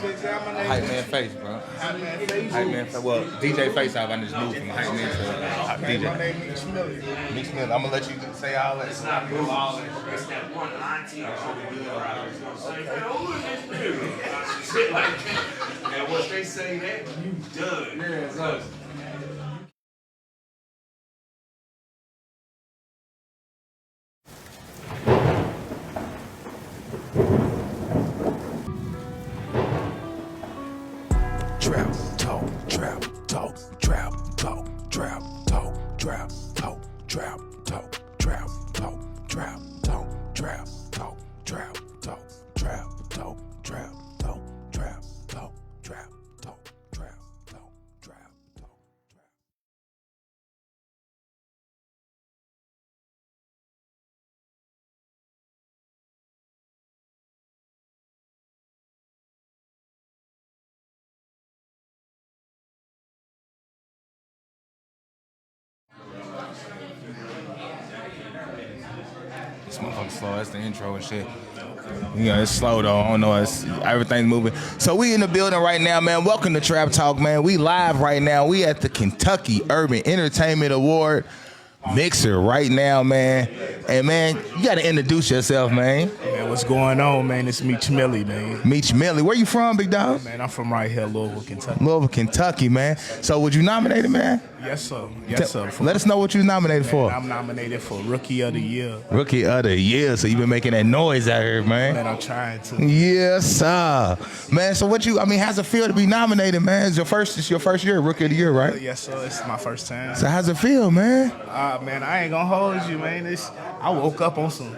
Hype man face, bro. Hype man face. Well, DJ face off. I just moved from hype man to DJ. My name is Millie. Meek Mill. I'm gonna let you say all that. It's not real all that. It's that one line to you. Shit like that. And once they say that, you done. Yeah, so. Trap talk, trap talk, trap talk, trap talk, trap talk, trap talk, trap talk, trap talk, trap talk, trap talk, trap talk, trap talk, trap talk, trap talk, trap talk, trap talk. This motherfucker slow. That's the intro and shit. Yeah, it's slow though. I don't know. Everything's moving. So we in the building right now, man. Welcome to Trap Talk, man. We live right now. We at the Kentucky Urban Entertainment Award Mixer right now, man. And man, you gotta introduce yourself, man. Man, what's going on, man? It's Meech Millie, man. Meech Millie. Where you from, big dog? Man, I'm from right here, Louisville, Kentucky. Louisville, Kentucky, man. So would you nominate it, man? Yes, sir. Yes, sir. Let us know what you nominated for. I'm nominated for Rookie of the Year. Rookie of the Year. So you've been making that noise out here, man. Man, I'm trying to. Yes, sir. Man, so how's it feel to be nominated, man? It's your first year, Rookie of the Year, right? Yes, sir. It's my first time. So how's it feel, man? Man, I ain't gonna hold you, man. I woke up on some.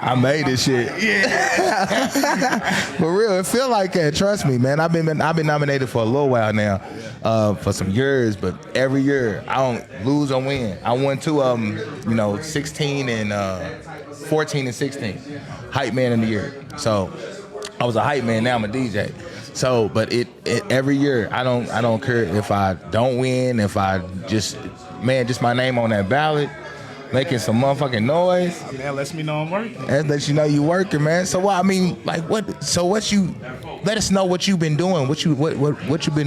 I made this shit. Yeah. For real, it feel like that. Trust me, man. I've been nominated for a little while now, for some years, but every year I don't lose or win. I won two of them, 16 and 14 and 16, hype man of the year. So I was a hype man. Now I'm a DJ. So, but it every year I don't care if I don't win, if I just my name on that ballot. Making some motherfucking noise. That lets me know I'm working. That lets you know you working, man. So let us know what you've been doing,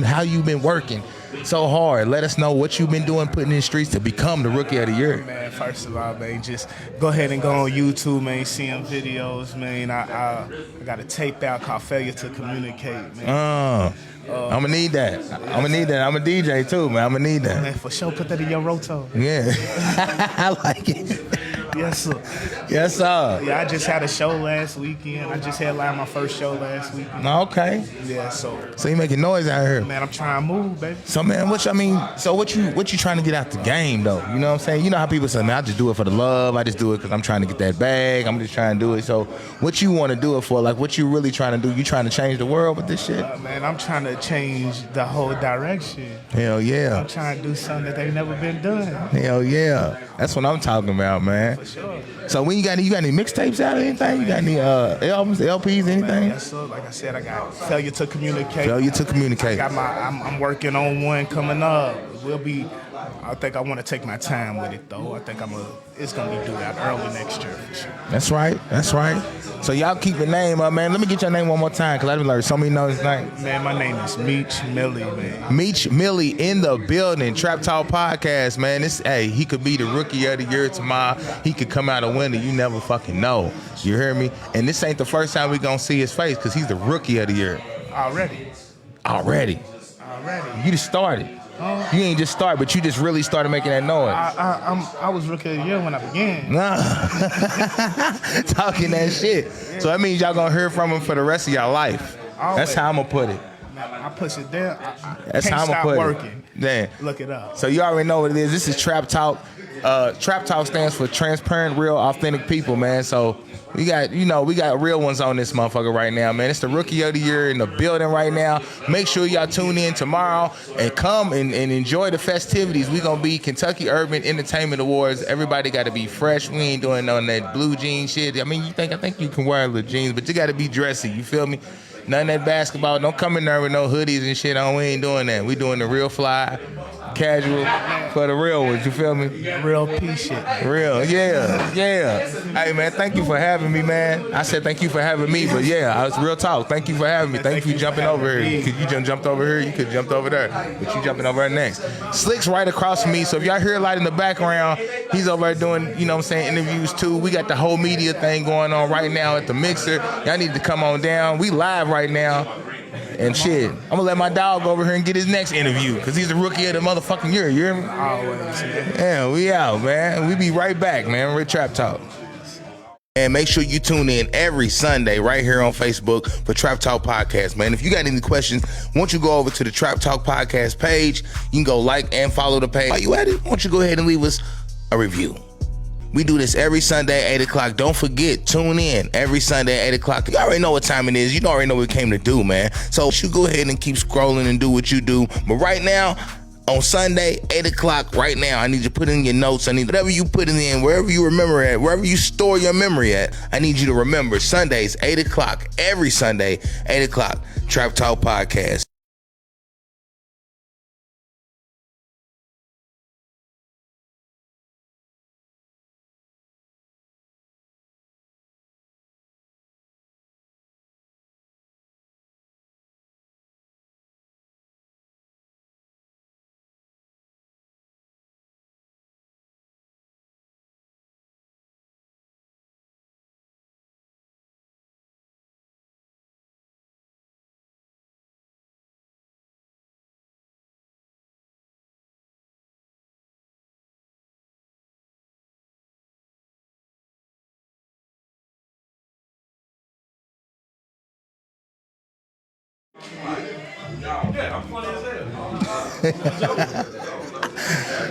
how you been working so hard. Let us know what you've been doing, putting in the streets to become the Rookie of the Year. Man, first of all, man, just go ahead and go on YouTube, man, see them videos, man. I got a tape out called Failure to Communicate, man. I'm gonna need that. I'm a DJ too, man. I'm gonna need that. Man, for sure, put that in your roto. Yeah. I like it. Yes, sir. Yes, sir. Yeah, I just had a show last weekend. I just headlined my first show last weekend. Okay. Yeah, so you making noise out here. Man, I'm trying to move, baby. So man, what you trying to get out the game though? You know what I'm saying? You know how people say, man, I just do it for the love. I just do it because I'm trying to get that bag. I'm just trying to do it. So what you want to do it for? Like what you really trying to do? You trying to change the world with this shit? Man, I'm trying to change the whole direction. Hell yeah. I'm trying to do something that ain't never been done. Hell yeah. That's what I'm talking about, man. For sure. So when you got any mixtapes out or anything? You got any albums, LPs, anything? Man, yes, sir. Like I said, I got Failure to Communicate. Failure to Communicate. I'm working on one coming up. I think I want to take my time with it though. I think it's gonna be due out early next year for sure. That's right. So y'all keep the name up, man. Let me get your name one more time, cause I didn't learn so many know his name. Man, my name is Meech Millie, man. Meech Millie in the building. Trap Talk Podcast, man. He could be the Rookie of the Year tomorrow. He could come out a winner. You never fucking know. You hear me? And this ain't the first time we gonna see his face, cause he's the Rookie of the Year. Already. You just started. You ain't just start, but you just really started making that noise. I was Rookie of the Year when I began. Talking that shit. Yeah. So that means y'all gonna hear from him for the rest of y'all life. Always. That's how I'm gonna put it. I push it down. That's how I'm gonna put working. it. Damn. Look it up. So you already know what it is. This is Trap Talk. Trap Talk stands for transparent, real, authentic people, man. So we got real ones on this motherfucker right now, man. It's the Rookie of the Year in the building right now. Make sure y'all tune in tomorrow and come and enjoy the festivities. We gonna be Kentucky Urban Entertainment Awards. Everybody gotta be fresh. We ain't doing none of that blue jean shit. I mean, I think you can wear the jeans, but you gotta be dressy. You feel me? None of that basketball. Don't come in there with no hoodies and shit on. We ain't doing that. We doing the real fly, casual for the real ones. You feel me? Real P shit. Real, yeah. Hey, man, thank you for having me, man. I said thank you for having me, but yeah, I was real talk. Thank you for having me. Thank you for jumping over here. Because you jumped over here, you could have jumped over there, but you jumping over there next. Slick's right across from me, so if y'all hear a lot in the background, he's over there doing, you know what I'm saying, interviews too. We got the whole media thing going on right now at the Mixer. Y'all need to come on down. We live right now. And shit, I'm gonna let my dog go over here and get his next interview because he's the rookie of the motherfucking year. You hear me? Always, man. Yeah, we out, man. We be right back, man. We're Trap Talk. And make sure you tune in every Sunday right here on Facebook for Trap Talk Podcast, man. If you got any questions, won't you go over to the Trap Talk Podcast page? You can go like and follow the page. While you at it, won't you go ahead and leave us a review? We do this every Sunday, 8 o'clock. Don't forget, tune in every Sunday, 8 o'clock. You already know what time it is. You already know what we came to do, man. So you go ahead and keep scrolling and do what you do. But right now, on Sunday, 8 o'clock, right now, I need you to put in your notes. I need whatever you put it in, wherever you remember at, wherever you store your memory at. I need you to remember Sundays, 8 o'clock, every Sunday, 8 o'clock, Trap Talk Podcast.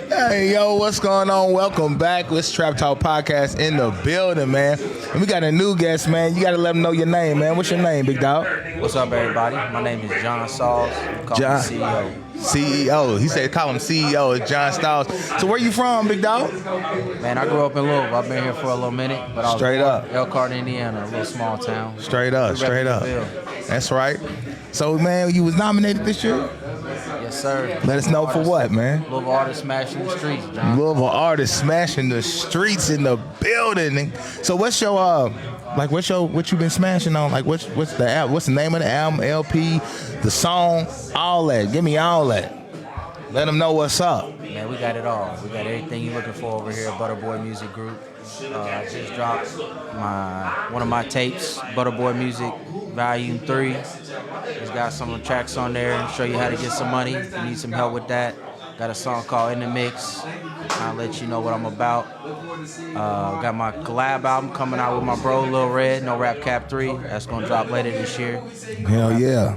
Hey, yo, what's going on? Welcome back. It's Trap Talk Podcast in the building, man. And we got a new guest, man. You got to let them know your name, man. What's your name, big dog? What's up, everybody? My name is John Sauls. Call John. me CEO. CEO. He said call him CEO. It's John Styles. So where you from, big dog? Man, I grew up in Louisville. I've been here for a little minute. But I was Straight born up. in Elkhart, Indiana, a little small town. Straight up, We straight up. represent the Ville. That's right. So, man, you was nominated this year? Yes, sir. Let us know for what, man? Louisville artist smashing the streets, John. Louisville artist smashing the streets in the building. So what's your what you been smashing on? Like what's the name of the album, LP, the song, all that. Give me all that. Let them know what's up. Man, we got it all. We got everything you're looking for over here at Butterboy Music Group. I just dropped one of my tapes, Butterboy Music Volume 3. It's got some tracks on there. Show you how to get some money. If you need some help with that. Got a song called In the Mix. I'll let you know what I'm about. Got my collab album coming out with my bro, Lil Red, No Rap Cap 3. That's going to drop later this year. Hell yeah.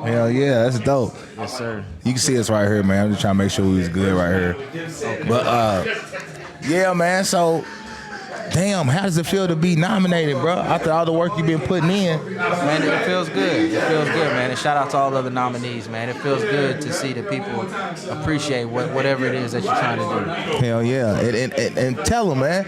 Hell yeah, that's dope. Yes, sir. You can see us right here, man. I'm just trying to make sure we was good right here. Okay. But yeah, man. So, damn, how does it feel to be nominated, bro? After all the work you've been putting in. Man, it feels good. It feels good, man. And shout out to all the other nominees, man. It feels good to see that people appreciate whatever it is that you're trying to do. Hell yeah. And tell them, man.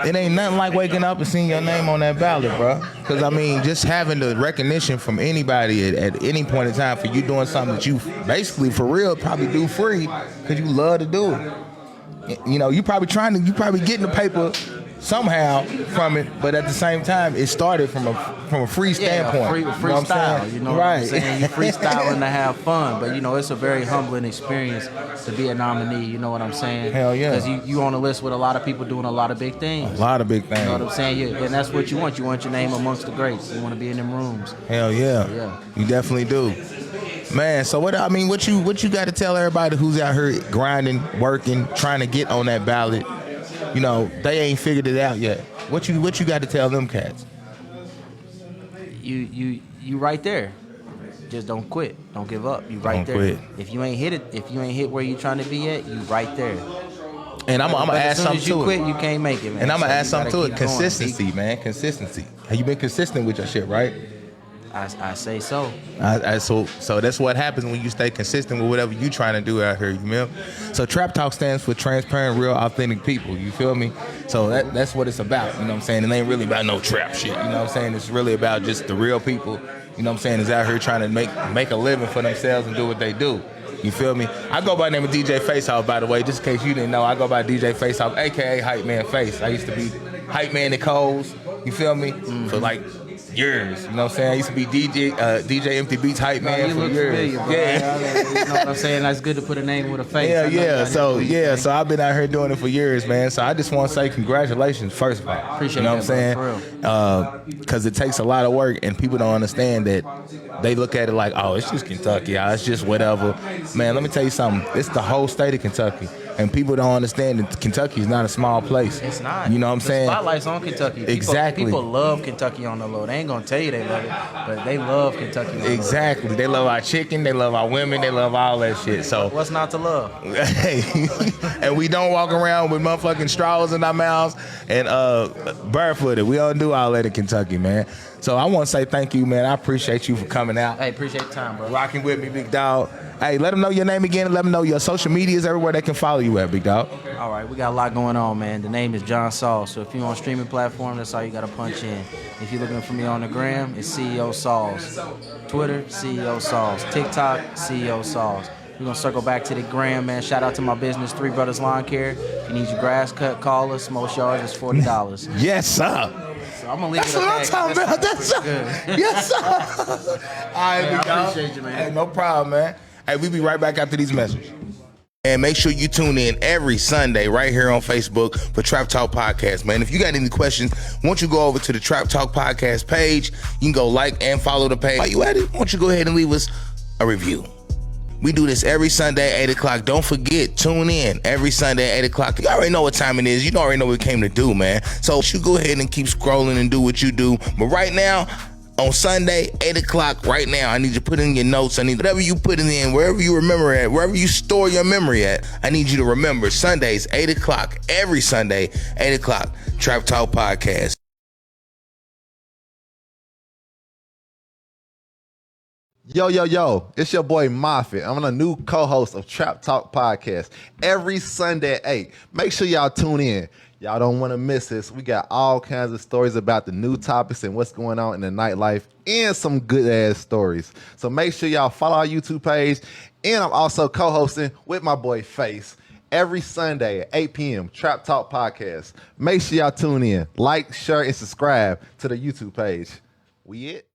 It ain't nothing like waking up and seeing your name on that ballot, bro. Because, I mean, just having the recognition from anybody at any point in time for you doing something that you basically, for real, probably do free because you love to do it. You know, you probably getting the paper somehow from it, but at the same time, it started from a free standpoint. Yeah, freestyle. You know what I'm saying? You're freestyling to have fun, but you know it's a very humbling experience to be a nominee. You know what I'm saying? Hell yeah. Because you on a list with a lot of people doing a lot of big things. A lot of big things. You know what I'm saying? And that's what you want. You want your name amongst the greats. You want to be in them rooms. Hell yeah. Yeah. You definitely do. Man, so what you got to tell everybody who's out here grinding, working, trying to get on that ballot? You know, they ain't figured it out yet. What you got to tell them cats? You right there. Just don't quit. Don't give up. You right Don't there. quit. If you ain't hit where you trying to be at, you right there. And I'm gonna add something As soon to as you it. quit, you can't make it, man. And I'm gonna So add you something gotta to it. keep going. Consistency, man. Consistency. Have you been consistent with your shit, right? I say so. So that's what happens when you stay consistent with whatever you trying to do out here. You feel? So Trap Talk stands for transparent, real, authentic people. You feel me? So that's what it's about. You know what I'm saying? It ain't really about no trap shit. You know what I'm saying? It's really about just the real people. you know what I'm saying, is out here trying to make a living for themselves and do what they do. You feel me? I go by the name of DJ Faceoff, by the way, just in case you didn't know. I go by DJ Faceoff, aka Hype Man Face. I used to be Hype Man at Coles, you feel me? For like years, you know what I'm saying? I used to be DJ Empty Beats Hype Man for years. Familiar, bro. Yeah. You know what I'm saying? That's good to put a name with a face. Yeah. So I've been out here doing it for years, man. So I just want to say congratulations, first of all. Appreciate you know that, what I'm saying? Because it takes a lot of work, and people don't understand that. They look at it like, oh, it's just Kentucky. It's just whatever. Man, let me tell you something. It's the whole state of Kentucky. And people don't understand that Kentucky is not a small place. It's not. You know what I'm saying? The spotlight's on Kentucky. Exactly. People love Kentucky on the low. They ain't going to tell you they love it, but they love Kentucky on the low. Exactly. They love our chicken. They love our women. They love all that shit. So what's not to love? And we don't walk around with motherfucking straws in our mouths and barefooted. We don't do all that in Kentucky, man. So I want to say thank you, man. I appreciate you for coming out. Hey, appreciate the time, bro. Rocking with me, big dog. Hey, let them know your name again and let them know your social medias, everywhere they can follow you at, big dog. All right, we got a lot going on, man. The name is John Sauls. So if you're on streaming platform, that's all you got to punch in. If you're looking for me on the gram, it's CEO Sauls. Twitter, CEO Sauls. TikTok, CEO Sauls. We're going to circle back to the gram, man. Shout out to my business, Three Brothers Lawn Care. If you need your grass cut, call us. Most yards is $40. Yes, sir. So I'm going to leave That's it what at I'm talking about. That's good. Yes, sir. All right, Hey, big I dog. appreciate you, man. Hey, no problem, man. Hey, we'll be right back after these messages. And make sure you tune in every Sunday right here on Facebook for Trap Talk Podcast, man. If you got any questions, once you go over to the Trap Talk Podcast page, you can go like and follow the page. While you at it, why don't you go ahead and leave us a review. We do this every Sunday at 8 o'clock. Don't forget, tune in every Sunday at 8 o'clock. You already know what time it is. You already know what we came to do, man. So you go ahead and keep scrolling and do what you do. But right now, on Sunday, 8 o'clock, right now, I need you to put in your notes. I need whatever you put it in, wherever you remember at, wherever you store your memory at. I need you to remember Sundays, 8 o'clock, every Sunday, 8 o'clock, Trap Talk Podcast. Yo, it's your boy Moffitt. I'm a new co-host of Trap Talk Podcast every Sunday at 8. Make sure y'all tune in. Y'all don't want to miss this. We got all kinds of stories about the new topics and what's going on in the nightlife and some good-ass stories. So make sure y'all follow our YouTube page. And I'm also co-hosting with my boy Face every Sunday at 8 p.m. Trap Talk Podcast. Make sure y'all tune in. Like, share, and subscribe to the YouTube page. We it?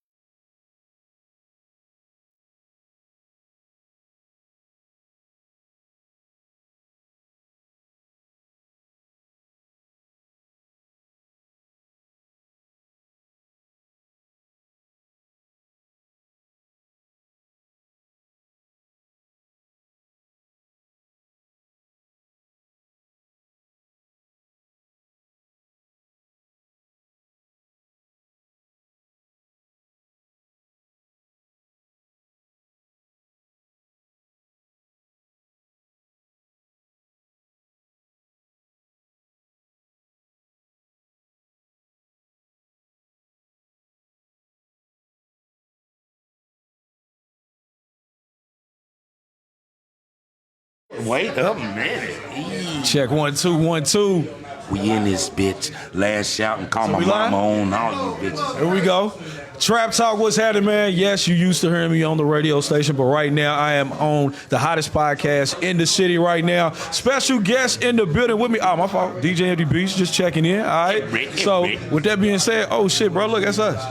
Wait a minute. Check 1 2 1 2. We in this bitch. Last shout and call my we live? mama on all you bitches. Here we go. Trap Talk, what's happening, man? Yes, you used to hear me on the radio station, but right now I am on the hottest podcast in the city right now. Special guest in the building with me. Oh, my fault. DJ Empty Beats, just checking in. All right. So, with that being said, oh shit, bro, look, that's us.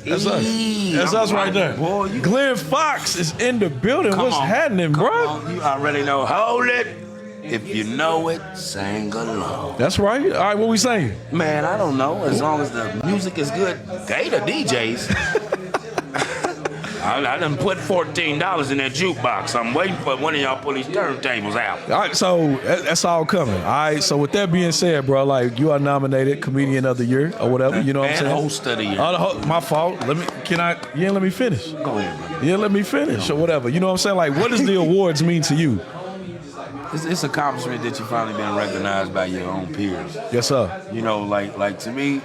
That's us. That's us right there. Boy, Glenn Fox is in the building. What's happening, bro? You already know. Hold it. If you know it, sing along. That's right. All right, what we saying? Man, I don't know. As long as the music is good, they the DJs. I done put $14 in that jukebox. I'm waiting for one of y'all pull these turntables out. All right, so that's all coming. All right, so with that being said, bro, like you are nominated Comedian of the Year or whatever. You know what I'm saying? And Host of the Year. My fault. You ain't let me finish. Go ahead, brother. You ain't let me finish or whatever. You know what I'm saying? Like, what does the awards mean to you? It's accomplishment that you finally been recognized by your own peers. Yes, sir. You know, like to me,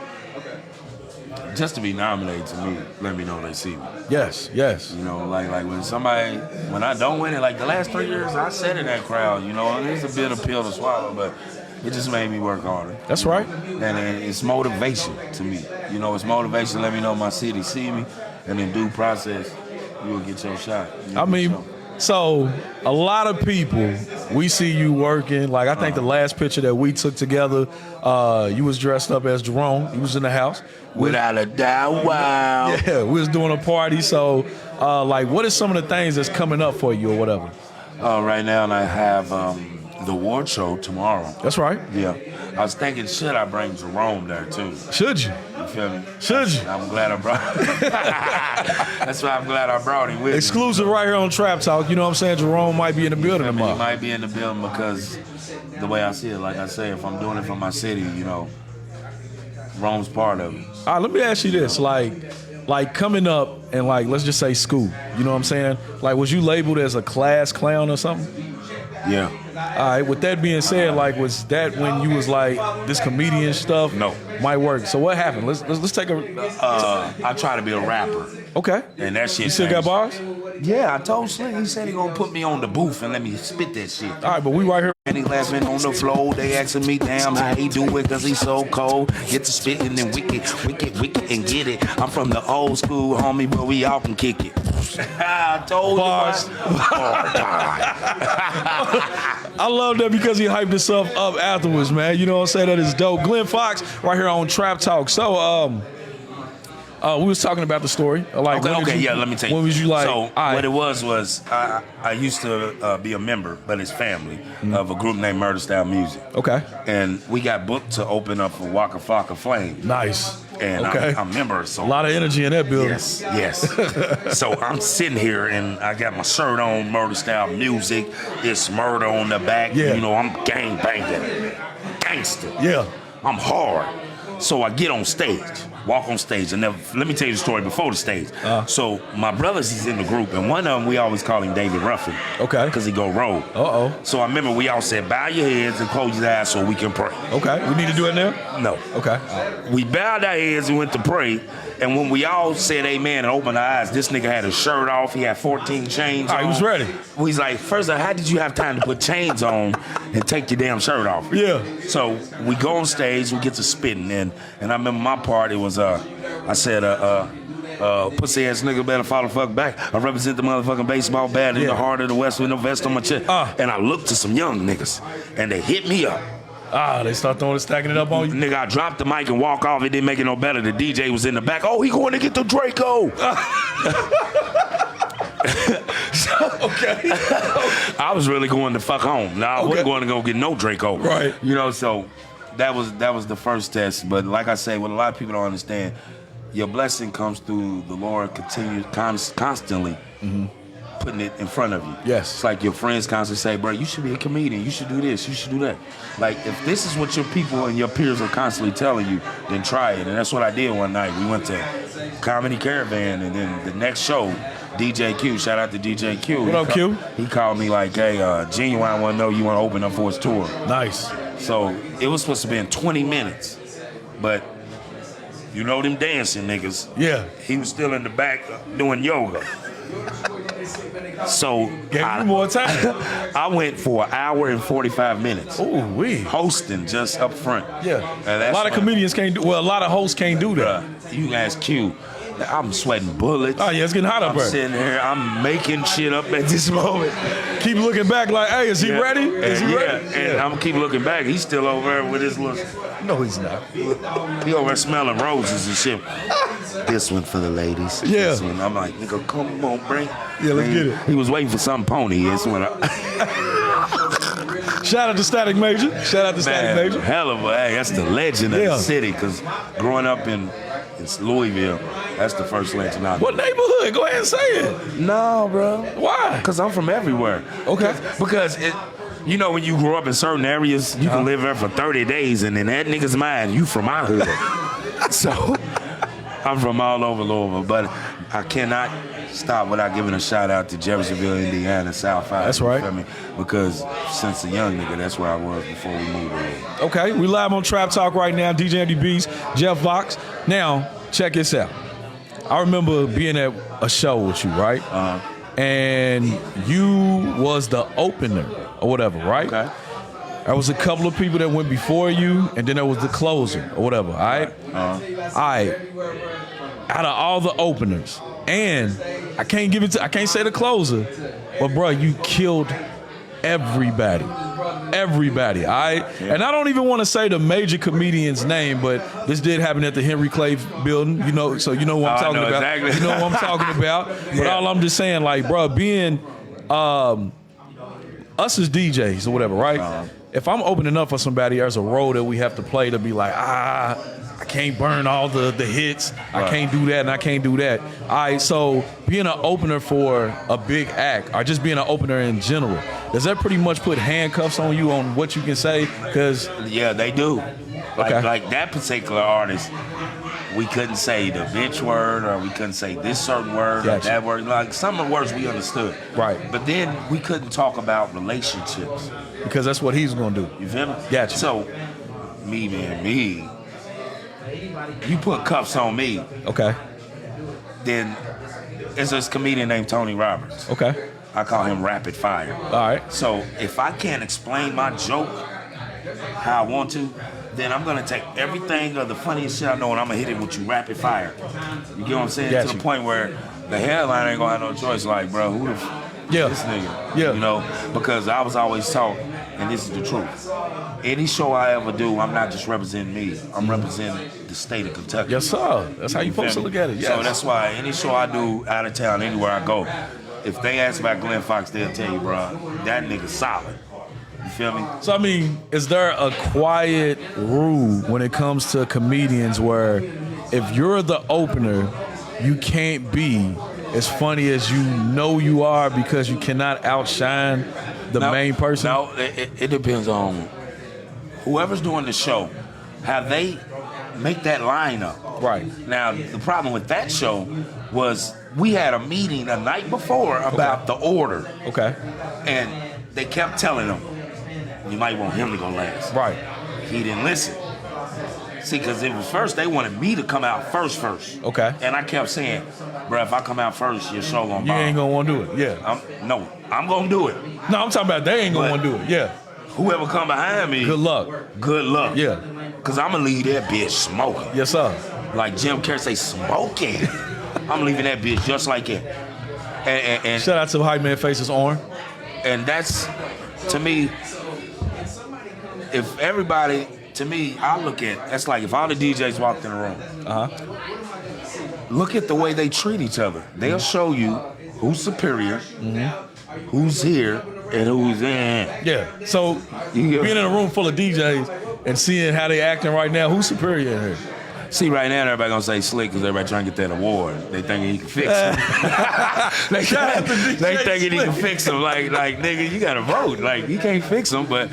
just to be nominated to me, let me know they see me. Yes. You know, like when I don't win it, like the last 3 years, I sat in that crowd, you know, and it's a bitter pill to swallow, but it just made me work harder. That's right. And it's motivation to me. You know, it's motivation to let me know my city see me. and in due process, you will get your shot. I mean, so a lot of people, we see you working. Like I think the last picture that we took together, you was dressed up as Jerome. You was in the house. Without a doubt, wow. Yeah, we was doing a party. So, like, what is some of the things that's coming up for you or whatever? Right now, I have the award show tomorrow. That's right. Yeah. I was thinking, should I bring Jerome there too? Should you? You feel me? Should you? I'm glad I brought That's why I'm glad I brought him with me. Exclusive right here on Trap Talk. You know what I'm saying? Jerome might be in the building He tomorrow. might be in the building because the way I see it, like I say, if I'm doing it for my city, you know, Rome's part of it. All right, let me ask you this. Like coming up and like, let's just say school. You know what I'm saying? Like, was you labeled as a class clown or something? Yeah. All right, with that being said, like, was that when you was like, this comedian stuff No. might work? So what happened? Let's take a... I try to be a rapper. Okay. And that shit You still got changed. bars? Yeah, I told Slim. He said he gonna put me on the booth and let me spit that shit. All right, but we right here. And he laughing on the floor. They asking me, damn, how he do it, cause he's so cold. Get to spitting and wicked, and get it. I'm from the old school, homie, but we all can kick it. I told Bars. you. Oh, God. I love that because he hyped himself up afterwards, man. You know what I'm saying? That is dope. Glenn Fox right here on Trap Talk. So, we was talking about the story. Like, Let me tell you. When was you like? So what it was I used to be a member, but it's family of a group named Murder Style Music. Okay. And we got booked to open up for Waka Flocka Flame. Nice. And okay. I'm a member. So a lot of energy in that building. Yes. So I'm sitting here and I got my shirt on, Murder Style Music. It's murder on the back. Yeah. You know, I'm gang banging, gangster. Yeah. I'm hard. So I get on stage, walk on stage, and let me tell you the story before the stage. So my brothers, he's in the group, and one of them, we always call him David Ruffin. Okay. Because he go rogue. Uh-oh. So I remember we all said, bow your heads and close your eyes so we can pray. Okay. We need to do it now? No. Okay. We bowed our heads and went to pray, and when we all said amen and opened our eyes, this nigga had his shirt off, he had 14 chains on. He was ready. He's like, first of all, how did you have time to put chains on and take your damn shirt off? Yeah. So we go on stage, we get to spitting, and I remember my part, it was, I said, pussy ass nigga better fall the fuck back. I represent the motherfucking baseball bat in the heart of the West with no vest on my chest. And I looked to some young niggas, and they hit me up. They start stacking it up on you? Nigga, I dropped the mic and walk off. It didn't make it no better. The DJ was in the back. Oh, he going to get the Draco. Okay. I was really going to fuck home. Nah, I wasn't going to go get no Draco. Right. You know, so that was the first test. But like I say, what a lot of people don't understand, your blessing comes through the Lord constantly putting it in front of you. Yes. It's like your friends constantly say, bro, you should be a comedian. You should do this. You should do that. Like, if this is what your people and your peers are constantly telling you, then try it. And that's what I did one night. We went to Comedy Caravan, and then the next show, DJ Q, shout out to DJ Q. What up, Q? He called me like, hey, Genuine want to know you want to open up for his tour. Nice. So it was supposed to be in 20 minutes, but you know them dancing niggas. Yeah. He was still in the back doing yoga. So Gave you more time. I went for an hour and 45 minutes. Ooh, we. Hosting just up front. Yeah. And A lot of comedians can't do, well, a lot of hosts can't do that. You guys Q. I'm sweating bullets. Oh, yeah, it's getting hot up I'm there. sitting here, I'm making shit up at this moment. Keep looking back like, hey, is he ready? Is he ready? And I'm keep looking back. He's still over there with his little. No, he's not. He over there smelling roses and shit. This one for the ladies. Yeah. This one. I'm like, nigga, come on, bring. Yeah, let's get it. He was waiting for some pony. This one. Shout out to Static Major. Shout out to Static Major. Hell of a, hey, that's the legend of the city. Because growing up in Louisville, that's the first legend I know. What neighborhood? Go ahead and say it. No, bro. Why? Because I'm from everywhere. Okay. Because you know, when you grow up in certain areas, you can live there for 30 days, and in that nigga's mind, you from our hood. So I'm from all over Louisville, but I cannot stop without giving a shout out to Jeffersonville, Indiana, South 5. That's right. You feel me? Because since a young nigga, that's where I was before we moved away. Okay, we live on Trap Talk right now. DJ Andy Beats, Jeff Vox. Now, check this out. I remember being at a show with you, right? And you was the opener or whatever, right? Okay. There was a couple of people that went before you, and then there was the closer or whatever, all right? All right. out of all the openers, and I can't say the closer, but bro, you killed everybody. Everybody, all right? Yeah. And I don't even want to say the major comedian's name, but this did happen at the Henry Clay building, you know, so you know what I'm talking about. Exactly. You know what I'm talking about. But all I'm just saying, like, bro, being us as DJs or whatever, right? If I'm opening up for somebody, there's a role that we have to play to be like, I can't burn all the hits. Right. I can't do that and I can't do that. All right, so being an opener for a big act or just being an opener in general, does that pretty much put handcuffs on you on what you can say? Because yeah, they do. Like that particular artist, we couldn't say the bitch word or we couldn't say this certain word or that word. Like some of the words we understood. Right. But then we couldn't talk about relationships. Because that's what he's going to do. You feel me? Gotcha. So, me, you put cuffs on me. Okay. Then there's this comedian named Tony Roberts. Okay. I call him Rapid Fire. All right. So if I can't explain my joke how I want to, then I'm gonna take everything of the funniest shit I know and I'm gonna hit it with you rapid fire. You get what I'm saying? To the point where the headline ain't gonna have no choice. Like, bro, who the this nigga? Yeah. You know, because I was always taught, and this is the truth. Any show I ever do, I'm not just representing me. I'm representing the state of Kentucky. Yes, sir. That's how you supposed to look at it. Yes. So that's why any show I do out of town, anywhere I go, if they ask about Glenn Fox, they'll tell you, bro, that nigga's solid. You feel me? So, I mean, is there a quiet rule when it comes to comedians where if you're the opener, you can't be as funny as you know you are because you cannot outshine the main person? No, it depends on whoever's doing the show, how they make that line up. Right. Now, the problem with that show was we had a meeting the night before about the order. Okay. And they kept telling him, you might want him to go last. Right. He didn't listen. See, because it was first, they wanted me to come out first. Okay. And I kept saying, bro, if I come out first, your show gonna bomb. You ain't gonna want to do it, yeah. I'm gonna do it. No, I'm talking about they ain't gonna want to do it, yeah. Whoever come behind me, good luck. Good luck. Yeah. Because I'm gonna leave that bitch smoking. Yes, sir. Like Jim Carrey say, smoking. I'm leaving that bitch just like that. And shout out to Hype Man Faces Orange. And that's, to me, if everybody, to me, I look at, that's like if all the DJs walked in the room, look at the way they treat each other. They'll show you who's superior, who's here, and who's in. Yeah, so being in a room full of DJs and seeing how they acting right now, who's superior in here? See, right now, everybody gonna say Slick because everybody trying to get that award. They thinking he can fix them. they thinking he can fix them. Like, nigga, you gotta vote. Like, you can't fix them. But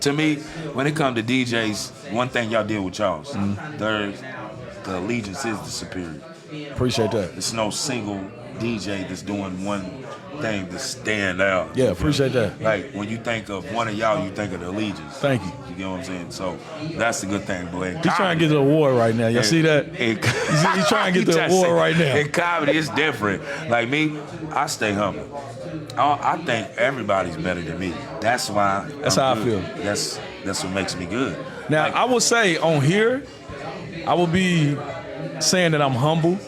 to me, when it comes to DJs, one thing y'all deal with y'all's. The allegiance is the superior. Appreciate that. There's no single DJ that's doing one thing to stand out. Yeah, appreciate that. Like, when you think of one of y'all, you think of the allegiance. Thank you. You get what I'm saying? So that's the good thing, boy. He's trying to get the award right now. Y'all see that? He's trying to get the award right now. In comedy, it's different. Like me, I stay humble. I think everybody's better than me. That's why. That's how I feel. That's what makes me good. Now, like, I will say on here, I will be saying that I'm humble.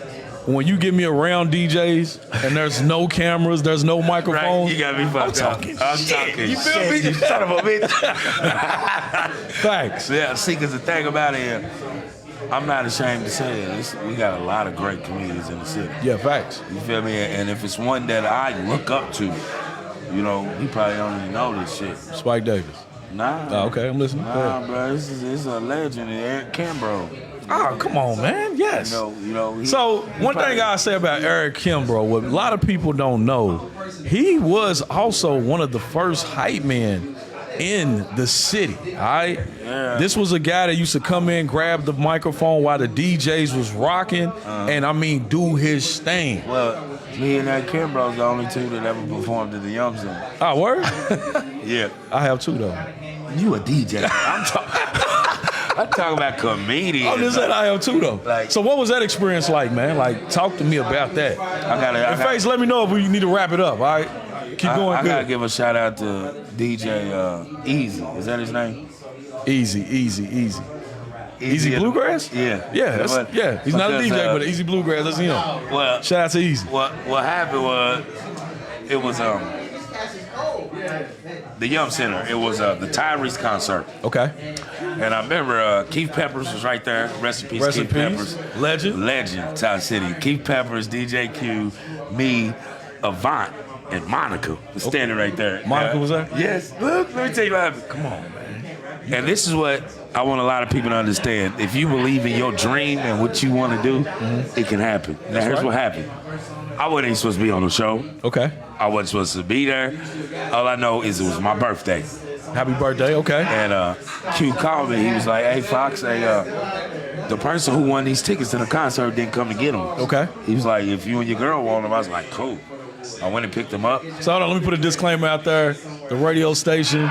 When you get me around DJs and there's no cameras, there's no microphones, right, you got me fucked up. I'm talking you feel shit. Me? You son of a bitch. Thanks. Yeah, see, because the thing about it is, I'm not ashamed to say it. We got a lot of great comedians in the city. Yeah, facts. You feel me? And if it's one that I look up to, you know, he probably don't even know this shit. Spike Davis. Nah. Oh, okay, I'm listening. Nah, bro, this is a legend, Eric Kimbrough. Oh, come on, man. Yes. You know. So one thing I say about Eric Kimbrough, what a lot of people don't know, he was also one of the first hype men in the city. All right. Yeah. This was a guy that used to come in, grab the microphone while the DJs was rocking, and I mean, do his thing. Well, me and Eric Kimbrough's the only two that ever performed at the Young Center. Oh, word? Yeah. I have two though. You a DJ? I'm talking about comedians. I'm just saying I have two though. Like, so what was that experience like, man? Like, talk to me about that. Face, let me know if we need to wrap it up. All right, keep going. I gotta give a shout out to DJ Easy. Is that his name? Easy. Easy Bluegrass? Yeah. Yeah, he's not a Because, DJ, but Easy Bluegrass, that's him. Well, Shout out to Easy. What happened was, it was the Yum Center. It was the Tyrese concert. Okay. And I remember Keith Peppers was right there. Rest in peace, Rest in Keith peace. Peppers. Legend. Town City. Keith Peppers, DJ Q, me, Avant, and Monica was standing right there. Monica was there? Yes. Look, let me tell you what happened. Come on, man. And this is what I want a lot of people to understand. If you believe in your dream and what you want to do, it can happen. Now, here's what happened. I wasn't even supposed to be on the show. Okay. I wasn't supposed to be there. All I know is it was my birthday. Happy birthday, okay. And Q called me. He was like, hey, Fox, the person who won these tickets to the concert didn't come to get them. Okay. He was like, if you and your girl want them, I was like, cool. I went and picked them up. So hold on, let me put a disclaimer out there. The radio station,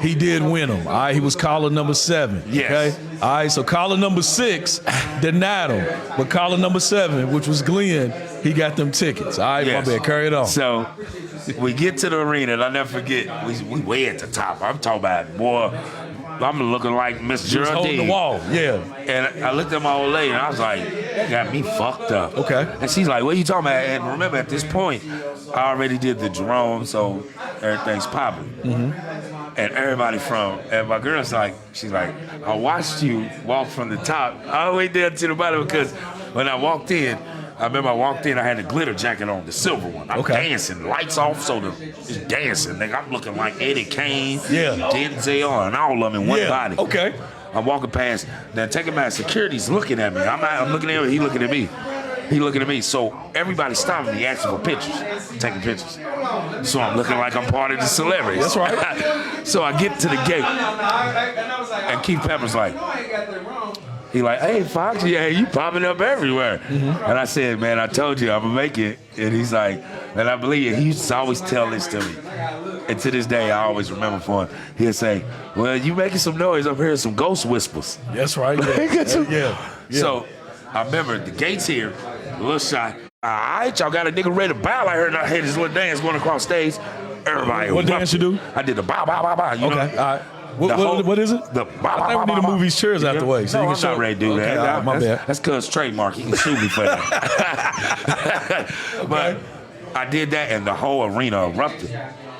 he did win them. All right, he was caller number 7. Yes. Okay. All right, so caller number 6 denied him, but caller number 7, which was Glenn, he got them tickets. All right, Yes. my bad. Carry it on. So we get to the arena, and I'll never forget, we way at the top. I'm talking about, boy, I'm looking like Miss Just holding Geraldine. the wall. Yeah. And I looked at my old lady, and I was like, that got me fucked up. Okay. And she's like, what are you talking about? And remember, at this point, I already did the Jerome, so everything's popping. Mm-hmm. And everybody and my girl's like, she's like, I watched you walk from the top all the way down to the bottom, because when I walked in, I remember I walked in, I had the glitter jacket on, the silver one. I'm dancing, lights off, so just dancing. Nigga, I'm looking like Eddie Kane, Denzel, and all of them in one body. Okay. I'm walking past, then taking my security's looking at me. I'm looking at him, he looking at me. He looking at me. So everybody stopping me, asking for pictures, taking pictures. So I'm looking like I'm part of the celebrities. That's right. So I get to the gate, and Keith Pepper's like, he like, hey, Fox, yeah, you popping up everywhere. Mm-hmm. And I said, man, I told you I'm going to make it. And he's like, man, I believe it. He used to always tell this to me. And to this day, I always remember for him. He'll say, well, you making some noise. I'm hearing some ghost whispers. That's right. Yeah. So I remember the gates here, a little shy. All right, y'all got a nigga ready to bow. I heard this little dance going across stage. Everybody. What dance you do? I did the bow, bow, bow, bow. You know? All right. What is it? The I think we need to move these chairs out the way. So no, you I'm can show not ready to do that. Right, my bad. That's cuz trademark. He can sue me for that. But I did that, and the whole arena erupted.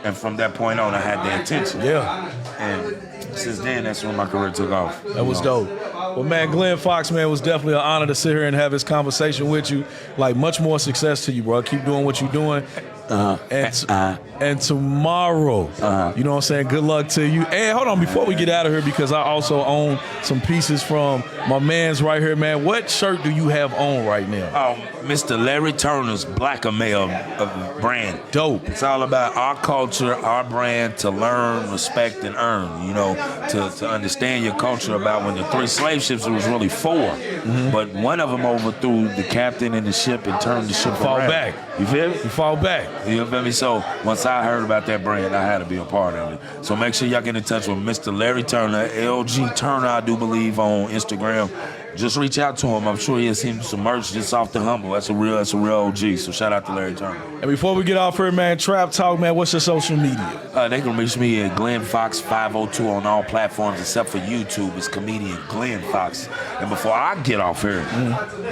And from that point on, I had the attention. Yeah. And since then, that's when my career took off. That was dope. Well, man, Glenn Fox, man, it was definitely an honor to sit here and have this conversation with you. Like, much more success to you, bro. Keep doing what you're doing. And tomorrow, you know what I'm saying? Good luck to you. And hold on, before we get out of here, because I also own some pieces from my man's right here, man. What shirt do you have on right now? Mr. Larry Turner's Black Male brand. Dope. It's all about our culture, our brand, to learn, respect, and earn. You know, to understand your culture. About when the 3 slave ships, it was really 4, but one of them overthrew the captain and the ship and turned the ship Fall around. back. You feel me? You fall back. You feel me? So once I heard about that brand, I had to be a part of it. So make sure y'all get in touch with Mr. Larry Turner, LG Turner, I do believe, on Instagram. Just reach out to him. I'm sure he'll send you some merch just off the humble. That's a real OG. So shout out to Larry Turner. And before we get off here, man, Trap Talk, man, what's your social media? They can reach me at Glenn Fox 502 on all platforms except for YouTube. It's comedian Glenn Fox. And before I get off here,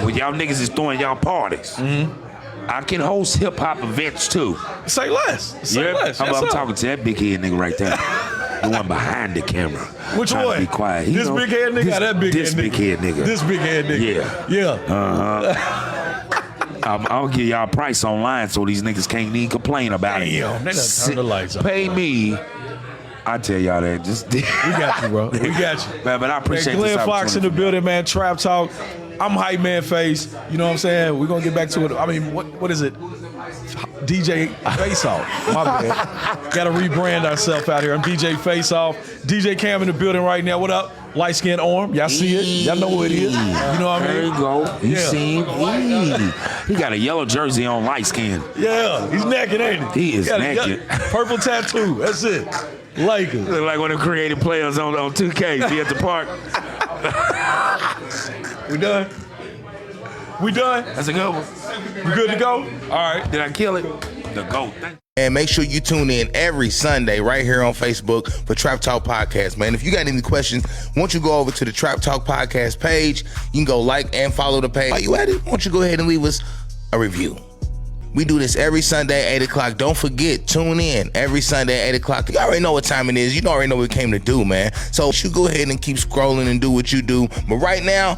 when y'all niggas is throwing y'all parties, I can host hip hop events too. Say less. Say less. I'm talking to that big head nigga right there. The one behind the camera. Which Trying one? To be quiet. This big head nigga or that big head nigga? This big head nigga. This big head nigga. Yeah. Yeah. I'll give y'all a price online so these niggas can't even complain about it. Damn, they done turned the lights off. Pay me. I tell y'all that. Just we got you, bro. We got you. Man, but I appreciate Glenn this Fox in the building, man. Trap Talk. I'm Hype Man Face. You know what I'm saying? We're gonna get back to it. I mean, what is it? DJ Face Off. My bad. Gotta rebrand ourselves out here. I'm DJ Face Off. DJ Cam in the building right now. What up? Light skin arm. Y'all see it? Y'all know who it is. You know what I mean? There you go. You see him? He got a yellow jersey on, light skin. Yeah, he's naked, ain't he? He is naked. Purple tattoo. That's it. Lakers. Look like one of the creative players on 2K. Be at the park. We done? We done? That's a good one. We good to go? All right. Did I kill it? The GOAT. And make sure you tune in every Sunday right here on Facebook for Trap Talk Podcast, man. If you got any questions, once you go over to the Trap Talk Podcast page, you can go like and follow the page. While you at it, why don't you go ahead and leave us a review? We do this every Sunday at 8 o'clock. Don't forget, tune in every Sunday at 8 o'clock. You already know what time it is. You already know what we came to do, man. So you go ahead and keep scrolling and do what you do. But right now,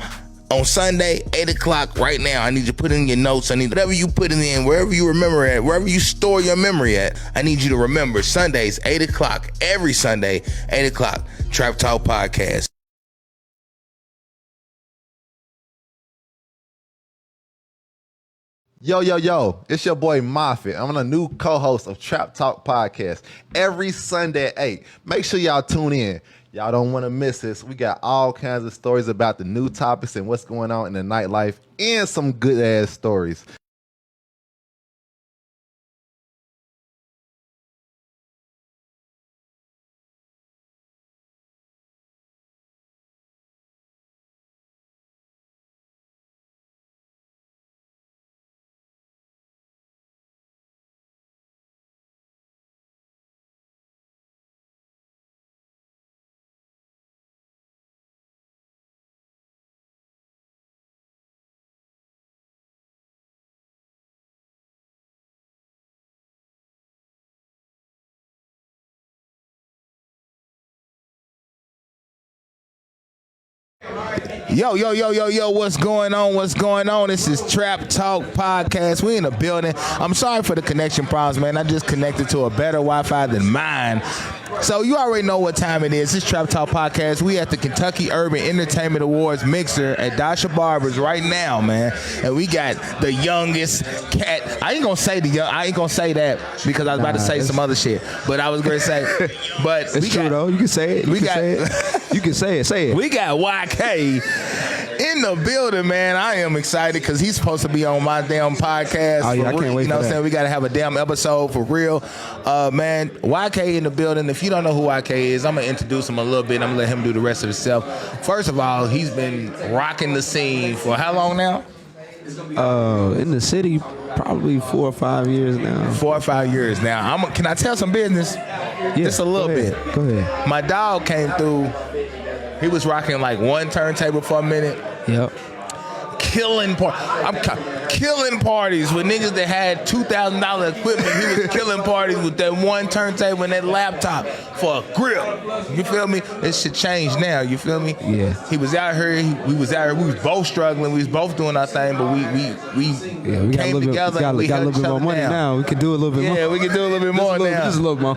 on Sunday, 8 o'clock, right now, I need you to put in your notes. I need whatever you put it in, wherever you remember at, wherever you store your memory at, I need you to remember Sundays, 8 o'clock, every Sunday, 8 o'clock, Trap Talk Podcast. Yo, it's your boy Moffitt. I'm a new co-host of Trap Talk Podcast every Sunday at 8. Make sure y'all tune in. Y'all don't want to miss this. We got all kinds of stories about the new topics and what's going on in the nightlife and some good-ass stories. Yo, what's going on? What's going on? This is Trap Talk Podcast. We in the building. I'm sorry for the connection problems, man. I just connected to a better Wi-Fi than mine. So you already know what time it is. It's Trap Talk Podcast. We at the Kentucky Urban Entertainment Awards Mixer at Dasha Barber's right now, man. And we got the youngest cat. I ain't gonna say that because I was about to say some other shit. But I was gonna say, but it's true though. You can say it. You can say it. Say it. We got YK in the building, man. I am excited because he's supposed to be on my damn podcast. Oh yeah, I can't wait. You know what I'm saying? We gotta have a damn episode for real. Man, YK in the building. If you don't know who YK is, I'm gonna introduce him a little bit. I'm gonna let him do the rest of himself. First of all, he's been rocking the scene for how long now? In the city, probably 4 or 5 years now. 4 or 5 years now. Can I tell some business? Yeah, just a little bit. Go ahead. My dog came through. He was rocking like one turntable for a minute. Yep. Killing parties with niggas that had $2,000 equipment. He was killing parties with that one turntable and that laptop for a grip. You feel me? This shit changed now. You feel me? Yeah. He was out here. We was out here. We was both struggling. We was both doing our thing, but we came together. We got a little bit more money now. We can do a little bit more. Yeah, we can do a little bit more now. Just a little more.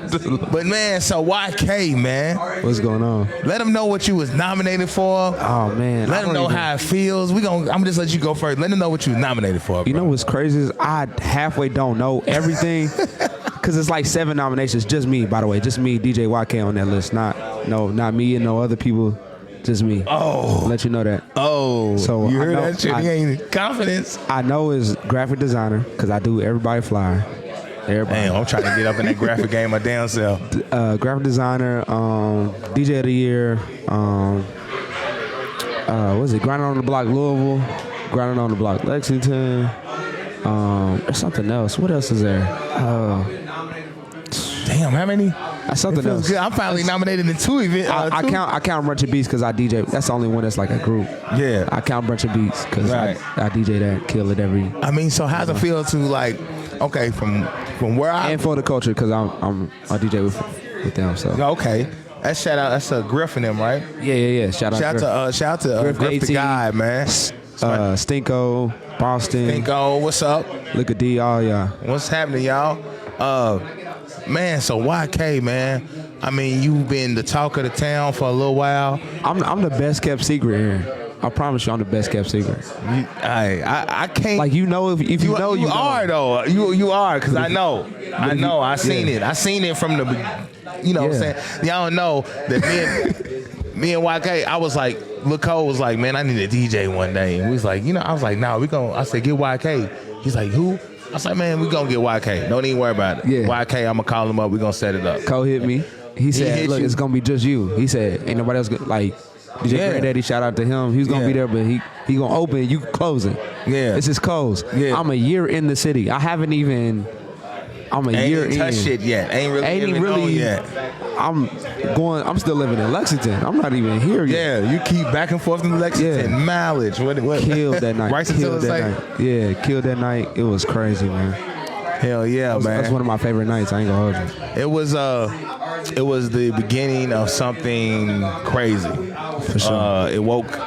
But man, so YK, man. What's going on? Let him know what you was nominated for. Oh man. Let him know how it feels. I'm gonna just let you go first. Let him know what you was nominated for. You know what's crazy is I halfway don't know everything because it's like 7 nominations. Just me, by the way. Just me, DJ YK on that list. Not me and no other people. Just me. Oh. I'll let you know that. Oh. So you heard that shit? He ain't confidence. I know is graphic designer because I do everybody flyer. Everybody. Damn, I'm trying to get up in that graphic game my damn self. Graphic designer, DJ of the year, what is it? Grinding on the Block Louisville, Grinding on the Block Lexington. There's something else. What else is there? Damn, how many? That's something else. Good. I'm finally nominated in 2 events. I count Bunch of Beats because I DJ. That's the only one that's like a group. Yeah. I count Bunch of Beats because I DJ that, kill it every. I mean, so how's it feel to like, okay, from where I and for the culture because I'm a DJ with them. So okay. That's a Griff in them, right? Yeah. Shout out to Griff the guy, man. Stinko, Boston. Stinko, what's up? Look at D, all y'all. What's happening, y'all? Man, so YK, man. I mean, you've been the talk of the town for a little while. I'm the best kept secret here. I promise you, I'm the best kept secret. I can't. Like you know, if you know, you are know. though. You are because I know. I seen it. I seen it from the. You know what I'm saying? Y'all don't know that me and YK. I was like, Lil Cole was like, man, I need a DJ one day, and we was like, I was like, nah, we gonna. I said, get YK. He's like, who? I was like, man, we gonna get YK. Don't even worry about it. Yeah. YK, I'm gonna call him up. We gonna set it up. Cole hit me. He said, look, it's gonna be just you. He said, ain't nobody else like. DJ Granddaddy, shout out to him. He's gonna be there, but he gonna open. You closing. Yeah, it's his close. Yeah, I'm a year in the city. I haven't even I'm a Ain't year even touched in. shit yet. Ain't really on yet. I'm still living in Lexington. I'm not even here yet. Yeah, you keep back and forth in Lexington. Yeah. Mileage. What? Killed that night. Rice and Killed Tiller that say? night. Yeah, killed that night. It was crazy, man. Hell yeah, man. That's one of my favorite nights. I ain't gonna hold you. It was the beginning of something crazy. For sure. It woke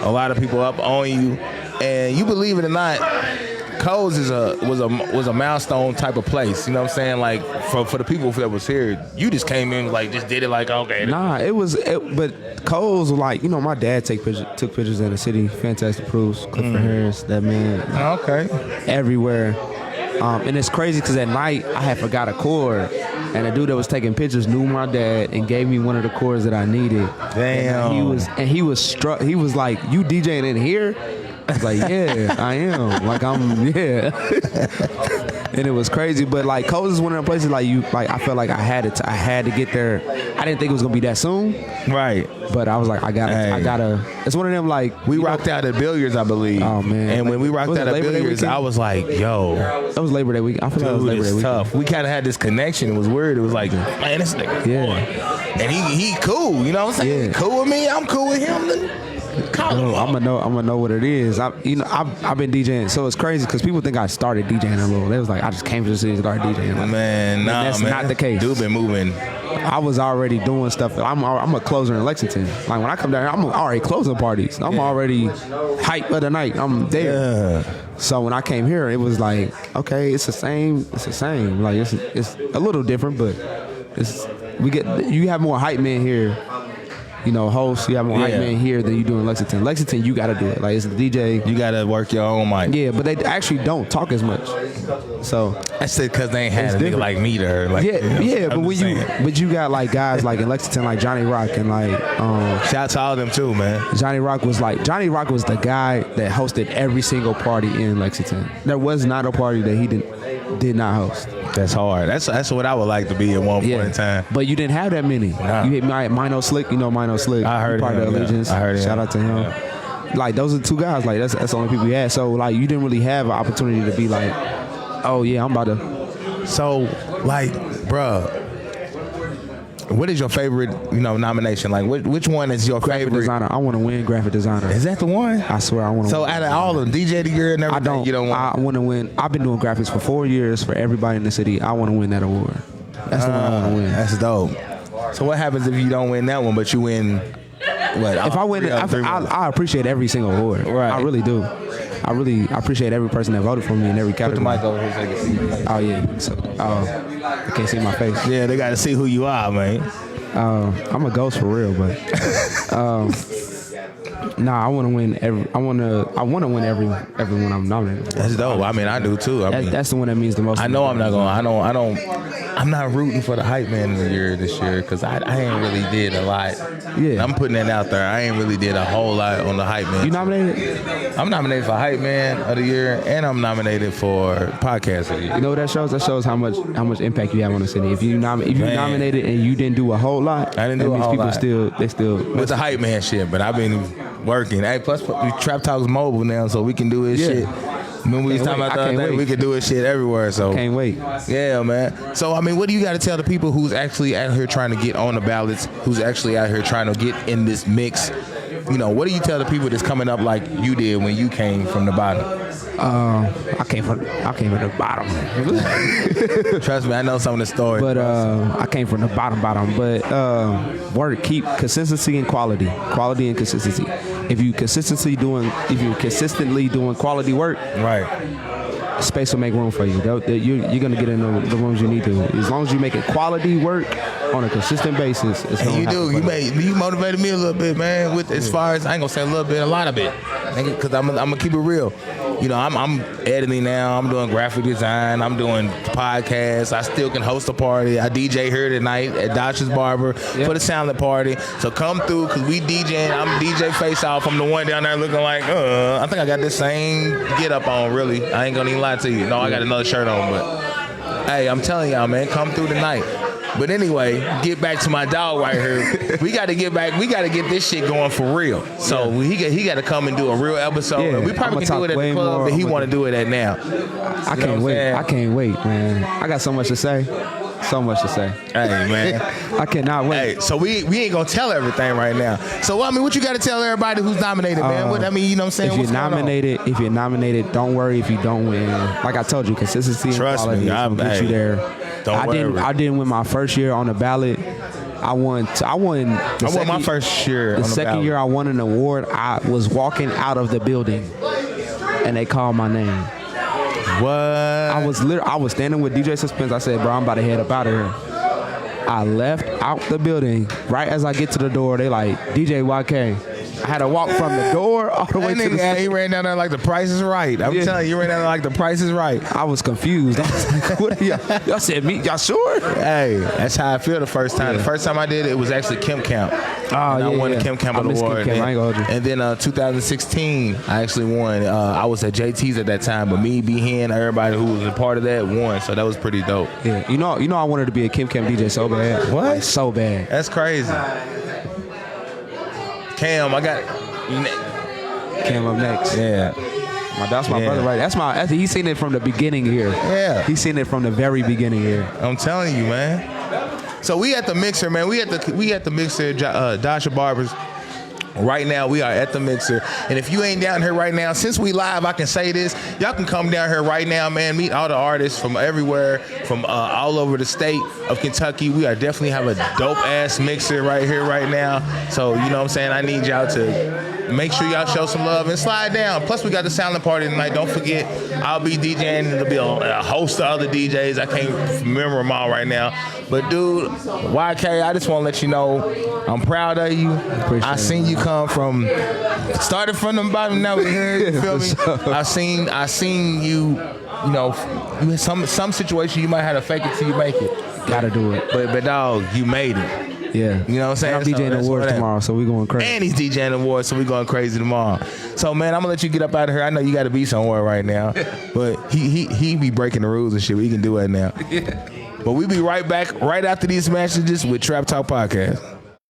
a lot of people up on you, and you believe it or not, Coles was a milestone type of place. You know what I'm saying? Like for the people that was here, you just came in like just did it like okay. Nah, but Coles was like, my dad took pictures in the city. Fantastic proofs. Clifford Harris, that man. Okay. Everywhere. And it's crazy because at night I had forgot a chord, and the dude that was taking pictures knew my dad and gave me one of the chords that I needed. Damn. And he was struck. He was like, "You DJing in here?" I was like, "Yeah, I am." Like and it was crazy. But like Coles is one of the places I felt like I had to get there. I didn't think it was gonna be that soon. Right. But I was like, I gotta. It's one of them like we rocked out at Billiards, I believe. Oh man! And when we rocked out at Billiards, I was like, "Yo, that was Labor Day week." I feel like it was Labor Day week. Tough. We kind of had this connection. It was weird. It was like, man, this nigga, yeah. And he cool. You know what I'm saying? Yeah. He cool with me. I'm cool with him. I'm gonna know what it is. I've been DJing, so it's crazy because people think I started DJing a little. They was like, I just came to the city and started DJing. Like, man, nah, that's man. not the case. Dude been moving. I was already doing stuff. I'm a closer in Lexington. Like when I come down here, I'm already closing parties. I'm already hype of the night. I'm there. Yeah. So when I came here, it was like, okay, it's the same. It's the same. Like it's a little different, but you have more hype men here. Hosts, you have more hype men here than you do in Lexington. Lexington, you got to do it. Like, it's the DJ. You got to work your own mic. Yeah, but they actually don't talk as much. So that's it because they ain't had a nigga like me there. Like, but you got like guys like in Lexington, like Johnny Rock and like shout out to all them too, man. Johnny Rock was the guy that hosted every single party in Lexington. There was not a party that he did not host. That's hard. That's what I would like to be at one point in time. But you didn't have that many. Nah. You hit Mino Slick. Mino Slick. I heard part him. of the Allegiance. I heard him. Shout out to him. Yeah. Like those are two guys. Like that's the only people you had. So like you didn't really have an opportunity to be like, oh yeah, I'm about to. So like, bruh, what is your favorite nomination? Like which one is your graphic favorite designer? I want to win graphic designer. Is that the one? I swear I want to. So out of all of them, DJ of the year and everything, you don't want. I want to win. I've been doing graphics for 4 years for everybody in the city. I want to win that award. That's the one I want to win. That's dope. So what happens if you don't win that one, but you win? What? If I win it, I appreciate every single award. Right. I really do. I appreciate every person that voted for me in every category. Put the mic over here so they can see. Oh yeah. So, they can't see my face. Yeah, they got to see who you are, man. I'm a ghost for real, but nah, I want to win I want to win everyone I'm nominated for. That's dope. I mean, I do too. That's the one that means the most. I know I'm not going. I'm not rooting for the hype man of the year this year because I ain't really did a lot. Yeah, I'm putting that out there. I ain't really did a whole lot on the hype man. You nominated? I'm nominated for hype man of the year, and I'm nominated for podcast of the year. You know what that shows? That shows how much impact you have on the city. If you nominated and you didn't do a whole lot, I didn't do a whole lot. They still with the hype man shit. But I've been working. Hey, plus Trap Talk's mobile now, so we can do this shit. When we was talking about the other day, we could do this shit everywhere. So can't wait. Yeah, man. So I mean, what do you got to tell the people who's actually out here trying to get on the ballots, who's actually out here trying to get in this mix? What do you tell the people that's coming up like you did when you came from the bottom? I came from the bottom. Trust me, I know some of the stories. But I came from the bottom. But keep consistency and quality and consistency. If you consistently doing quality work, right, space will make room for you. You're gonna get in the rooms you need to. As long as you make it quality work on a consistent basis, it's gonna happen. You motivated me a little bit, man. With as far as I ain't gonna say a little bit, a lot of it, because I'm gonna keep it real. I'm editing now. I'm doing graphic design. I'm doing podcasts. I still can host a party. I DJ here tonight at Dodge's Barber for the Silent Party. So come through because we DJing. I'm DJ Face Off. I'm the one down there looking like, I think I got this same get up on, really. I ain't gonna even lie to you. No, I got another shirt on, but hey, I'm telling y'all, man, come through tonight. But anyway, get back to my dog right here. We got to get back. We got to get this shit going for real. So he got to come and do a real episode. Yeah, We probably can do it at the club that he want to do it at now. I can't wait. I can't wait, man. I got so much to say. So much to say. Hey, man. I cannot wait. Hey, so we ain't gonna tell everything right now. So I mean, what you got to tell everybody who's nominated, man? What I mean, you know what I'm saying? If you're nominated, don't worry if you don't win. Like I told you, consistency and quality is gonna get you there. I didn't win my first year on the ballot. I won my first year on the second ballot. year I won an award. I was walking out of the building and they called my name. What? I was standing with DJ Suspense. I said, bro, I'm about to head up out of here. I left out the building. Right as I get to the door, they like, DJ YK. I had to walk from the door all the way to the he ran down there like the Price is Right. I'm telling you, he ran down there like the Price is Right. I was confused. I was like, what are y'all said me? Y'all sure? Hey, that's how I feel the first time. The first time I did it was actually Kim Camp. I won the Kim Camp Award. Kim Camp. I ain't gonna hold you. And then 2016, I actually won. I was at JT's at that time, but me, B-Hen, everybody who was a part of that won. So that was pretty dope. Yeah, you know, I wanted to be a Kim Camp DJ so bad. What? Like, so bad. That's crazy. Cam, I got Cam up next. Yeah. That's my brother, right? He's seen it from the beginning here. Yeah. He's seen it from the very beginning here. I'm telling you, man. So we at the Mixer, man. We at the Mixer, Dasha Barbers. Right now, we are at the Mixer. And if you ain't down here right now, since we live, I can say this. Y'all can come down here right now, man. Meet all the artists from everywhere, from all over the state of Kentucky. We are definitely have a dope-ass Mixer right here, right now. So, you know what I'm saying? I need y'all to make sure y'all show some love and slide down. Plus, we got the silent party tonight. Don't forget, I'll be DJing. There'll be a host of other DJs. I can't remember them all right now. But, dude, YK, I just want to let you know I'm proud of you. I seen you come from, started from the bottom, now we're here, you feel me? I seen you, you know, you had some situation you might have to fake it till you make it. Gotta do it. But dog, you made it. Yeah. You know what I'm saying? I'm DJing awards tomorrow, so we going crazy. And he's DJing awards, so we going crazy tomorrow. So, man, I'm going to let you get up out of here. I know you got to be somewhere right now. But he be breaking the rules and shit. We can do it now. But we be right back right after these messages with Trap Talk Podcast.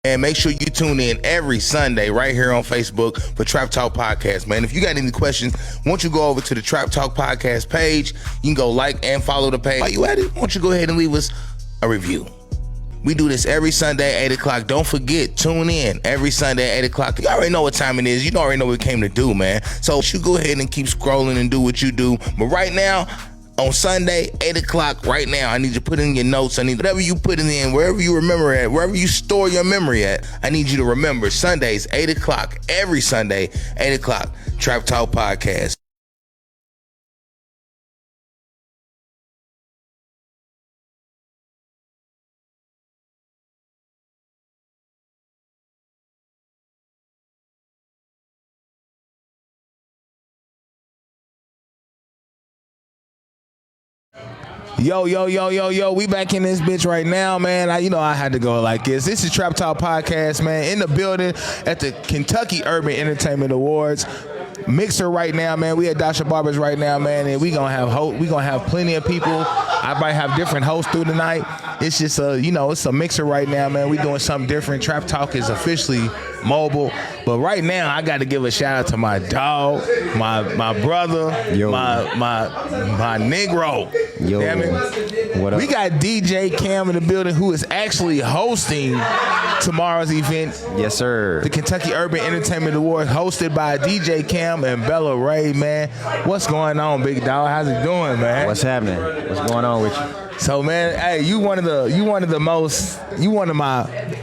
And make sure you tune in every Sunday right here on Facebook for Trap Talk Podcast, man. If you got any questions, won't you go over to the Trap Talk Podcast page? You can go like and follow the page. While you at it, won't you go ahead and leave us a review? We do this every Sunday at 8 o'clock. Don't forget, tune in every Sunday at 8 o'clock. You already know what time it is. You already know what we came to do, man. So you go ahead and keep scrolling and do what you do. But right now, on Sunday, 8 o'clock, right now, I need you to put in your notes. I need whatever you put it in, wherever you remember at, wherever you store your memory at. I need you to remember Sundays, 8 o'clock, every Sunday, 8 o'clock, Trap Talk Podcast. Yo, we back in this bitch right now, man. I had to go like this. This is Trap Talk Podcast, man, in the building at the Kentucky Urban Entertainment Awards. Mixer right now, man. We at Dasha Barbers right now, man, and we gonna have plenty of people. I might have different hosts through the night. It's just it's a mixer right now, man. We doing something different. Trap Talk is officially mobile, but right now I got to give a shout out to my dog, my brother, my Negro. Yo, damn it. What up? We got DJ Cam in the building, who is actually hosting tomorrow's event. Yes, sir. The Kentucky Urban Entertainment Award, hosted by DJ Cam and Bella Ray, man. What's going on, big dog? How's it doing, man? What's happening? What's going on with you? So, man, hey, you one of my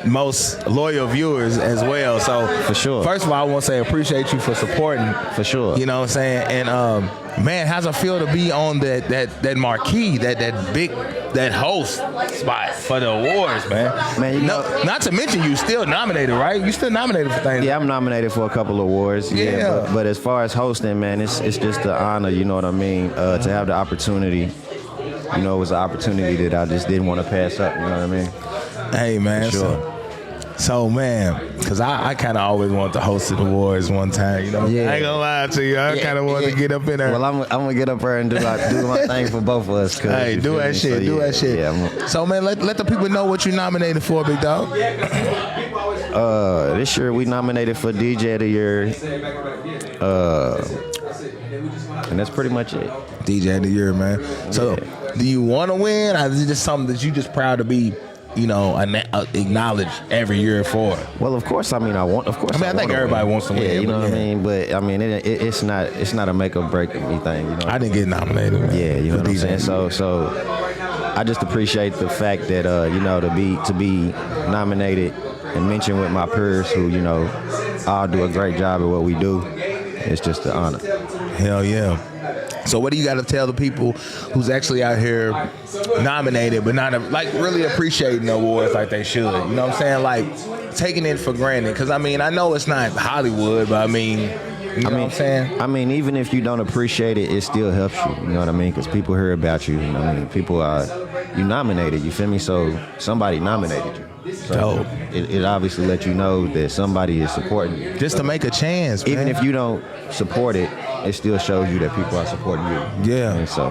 most loyal viewers as well. So, for sure. First of all, I want to say appreciate you for supporting. For sure. You know what I'm saying? And man, how's it feel to be on that marquee, that host spot for the awards, man? Man, you know, not to mention you still nominated, right? You still nominated for things. Yeah, I'm nominated for a couple of awards. Yeah. But as far as hosting, man, it's just an honor. You know what I mean? To have the opportunity. It was an opportunity that I just didn't want to pass up. You know what I mean? Hey, man. For sure. So man, because I kind of always wanted to host the awards one time, you know. Yeah. I ain't gonna lie to you, I kind of wanted to get up in there. Well, I'm gonna get up there and do my thing for both of us. Hey, do that shit, do that shit. Yeah, so man, let the people know what you nominated for, big dog. This year we nominated for DJ of the Year, and that's pretty much it. DJ of the Year, man. So, do you want to win, or is it just something that you just proud to be, you know, acknowledged every year for? Well, of course. I mean, I want. Of course. I think everybody wants to win. Yeah, you know what I mean. But I mean, it's not a make or break me thing. You know. I didn't get nominated. Man, yeah, you know what I'm saying. So I just appreciate the fact that you know, to be nominated and mentioned with my peers who, you know, all do a great job at what we do. It's just an honor. Hell yeah. So what do you got to tell the people who's actually out here nominated but not like really appreciating the awards like they should? You know what I'm saying? Like taking it for granted. Because I mean, I know it's not Hollywood, but I mean, you know what I'm saying? I mean, even if you don't appreciate it, it still helps you. You know what I mean? Because people hear about you. You know what I mean? People you nominated. You feel me? So somebody nominated you. So it obviously let you know that somebody is supporting you. Just to make a chance, even man. if you don't support it, it still shows you that people are supporting you. Yeah. And so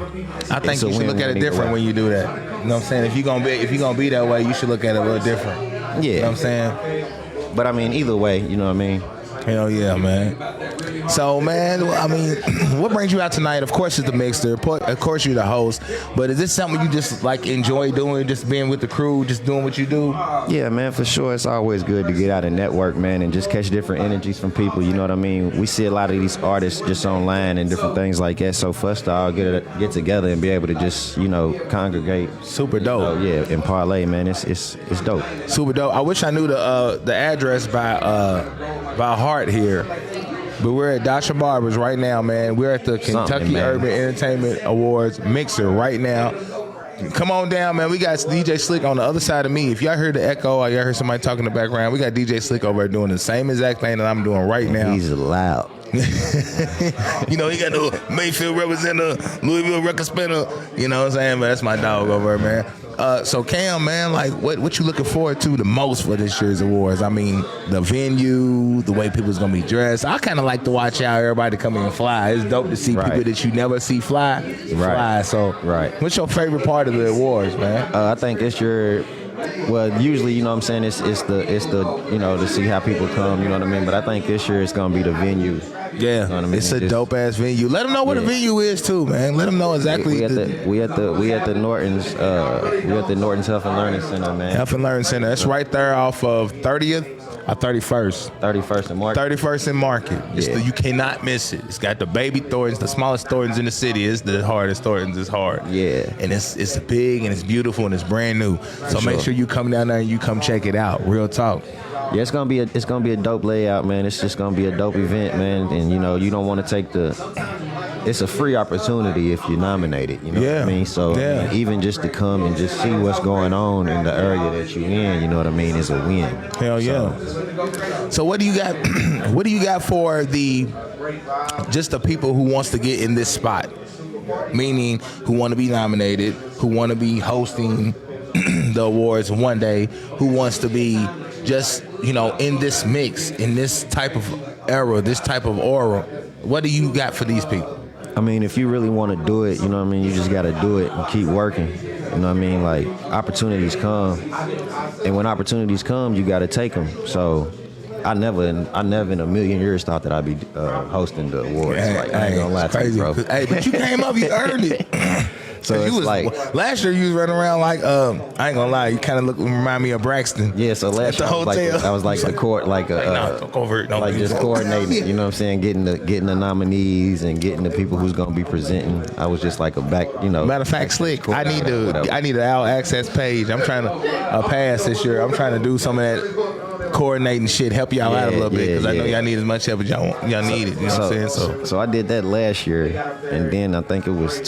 I think you should look at it different when you do that. You know what I'm saying? If you're gonna be that way, you should look at it a little different. Yeah. You know what I'm saying? But I mean, either way, you know what I mean? Hell yeah, man. So, man, I mean, what brings you out tonight? Of course, it's the mixer. Of course, you're the host. But is this something you just like enjoy doing? Just being with the crew, just doing what you do? Yeah, man, for sure. It's always good to get out and network, man, and just catch different energies from people. You know what I mean? We see a lot of these artists just online and different things like that. So for us to all get together and be able to just, you know, congregate. Super dope. Yeah, and parlay, man. It's dope. Super dope. I wish I knew the address by heart here. But we're at Dasha Barber's right now, man. We're at the Kentucky Urban Entertainment Awards Mixer right now. Come on down, man. We got DJ Slick on the other side of me. If y'all heard the echo or y'all heard somebody talking in the background, we got DJ Slick over there doing the same exact thing that I'm doing right now. He's loud. You know, he got the Mayfield representative, Louisville record spinner. You know what I'm saying? But that's my dog over there, man. So Cam, man, like what you looking forward to the most for this year's awards? I mean, the venue, the way people's gonna be dressed. I kind of like to watch how everybody come in and fly. It's dope to see people that you never see fly. So, what's your favorite part of the awards, man? I think it's well, usually, you know what I'm saying, it's the you know, to see how people come, you know what I mean? But I think this year it's gonna be the venue. Yeah, you know what I mean? It's a dope ass venue. Let them know what the venue is too, man. Let them know exactly. We at the Norton's Health and Learning Center, man. Health and Learning Center. That's right there off of 30th or 31st. 31st and Market. 31st and Market. You cannot miss it. It's got the baby Thorntons, the smallest Thorntons in the city. It's the hardest Thorntons. It's hard. Yeah. And it's big and it's beautiful and it's brand new. So make sure you come down there and you come check it out. Real talk. Yeah, it's gonna be a dope layout, man. It's just gonna be a dope event, man. And you know, you don't want to take it's a free opportunity if you're nominated. You know what I mean? So I mean, even just to come and just see what's going on in the area that you're in, you know what I mean, is a win. Hell yeah. So what do you got? What do you got for the people who wants to get in this spot? Meaning, who want to be nominated, who want to be hosting the awards one day, who wants to be just, you know, in this mix, in this type of era, this type of aura. What do you got for these people? I mean, if you really want to do it, you know what I mean, you just got to do it and keep working. You know what I mean? Like, opportunities come. And when opportunities come, you got to take them. So I never in a million years thought that I'd be hosting the awards. Like, I ain't going to lie to you, bro. Hey, but you came up, you earned it. So it's last year you was running around like I ain't gonna lie, you kind of remind me of Braxton. Yeah, so last year I was like the court, like just coordinating. You know what I'm saying? Getting the nominees and getting the people who's gonna be presenting. I was just like a back, you know. Matter of fact, Slick, I need an all access page. I'm trying to pass this year. I'm trying to do some of that coordinating shit, help y'all out a little bit because I know y'all need as much help as y'all need it. You know what I'm saying? So I did that last year, and then I think it was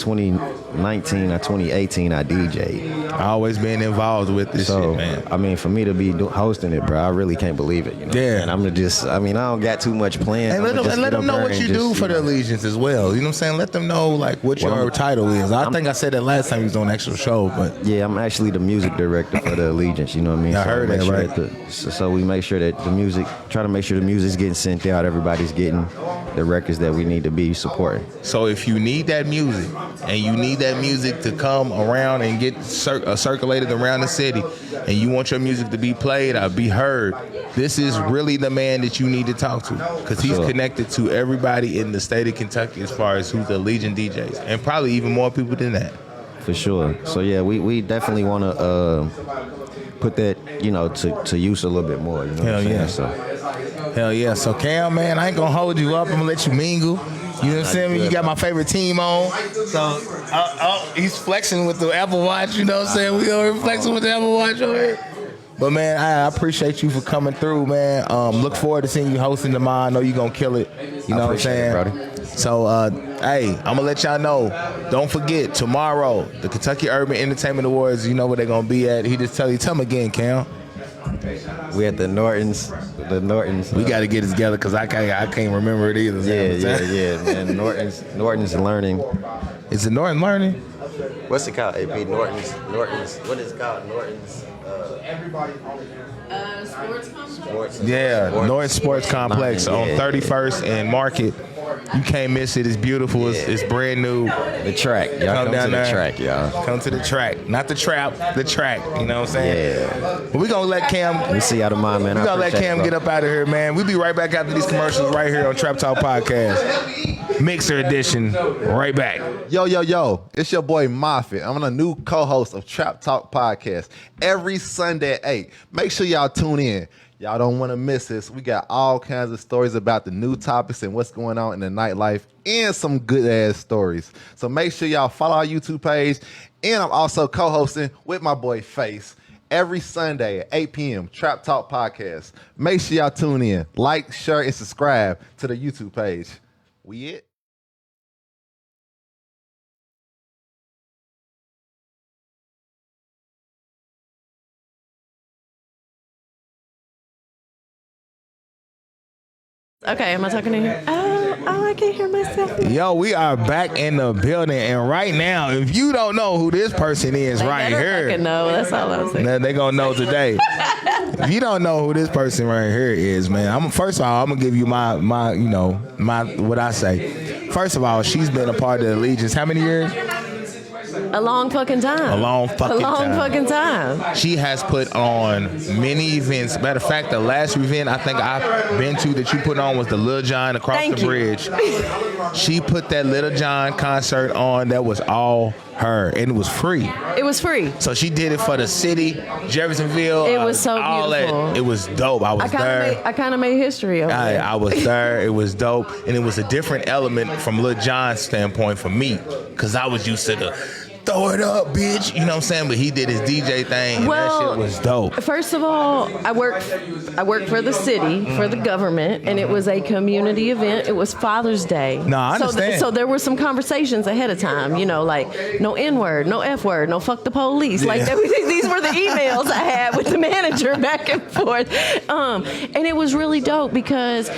2019 or 2018, I DJ'd. I always been involved with this shit, man. I mean, for me to be hosting it, bro, I really can't believe it. You know? Yeah. And I'm gonna just, I mean, I don't got too much planned. And let them know what you do for the Allegiance as well. You know what I'm saying? Let them know like what your title is. I think I said that last time you was on the actual show, but yeah, I'm actually the music director for the Allegiance. You know what I mean? I heard that, right? So we make sure that the music, try to make sure the music's getting sent out. Everybody's getting the records that we need to be supporting. So if you need that music and you need that music to come around and get circulated around the city, and you want your music to be played or be heard, this is really the man that you need to talk to, because he's connected to everybody in the state of Kentucky as far as who's the Legion DJs, and probably even more people than that. For sure. So yeah, we definitely want to put that, you know, to use a little bit more. You know Hell what I'm yeah. saying? Hell yeah. So Cam, man, I ain't gonna hold you up. I'm gonna let you mingle. You know what I'm saying? You got my favorite team on. So, he's flexing with the Apple Watch. You know what I'm saying? We over here flexing with the Apple Watch over here. But, man, I appreciate you for coming through, man. Look forward to seeing you hosting tomorrow. I know you're going to kill it. You know what I'm saying? Brody. So, hey, I'm going to let y'all know. Don't forget, tomorrow, the Kentucky Urban Entertainment Awards, you know where they're going to be at. He just tell me again, Cam. We at the Nortons. We got to get it together because I can't remember it either. Yeah, man. Norton's Learning. Is it Norton Learning? What's it called? AP Norton's. What is it called? Norton's. Sports complex. Norton Sports Complex on 31st and Market. You can't miss it. It's beautiful. It's brand new. The track. Y'all come down to the there. track, y'all. Come to the track. Not the trap, the track. You know what I'm saying? Yeah. But we're going to let Cam. We see y'all tomorrow, man. We're going to let Cam get up out of here, man. We'll be right back after these commercials right here on Trap Talk Podcast. Mixer edition. Right back. Yo. It's your boy Moffitt. I'm a new co-host of Trap Talk Podcast. Every Sunday at 8. Make sure y'all tune in. Y'all don't want to miss this. We got all kinds of stories about the new topics and what's going on in the nightlife and some good-ass stories. So make sure y'all follow our YouTube page. And I'm also co-hosting with my boy Face every Sunday at 8 p.m. Trap Talk Podcast. Make sure y'all tune in. Like, share, and subscribe to the YouTube page. We it? Okay, am I talking to you? Oh, I can't hear myself. Yo, we are back in the building, and right now, if you don't know who this person is right here, fucking know. That's all I'm saying. They gonna know today. If you don't know who this person right here is, man, first of all, I'm gonna give you my what I say. First of all, she's been a part of the Allegiance. How many years? A long fucking time. A long fucking time. She has put on many events. Matter of fact, the last event I think I've been to that you put on was the Lil Jon across the bridge. She put that Lil Jon concert on that was all her, and it was free. It was free. So she did it for the city, Jeffersonville. It was so all beautiful. That. It was dope. I was there. I kind of made history over there. I was there. It was dope, and it was a different element from Lil Jon's standpoint for me, because I was used to the throw it up, bitch. You know what I'm saying? But he did his DJ thing, and that shit was dope. First of all, I worked for the city, for the government, and it was a community event. It was Father's Day. No, I understand. So there were some conversations ahead of time, you know, like no N-word, no F-word, no fuck the police. Yeah. Like these were the emails I had with the manager back and forth. And it was really dope because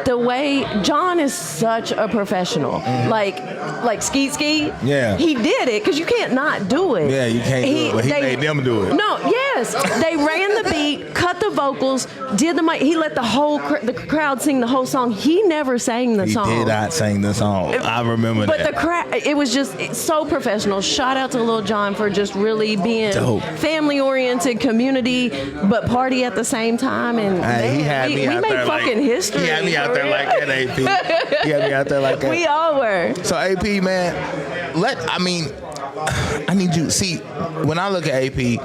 the way John is such a professional, like Skeet, yeah, he did it because you can't not do it. Yeah, you can't do it, but he made them do it. No, yes, they ran the beat, cut the vocals, did the mic. He let the whole the crowd sing the whole song. He never sang the song. He did not sing the song. I remember but that. But the crowd, it was just so professional. Shout out to Lil Jon for just really being family-oriented, community, but party at the same time. And he had me out there fucking history. He had me out there like that, AP. He had me out there like that. We all were. So AP, man, I need you. See, when I look at AP,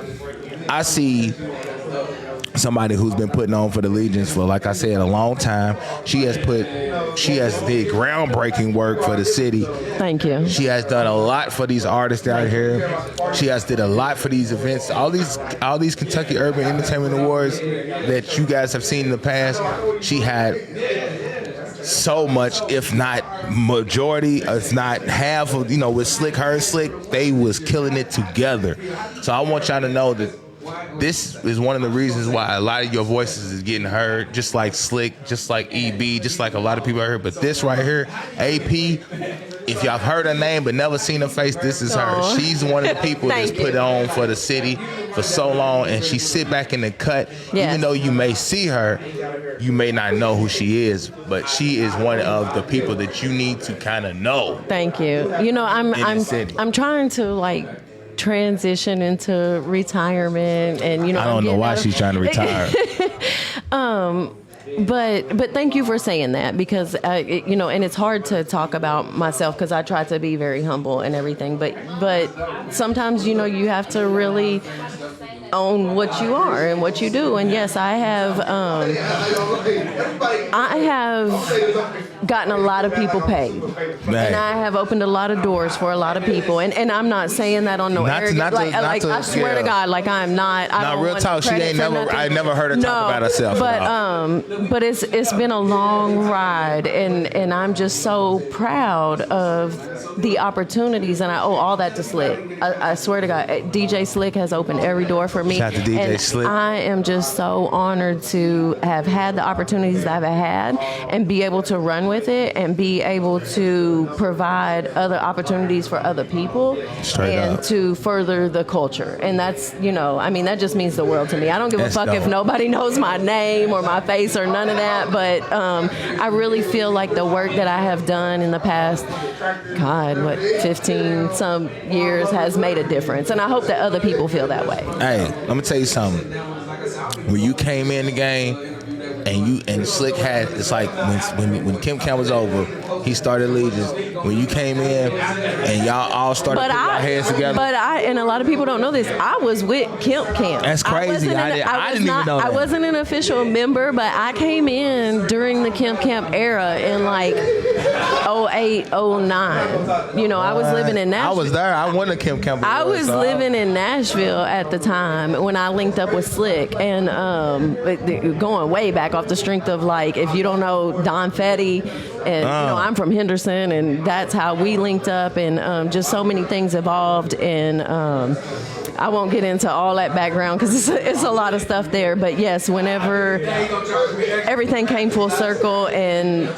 I see somebody who's been putting on for the Legions for, like I said, a long time. She has did groundbreaking work for the city. Thank you. She has done a lot for these artists out here. She has did a lot for these events. All these Kentucky Urban Entertainment Awards that you guys have seen in the past. She had so much, if not majority, if not half of, with Slick, her and Slick, they was killing it together. So I want y'all to know that this is one of the reasons why a lot of your voices is getting heard, just like Slick, just like EB, just like a lot of people are heard. But this right here, AP, if y'all have heard her name but never seen her face, this is her. She's one of the people that's put on for the city for so long, and she sit back in the cut. Yes. Even though you may see her, you may not know who she is, but she is one of the people that you need to kind of know. Thank you. I'm trying to transition into retirement, and I don't know why she's trying to retire. But thank you for saying that, because and it's hard to talk about myself because I try to be very humble and everything, but sometimes you have to really own what you are and what you do. And yes, I have gotten a lot of people paid, and I have opened a lot of doors for a lot of people. And I'm not saying that on no arrogance. I swear to God, I'm not. I don't real want talk. She ain't never. I never heard her talk about herself. But it's been a long ride, and I'm just so proud of the opportunities, and I owe all that to Slick. I swear to God, DJ Slick has opened every door for me. Shout out to DJ Slick. I am just so honored to have had the opportunities that I've had and be able to run with it and be able to provide other opportunities for other people. Straight and up. to further the culture. And that's, that just means the world to me. I don't give a fuck if nobody knows my name or my face or none of that, but I really feel like the work that I have done in the past, 15 some years has made a difference. And I hope that other people feel that way. Hey, let me tell you something. When you came in the game and Slick had, it's like when Kim Cam was over, he started Legions. When you came in and y'all all started putting your heads together. And a lot of people don't know this, I was with Kim Cam. That's crazy. I didn't even know that. I wasn't an official member, but I came in during the Kim Camp era in 08, 09. I was living in Nashville. I was there. I won the Kim Camp. I was living in Nashville at the time when I linked up with Slick, and going way back off the strength of if you don't know Don Fetty, and I'm from Henderson, and that's how we linked up, and just so many things evolved, and I won't get into all that background because it's a lot of stuff there. But yes, whenever everything came full circle and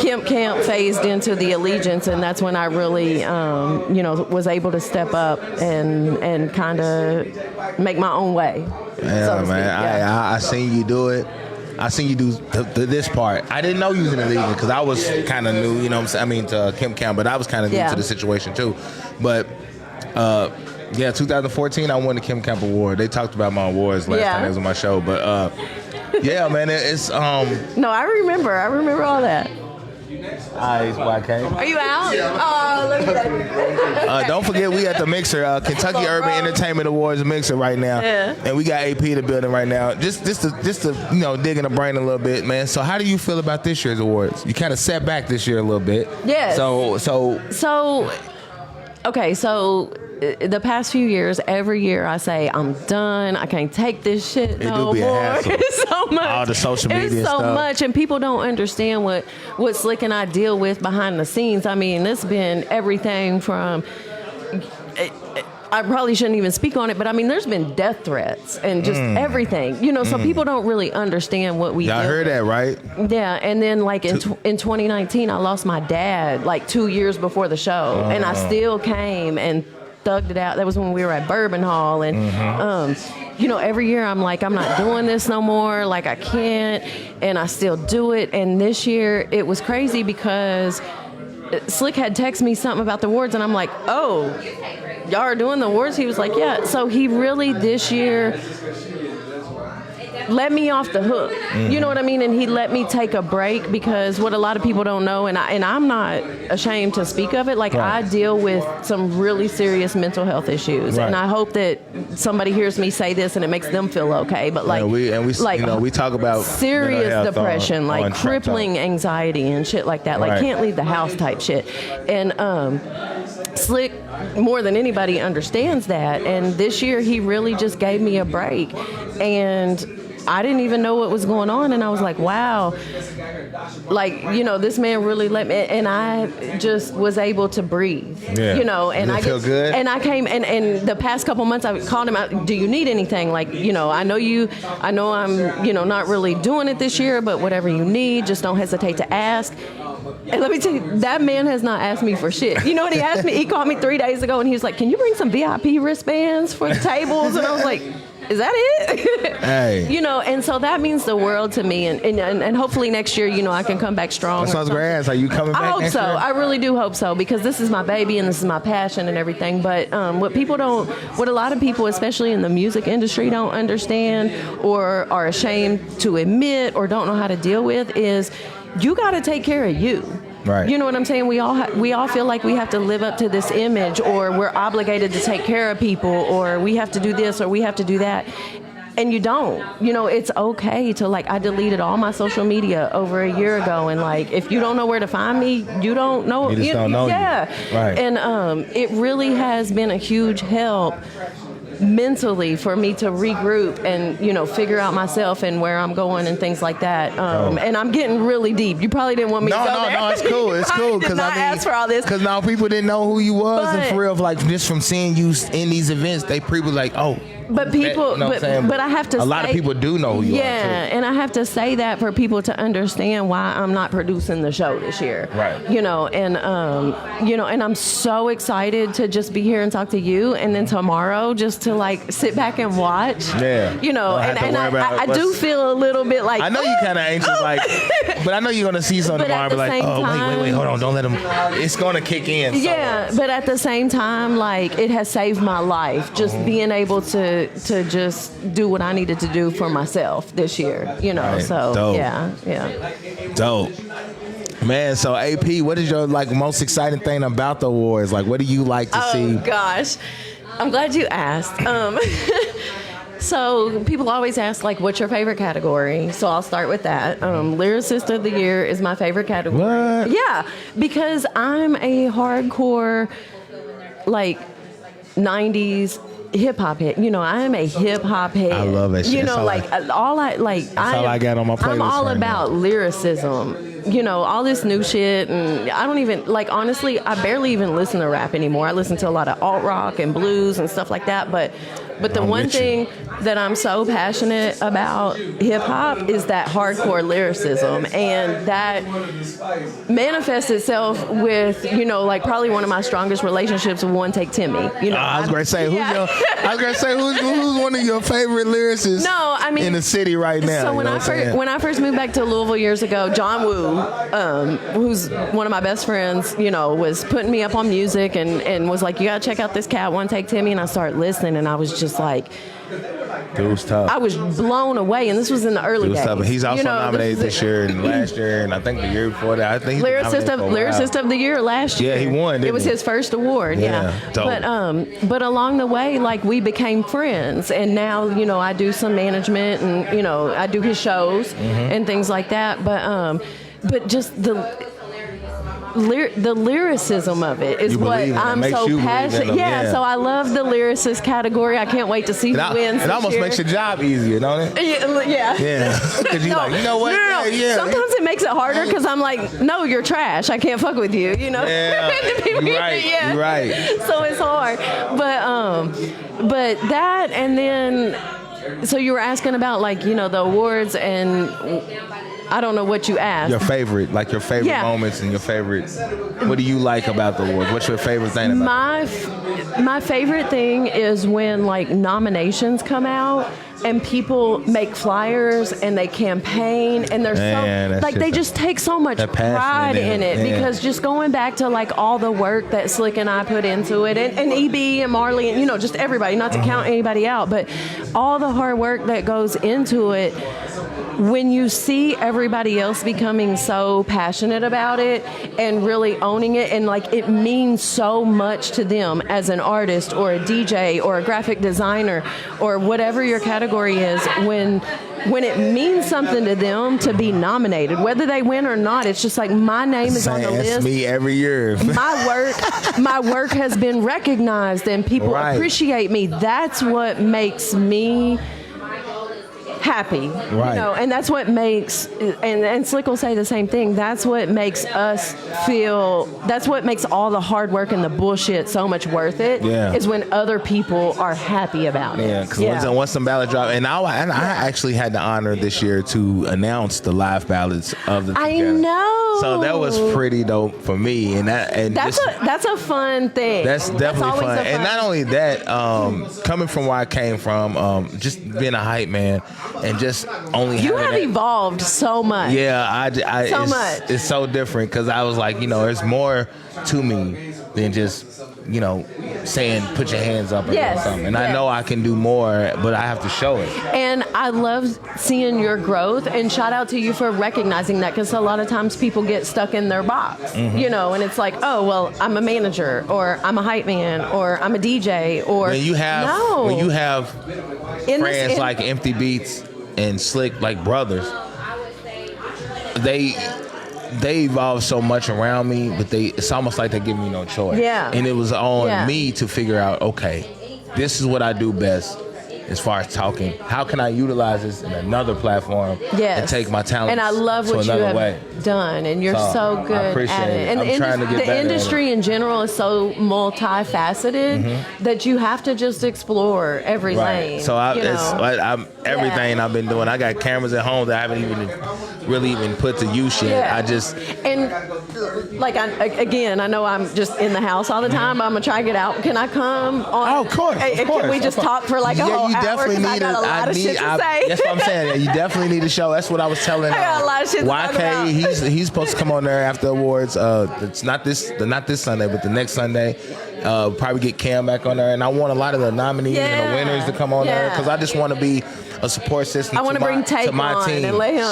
Kemp Camp phased into the Allegiance, and that's when I really, was able to step up and kind of make my own way. Yeah, so man. I seen you do it. I seen you do this part. I didn't know you was in the league because I was kind of new, to Kim Camp, but I was kind of new to the situation too. But 2014, I won the Kim Camp Award. They talked about my awards last time they was on my show, but man, it's No, I remember all that. YK. Are you out? Oh, look at that. Don't forget, we at the Mixer, Kentucky Urban Entertainment Awards Mixer right now, and we got AP in the building right now. Just to dig in the brain a little bit, man. So, how do you feel about this year's awards? You kind of set back this year a little bit. Yes. So. Okay, so the past few years, every year I say, I'm done. I can't take this shit no more. It's so much. All the social media It's so stuff. much, and people don't understand what Slick and I deal with behind the scenes. I mean, it's been everything from... I probably shouldn't even speak on it, but I mean, there's been death threats and just everything, so people don't really understand what we do. Y'all heard that, right? Yeah, and then in 2019, I lost my dad 2 years before the show, and I still came and thugged it out. That was when we were at Bourbon Hall, and every year I'm like, I'm not doing this no more. I can't, and I still do it. And this year it was crazy because Slick had texted me something about the awards, and I'm like, oh, y'all are doing the awards? He was like, yeah. So he really this year let me off the hook. You know what I mean? And he let me take a break, because what a lot of people don't know, and I'm not ashamed to speak of it, I deal with some really serious mental health issues. And I hope that somebody hears me say this and it makes them feel okay. But we talk about serious depression, on crippling anxiety and shit like that. Can't leave the house type shit. And Slick more than anybody understands that. And this year he really just gave me a break, and I didn't even know what was going on, and I was like, wow, like, you know, this man really let me, and I just was able to breathe, you know, and I feel good. And I came, and the past couple months I called him out, do you need anything? Like, you know, I know I'm, you know, not really doing it this year, but whatever you need, just don't hesitate to ask. And let me tell you, that man has not asked me for shit. You know what he asked me? He called me 3 days ago and he was like, can you bring some VIP wristbands for the tables? And I was like, is that it? Hey. You know, and so that means the world to me. And hopefully next year, you know, I can come back strong. That sounds great. Are you coming back I hope next so. year? I really do hope so, because this is my baby and this is my passion and everything. But what a lot of people, especially in the music industry, don't understand or are ashamed to admit or don't know how to deal with is you got to take care of you. Right. You know what I'm saying? We all feel like we have to live up to this image, or we're obligated to take care of people, or we have to do this or we have to do that. And you don't. You know, it's okay to, like, I deleted all my social media over a year ago, and like, if you don't know where to find me, you don't know. You just don't know. Yeah. You. Right. And it really has been a huge help mentally for me to regroup and, you know, figure out myself and where I'm going and things like that. And I'm getting really deep. You probably didn't want me to go there. No, it's cool. It's cool. Because I asked for all this. Because now people didn't know who you was, But- and for real, like, just from seeing you in these events, they people like, oh. But people, you know what I'm saying? but I have to a lot of people do know who you are, yeah, too. and I have to say that for people to understand why I'm not producing the show this year. Right. You know, and you know, and I'm so excited to just be here and talk to you, and then tomorrow just to, like, sit back and watch. Yeah. You know, Don't have to and worry about I do what's- feel a little bit like, I know you kind of anxious, like, but I know you're gonna see something But at tomorrow, and be the like, same oh, wait, time- hold on, don't let them. It's gonna kick in. Yeah, but at the same time, like, it has saved my life just being able to just do what I needed to do for myself this year, you know. Right. So Dope. yeah. Dope. Man, so AP, what is your, like, most exciting thing about the awards? Like, what do you like to see? Oh gosh, I'm glad you asked. So people always ask, like, what's your favorite category? So I'll start with that. Lyricist of the Year is my favorite category. What? Yeah, because I'm a hardcore, like, 90s hip hop head. You know, I am a hip hop head. I love that shit. You know, That's like, all I got on my playlist I'm all right about lyricism. You know, all this new shit, and I don't even, like, honestly, I barely even listen to rap anymore. I listen to a lot of alt rock and blues and stuff like that. But the I'm one with you. thing that I'm so passionate about hip hop is that hardcore lyricism, and that manifests itself with, you know, like, probably one of my strongest relationships with One Take Timmy. You know, I was gonna say, who's one of your favorite lyricists? No, I mean, in the city right now. So you when know I what I'm saying? when I first moved back to Louisville years ago, John Woo, who's one of my best friends, you know, was putting me up on music and was like, you gotta check out this cat, One Take Timmy, and I started listening, and I was just like, Dude's tough. I was blown away, and this was in the early Dude's days. tough. He's also You know, nominated this year and last year, and I think the year before that. I think he's been Lyricist of the Year last year. Yeah, he won, didn't It was he? his first award. Yeah, dope. But along the way, like, we became friends, and now, you know, I do some management, and, you know, I do his shows and things like that. But just the lyricism of it is You what believe in it. I'm Makes so you believe in passionate. them, Yeah, yeah. so I love the lyricist category. I can't wait to see who wins. It this almost year. makes your job easier, don't it? Yeah. Yeah. Because you're like, you know what? No. Yeah. Sometimes it makes it harder because I'm like, no, you're trash. I can't fuck with you. You know. Yeah, you're right. Yeah. You're right. So it's hard, but that, and then, so you were asking about, like, you know, the awards, and I don't know what you asked. Your favorite Yeah. moments and your favorite. What do you like about the awards? What's your favorite thing about it? My favorite thing is when, like, nominations come out and people make flyers and they campaign, and they're Man, so, that like, shit- they just take so much that passion pride in in it, it, yeah. because just going back to, like, all the work that Slick and I put into it, and EB and Marley, and, you know, just everybody, not to count anybody out, but all the hard work that goes into it. when you see everybody else becoming so passionate about it and really owning it, and like it means so much to them as an artist or a DJ or a graphic designer or whatever your category is, when it means something to them to be nominated, whether they win or not, it's just like my name is on the That's list. me every year. My work has been recognized and people appreciate me. That's what makes me happy, right? You know, and that's what makes, and Slick will say the same thing. That's what makes us feel. That's what makes all the hard work and the bullshit so much worth it. Yeah. Is when other people are happy about it. Yeah, because once the ballot drop, and I actually had the honor this year to announce the live ballots of the. I know. So that was pretty dope for me, and that's a fun thing. That's definitely fun. fun. And not only that, coming from where I came from, just being a hype man. And just only you have evolved so much. Yeah, so much. It's so different because I was like, there's more to me than just, saying put your hands up or something. And I know I can do more, but I have to show it. And I love seeing your growth. And shout out to you for recognizing that, because a lot of times people get stuck in their box, and it's like, oh well, I'm a manager, or I'm a hype man, or I'm a DJ, or when you have friends like Empty Beats and Slick, like brothers, they evolve so much around me, but it's almost like they give me no choice. Yeah. And it was on me to figure out, okay, this is what I do best as far as talking. How can I utilize this in another platform and take my talent? And I love what you have done, and you're so good I appreciate at it. And I'm trying to get better the industry in general is so multifaceted that you have to just explore every lane. So everything I've been doing. I got cameras at home that I haven't even put to use yet. I know I'm just in the house all the time. I'm gonna try to get out. Can I come on? Oh, of course. Can we just talk for like a whole hour? Definitely need a lot of shit to say. That's what I'm saying. You definitely need to show. That's what I was telling. I got a lot of shit to talk about. He's supposed to come on there after awards. It's not this Sunday, but the next Sunday. Probably get Cam back on there, and I want a lot of the nominees and the winners to come on there, because I just want to be a support system. I want to bring Tate on team. and let him.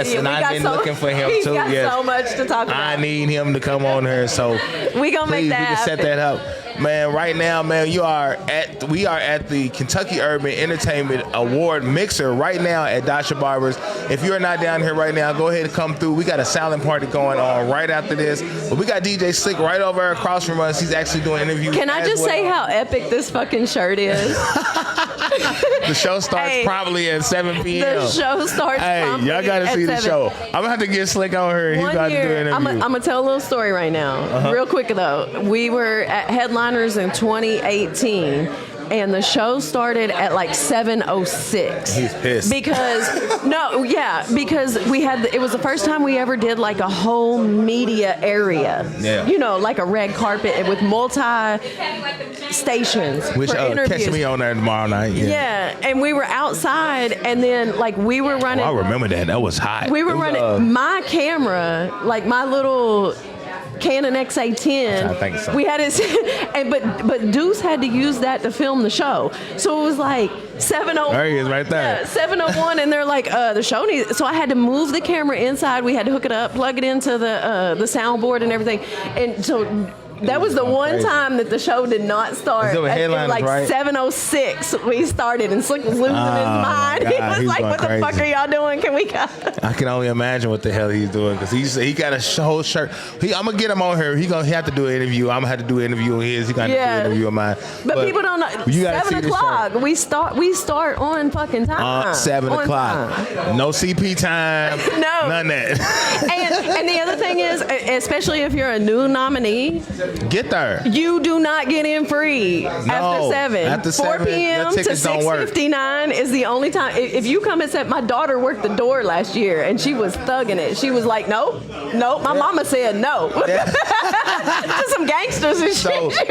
And I've been looking for him he's too. Got so much to talk about. I need him to come on here, so we gonna make that. We can set that up. Man, right now, man, we are at the Kentucky Urban Entertainment Award Mixer right now at Dasha Barbers. If you're not down here right now, go ahead and come through. We got a silent party going on right after this. But we got DJ Slick right over across from us. He's actually doing interviews. Can I just say how epic this fucking shirt is? The show starts probably at 7 p.m. The show starts promptly y'all got to see the show. I'm going to have to get Slick on here. He's about to do an interview. I'm going to tell a little story right now. Real quick, though. We were at Headliners in 2018. And the show started at like 7:06. He's pissed. Because it was the first time we ever did like a whole media area. Yeah. Like a red carpet with multi-stations for interviews. Catch me on there tomorrow night. Yeah, and we were outside, and then like we were running. I remember that. That was hot. We were running my camera, like my little Canon XA10. I think so. We had it, but Deuce had to use that to film the show. So it was like 7:01. There he is, right there. Yeah, 7:01, and they're like, the show needs. So I had to move the camera inside. We had to hook it up, plug it into the soundboard and everything, and so. That was the one time that the show did not start. At like 7:06 we started, and Slick was losing his mind. He was like, "What the fuck are y'all doing? Can we go?" I can only imagine what the hell he's doing, because he got a whole shirt. I'm gonna get him on here. He have to do an interview. I'm gonna have to do an interview of his. He got to do an interview of mine. But people don't know. 7 o'clock. We start on fucking time. 7 o'clock. Time. No CP time. No. None of that. And the other thing is, especially if you're a new nominee. Get there. You do not get in free after 7. After 4 7, p.m. to 6:59 is the only time. If you come and say, my daughter worked the door last year and she was thugging it. She was like, nope. My mama said no. To some gangsters and shit. So, she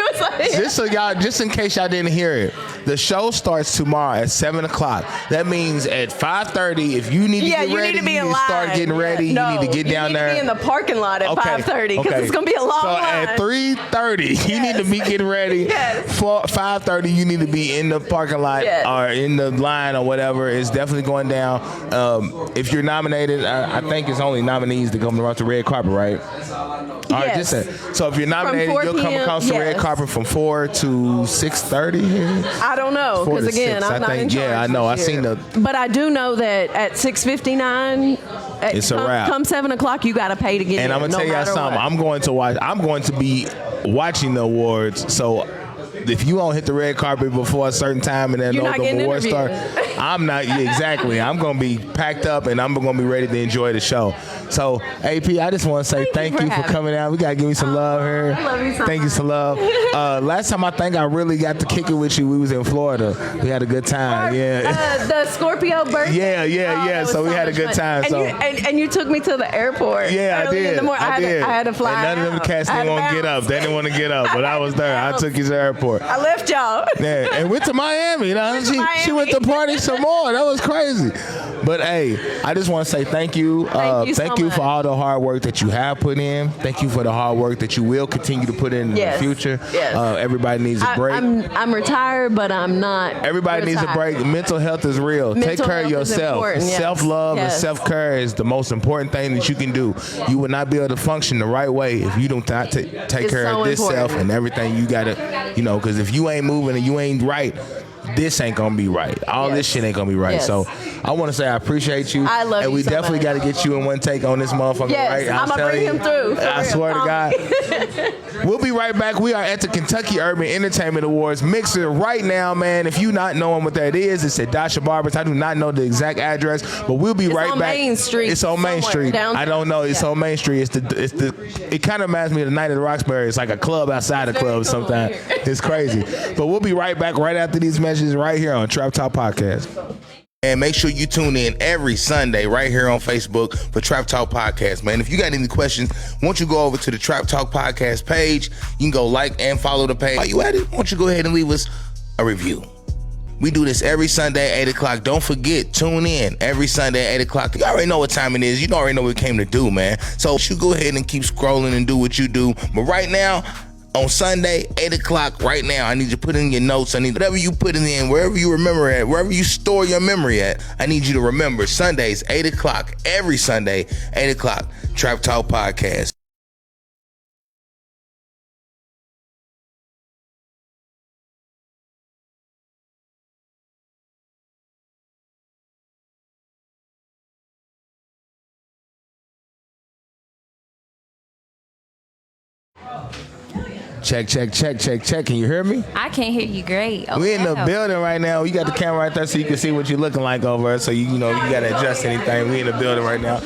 was like, just in case y'all didn't hear it, the show starts tomorrow at 7 o'clock. That means at 5:30, if you need to get ready, need to be you need to start getting ready. No, you need to get down there. You need to be in the parking lot at 5:30 because it's gonna be a long line. So at 3 3:30, you need to be getting ready. Yes. 5:30, you need to be in the parking lot or in the line or whatever. It's definitely going down. If you're nominated, I think it's only nominees that come across the red carpet, right? All right, Yes. so if you're nominated, 4 you'll come p.m., across the red yes. carpet from 4 to 6:30. I don't know, 4 to because again, 6, I'm I not in think. charge. Yeah, I know. I this seen year. the. But I do know that at 6:59, It's a wrap. Come 7 o'clock, you got to pay to get in. And I'm gonna no tell y'all matter something. what. I'm going to be watching the awards. So if you don't hit the red carpet before a certain time and then You're know not the getting awards start, interviewed. I'm not. Yeah, exactly. I'm gonna be packed up and I'm gonna be ready to enjoy the show. So AP, I just want to say thank you for having coming out. We gotta give you some love here. I love you so Thank you some love. Last time I think I really got to kick it with you, we was in Florida. We had a good time. Yeah. The Scorpio birthday. Yeah. that was So we had a much good fun. time. And, So. and you took me to the airport. Yeah, I early in did. the morning. I did. I had to fly. And none of them out. cats I had didn't to want to get up. bounce. They didn't want to get up, but I was there. I took you to the airport. I left y'all. Yeah, and went to Miami. You know, she Miami. went to party some more. That was crazy. But hey, I just want to say thank you. Thank you so for much. all the hard work that you have put in. Thank you for the hard work that you will continue to put in Yes. the future. Yes. Everybody needs a break. I'm retired, but I'm not. Everybody needs a retired. break. Mental health is real. Take Mental care of health is yourself. important, yes. Self-love and Yes. self-care is the most important thing that you can do. You will not be able to function the right way if you don't take It's care so of this important. self and everything you got to, because if you ain't moving and you ain't right, this ain't going to be right. All this shit ain't going to be right. Yes. So I want to say I appreciate you. I love and you we so definitely much. got to get you in one take on this motherfucker, Yes, right? I'm going to bring him through. for I real. swear to God. We'll be right back. We are at the Kentucky Urban Entertainment Awards Mixer right now, man. If you not knowing what that is, it's at Dasha Barbers. I do not know the exact address, but we'll be right on back. Main Street It's on Main somewhere Street. downtown. I don't know. It's Yeah. on Main Street. It kind of reminds me of the Night of the Roxbury. It's like a club outside a Very club cool sometimes. here. It's crazy. But we'll be right back right after these messages right here on Trap Talk Podcast. And make sure you tune in every Sunday right here on Facebook for Trap Talk Podcast, man. If you got any questions, won't you go over to the Trap Talk Podcast page? You can go like and follow the page. While you at it, won't you go ahead and leave us a review? We do this every Sunday at 8 o'clock. Don't forget, tune in every Sunday at 8 o'clock. You already know what time it is. You already know what we came to do, man. So you go ahead and keep scrolling and do what you do. But right now, on Sunday, 8 o'clock, right now, I need you to put in your notes. I need whatever you put in, wherever you remember at, wherever you store your memory at. I need you to remember Sundays, 8 o'clock, every Sunday, 8 o'clock, Trap Talk Podcast. Check. Can you hear me? I can't hear you great. Oh, We in the hell. building right now. You got the camera right there so you can see what you're looking like over there. So you got to adjust anything. We in the building right now.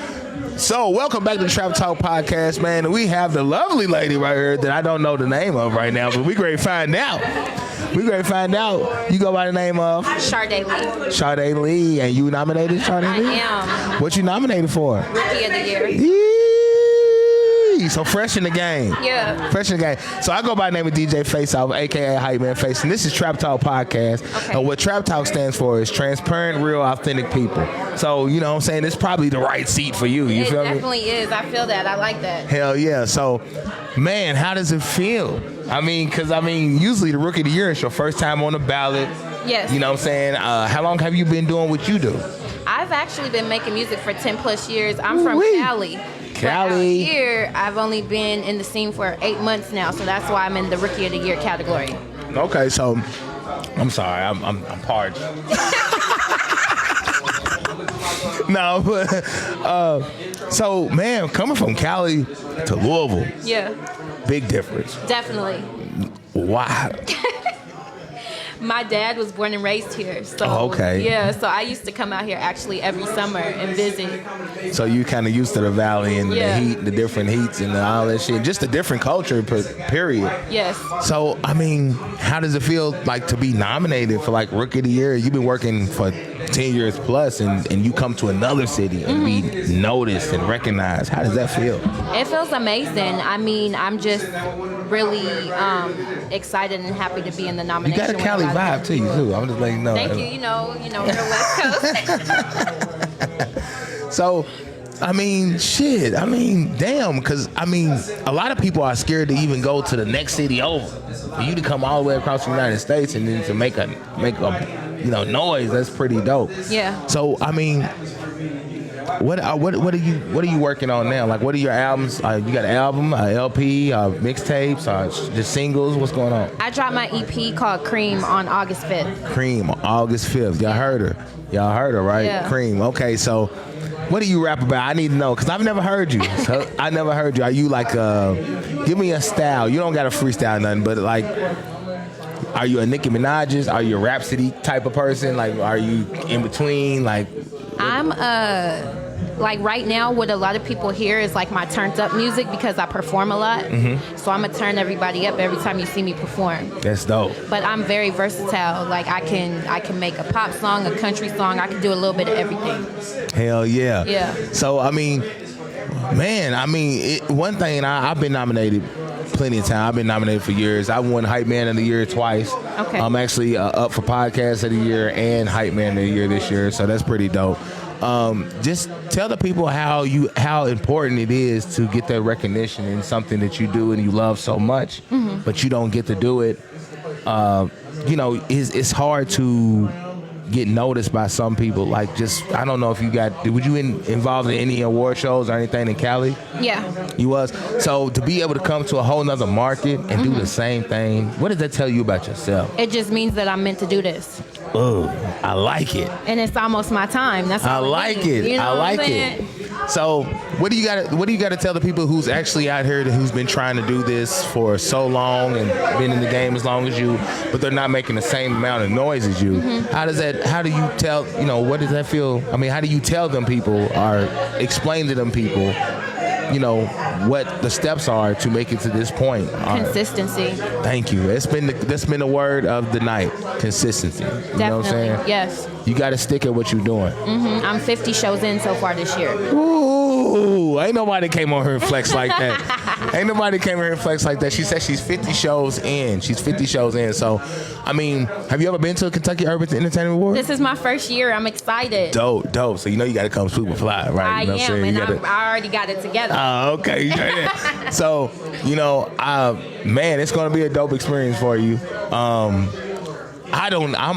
So welcome back to the Trap Talk Podcast, man. And we have the lovely lady right here that I don't know the name of right now, but we great find out. You go by the name of Sade Lee. Sade Lee, and you nominated Sade I Lee? am. What you nominated for? Rookie of the year. Yee. So fresh in the game. Yeah. Fresh in the game. So I go by the name of DJ Face Off, aka Hype Man Face, and this is Trap Talk Podcast. Okay. And what Trap Talk stands for is transparent, real, authentic people. So you know what I'm saying, it's probably the right seat for you. You It feel me? definitely is. I feel that. I like that. Hell yeah. So, man, how does it feel? Because usually the Rookie of the Year is your first time on the ballot. Yes. You know what I'm saying? How long have you been doing what you do? I've actually been making music for 10 plus years. I'm from Ooh-wee. Cali. But out Cali. here, I've only been in the scene for 8 months now, so that's why I'm in the Rookie of the Year category. Okay, so I'm sorry, I'm parched. No, but so man, coming from Cali to Louisville, Yeah, big difference. definitely. Wow. My dad was born and raised here, so Oh, okay. Yeah, so I used to come out here actually every summer and visit. So you kind of used to the valley and Yeah. the heat, the different heats and all that shit, just a different culture, period. Yes. So how does it feel like to be nominated for like Rookie of the Year? You've been working for 10 years plus, and you come to another city and be noticed and recognized. How does that feel? It feels amazing. I'm just really excited and happy to be in the You nomination. got a Cali vibe to you too. I'm just letting you know. Thank you. You know, we're West Coast. So, I mean, shit. I mean, damn. Because I mean, a lot of people are scared to even go to the next city over. For you to come all the way across the United States and then to make a noise, that's pretty dope. Yeah. So I mean, what are you working on now? Like, what are your albums? You got an album, a LP, mixtapes, just singles? What's going on? I dropped my EP called Cream on August 5th. Cream, August 5th. Y'all heard her, right? Yeah. Cream. Okay, so what do you rap about? I need to know because I've never heard you. So I never heard you. Are you like, give me a style. You don't got to freestyle nothing, but like, are you a Nicki Minaj? Are you a Rhapsody type of person? Like, are you in between? Like, I'm like right now what a lot of people hear is like my turned up music because I perform a lot. Mm-hmm. So I'm gonna turn everybody up every time you see me perform. That's dope. But I'm very versatile. Like I can make a pop song, a country song. I can do a little bit of everything. Hell yeah. Yeah. So I mean, man, one thing I've been nominated plenty of time. I've been nominated for years. I won Hype Man of the Year twice. Okay. I'm actually up for Podcast of the Year and Hype Man of the Year this year, so that's pretty dope. Just tell the people how important it is to get that recognition in something that you do and you love so much, but you don't get to do it. It's hard to get noticed by some people. Like, I don't know if would you involved in any award shows or anything in Cali? Yeah. You was? So to be able to come to a whole nother market and do the same thing, what does that tell you about yourself? It just means that I'm meant to do this. Oh, I like it. And it's almost my time. That's all I like means. it. You know I like what I'm it. saying? So what do you got to tell the people who's actually out here who's been trying to do this for so long and been in the game as long as you, but they're not making the same amount of noise as you? How do you tell, what does that feel? I mean, how do you tell them people or explain to them people, what the steps are to make it to this point? Consistency. Thank you. That's been the word of the night. Consistency. You Definitely. know what I'm saying? Yes. You got to stick at what you're doing. I'm 50 shows in so far this year. Ooh, ain't nobody came on here and flex like that. Ain't nobody came here and flex like that. She said she's 50 shows in. She's 50 shows in. So, I mean, have you ever been to a Kentucky Urban Entertainment Award? This is my first year. I'm excited. Dope. So you got to come super fly, right? I You know what I'm am, saying? and I already got it together. Okay. So, man, it's going to be a dope experience for you. I'm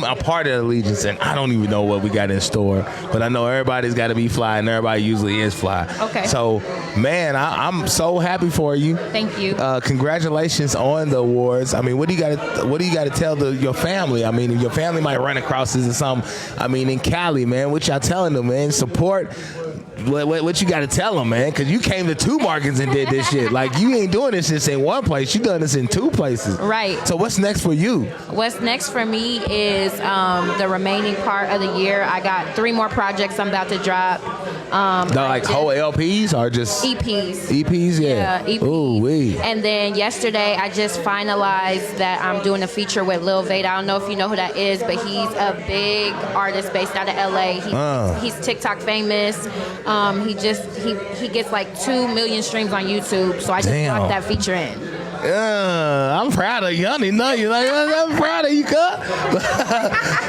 a part of the Allegiance, and I don't even know what we got in store, but I know everybody's got to be fly, and everybody usually is fly. Okay. So, man, I'm so happy for you. Thank you. Congratulations on the awards. I mean, what do you got to tell your family? I mean, your family might run across this or something. I mean, in Cali, man, what y'all telling them, man? Support. What you got to tell them, man? Because you came to 2 markets and did this shit. Like, you ain't doing this just in one place. You done this in 2 places. Right. So what's next for you? What's next for me is the remaining part of the year. I got 3 more projects I'm about to drop. Whole LPs or just EPs? EPs, yeah. EPs. Ooh, wee. And then yesterday, I just finalized that I'm doing a feature with Lil Veda. I don't know if you know who that is, but he's a big artist based out of LA. He's TikTok famous. He gets like 2 million streams on YouTube. So I just brought that feature in. I'm proud of you. I didn't know you. Like, I'm proud of you, cuz.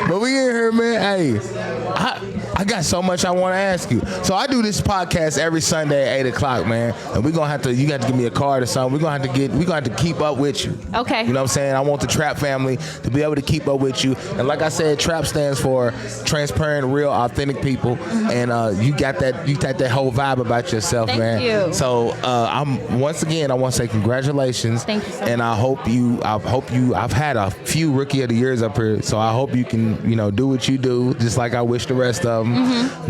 But we in here, man. Hey, I got so much I want to ask you. So I do this podcast every Sunday at 8 o'clock, man. And we're gonna have to. You got to give me a card or something. We're gonna have to keep up with you. Okay. You know what I'm saying? I want the Trap family to be able to keep up with you. And like I said, Trap stands for transparent, real, authentic people. And you got that. You got that whole vibe about yourself, man. Thank you. So I want to say congratulations. Thank you so much. And I've had a few Rookie of the Years up here, so I hope you can, do what you do, just like I wish the rest of them.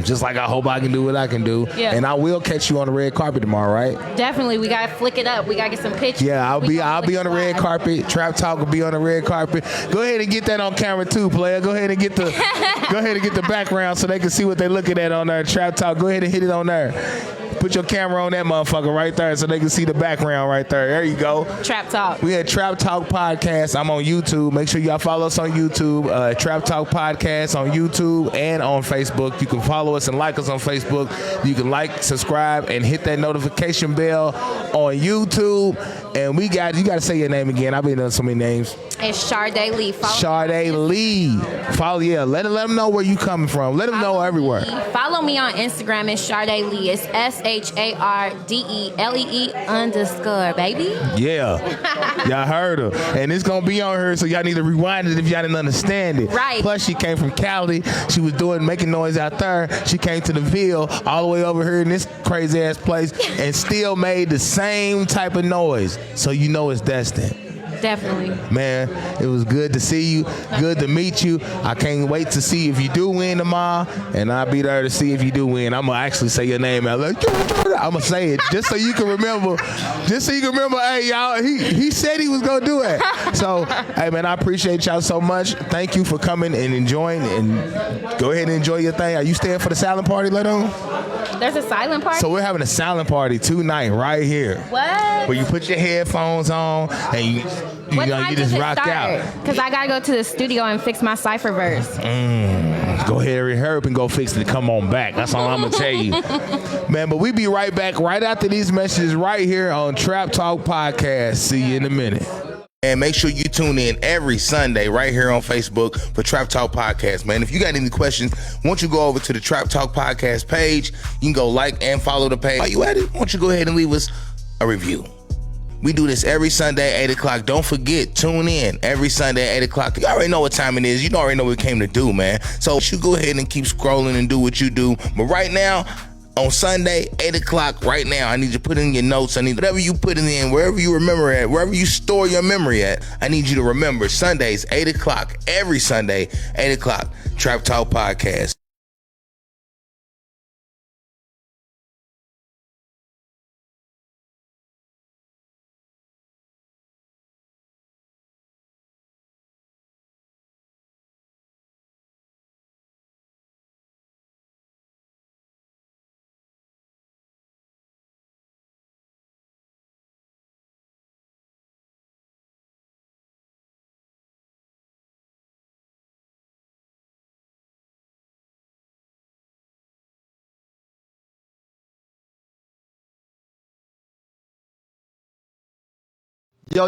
Just like I hope I can do what I can do. Yeah. And I will catch you on the red carpet tomorrow, right? Definitely. We got to flick it up. We got to get some pictures. Yeah, I'll be on the red carpet. Trap Talk will be on the red carpet. Go ahead and get that on camera too, player. Go ahead and get the background so they can see what they're looking at on there. Trap Talk. Go ahead and hit it on there. Put your camera on that motherfucker right there so they can see the background right there. There you go. Trap Talk. We had Trap Talk Podcast. I'm on YouTube. Make sure y'all follow us on YouTube. Trap Talk Podcast on YouTube and on Facebook. You can follow us and like us on Facebook. You can like, subscribe, and hit that notification bell on YouTube. And you got to say your name again. I've been doing so many names. It's Sade Lee. Sade Lee. Follow, let them know where you coming from. Let them know everywhere. Follow me on Instagram. It's Sade Lee. It's SHARDELEE_, baby. Yeah. Y'all heard her. And it's going to be on her, so y'all need to rewind it if y'all didn't understand it. Right. Plus, she came from Cali. She was making noise out there. She came to the Ville all the way over here in this crazy-ass place and still made the same type of noise. So you know it's destined. Definitely. Man, it was good to see you. Good to meet you. I can't wait to see if you do win tomorrow, and I'll be there to see if you do win. I'm going to actually say your name out. I'm going to say it just so you can remember. Just so you can remember, hey, y'all, he said he was going to do it. So, hey, man, I appreciate y'all so much. Thank you for coming and enjoying, and go ahead and enjoy your thing. Are you staying for the silent party later on? There's a silent party? So we're having a silent party tonight right here. What? Where you put your headphones on and you just rock out. Because I got to go to the studio and fix my cipher verse. Go ahead and hurry up and go fix it and come on back. That's all I'm going to tell you. Man, but we be right back right after these messages right here on Trap Talk Podcast. See you in a minute. And make sure you tune in every Sunday right here on Facebook for Trap Talk Podcast, man. If you got any questions, once you go over to the Trap Talk Podcast page, you can go like and follow the page. While you at it, why don't you go ahead and leave us a review. We do this every Sunday at 8 o'clock. Don't forget, tune in every Sunday at 8 o'clock. You already know what time it is. You already know what we came to do, man. So you go ahead and keep scrolling and do what you do. But right now, on Sunday, 8 o'clock, right now, I need you to put in your notes. I need whatever you put in, wherever you remember at, wherever you store your memory at, I need you to remember Sundays, 8 o'clock, every Sunday, 8 o'clock, Trap Talk Podcast. Yo,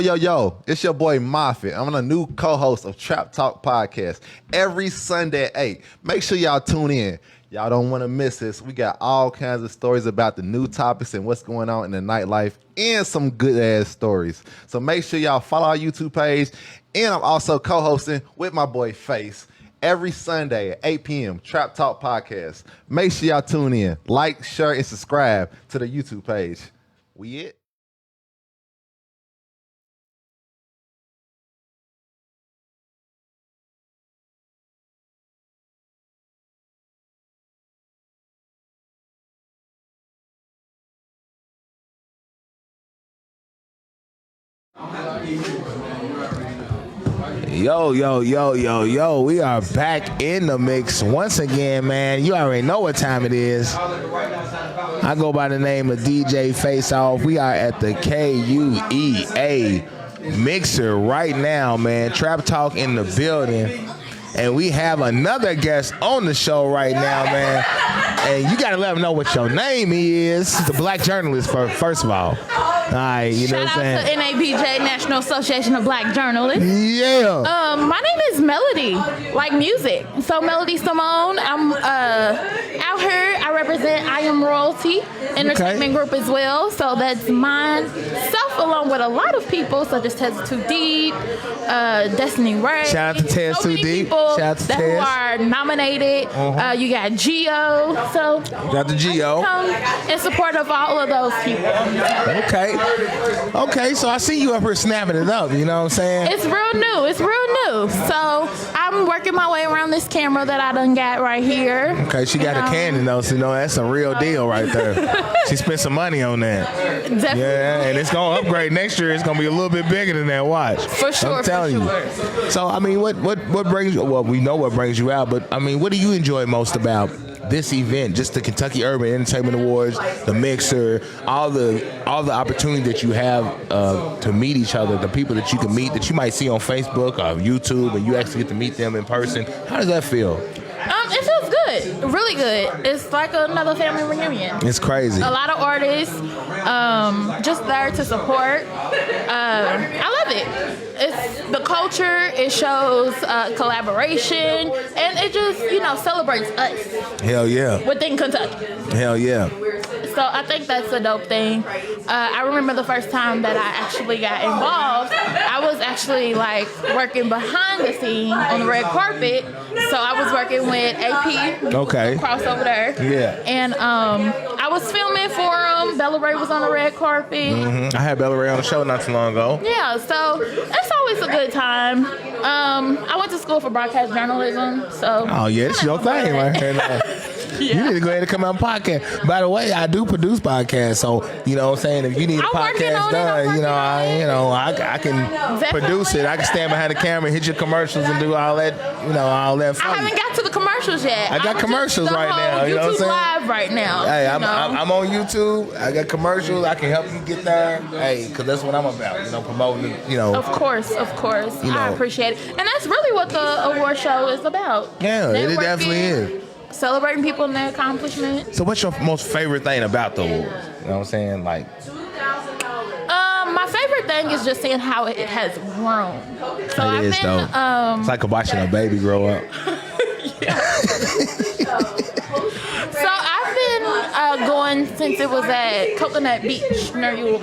it's your boy Moffitt. I'm a new co-host of Trap Talk Podcast every Sunday at 8. Make sure y'all tune in. Y'all don't want to miss this. We got all kinds of stories about the new topics and what's going on in the nightlife and some good-ass stories. So make sure y'all follow our YouTube page. And I'm also co-hosting with my boy Face every Sunday at 8 p.m. Trap Talk Podcast. Make sure y'all tune in. Like, share, and subscribe to the YouTube page. We it? Yo. We are back in the mix once again, man. You already know what time it is. I go by the name of DJ Face Off. We are at the KUEA Mixer right now, man. Trap Talk in the building. And we have another guest on the show right now, man. And you got to let them know what your name is. The black journalist, first of all. All right, you know what I'm saying? Shout out to NABJ, National Association of Black Journalists. Yeah. My name is Melody, like music. So Melody Simone. I'm out here. I represent I Am Royalty Entertainment Group as well. So that's myself along with a lot of people such as Tez Too Deep, Destiny Ray. Shout out to Tez Too Deep. Shout out to Tez. Who are nominated. You got Geo. So got the Geo. Come in support of all of those people. Okay, so I see you up here snapping it up, you know what I'm saying? It's real new. So I'm working my way around this camera that I done got right here. Okay, she got a Canon though, so you know that's a real deal right there. She spent some money on that. Definitely. Yeah, and it's gonna upgrade next year. It's gonna be a little bit bigger than that watch. For sure. I'm telling you. So I mean, what brings you? Well, we know what brings you out, but I mean, what do you enjoy most about this event? Just the Kentucky Urban Entertainment Awards, the Mixer, all the opportunity that you have to meet each other, the people that you can meet that you might see on Facebook or YouTube, and you actually get to meet them in person. How does that feel? It feels good. good, really good. It's like another family reunion. It's crazy. A lot of artists just there to support. I love it. It's the culture. It shows collaboration, and it just celebrates us Hell yeah. within Kentucky. Hell yeah. So I think that's a dope thing. I remember the first time that I actually got involved. I was actually like working behind the scene on the red carpet. So I was working with AP. Okay. Across over there. Yeah. And I was filming for him. Bella Ray was on the red carpet. Mm-hmm. I had Bella Ray on the show not too long ago. Yeah, so it's always a good time. I went to school for broadcast journalism, so. Oh yeah, it's your thing right here. You need to go ahead and come out and podcast. By the way, I do produce podcasts, so you know what I'm saying. If you need a podcast done, I can produce it. I can stand behind the camera, hit your commercials, and do all that. All that fun. I haven't got to the commercials yet. I got commercials right now. You know what I'm YouTube saying? Live right now. Hey, I'm on YouTube. I got commercials. I can help you get there. Hey, because that's what I'm about. Promoting. Of course. I appreciate it, and that's really what the award show is about. Yeah, it definitely is. Celebrating people and their accomplishments. So what's your most favorite thing about the awards? You know what I'm saying? Like, my favorite thing is just seeing how it has grown. So it is dope. It's like watching a baby grow up. So I've been going since it was at Coconut Beach near you.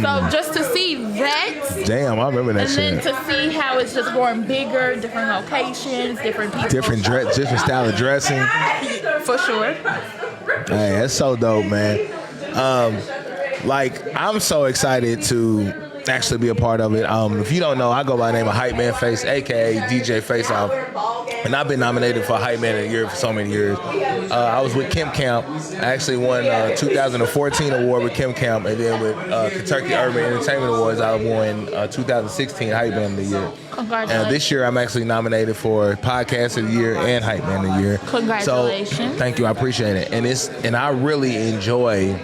So just to see that. Damn, I remember that and shit. And then to see how it's just growing bigger, different locations, different people. Different style of dressing. For sure. Hey, that's so dope, man. I'm so excited to actually be a part of it. If you don't know, I go by the name of Hype Man Face, aka DJ Face Off, and I've been nominated for Hype Man of the Year for so many years. I was with Kim Camp. I actually won 2014 award with Kim Camp, and then with Kentucky Urban Entertainment Awards, I won 2016 Hype Man of the Year. Congratulations. And this year, I'm actually nominated for Podcast of the Year and Hype Man of the Year. Congratulations. So, thank you. I appreciate it. And I really enjoy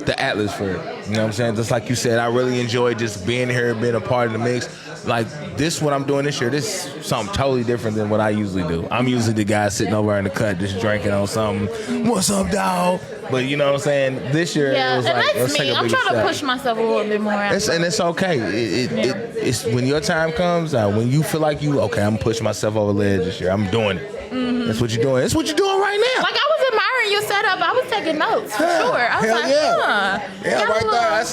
the atmosphere. You know what I'm saying? Just like you said, I really enjoy just being here, being a part of the mix. Like this, what I'm doing this year, this is something totally different than what I usually do. I'm usually the guy sitting over in the cut just drinking on something. What's up, dog? But you know what I'm saying? This year, it was like, let's take a I'm bigger trying to step. push myself a little bit more out. And it's okay. It's when your time comes, when you feel like I'm gonna push myself over the ledge this year. I'm doing it. Mm-hmm. That's what you're doing. That's what you're doing right now. Like I was admiring your setup. I was taking notes for sure. I was like, Yeah, right there.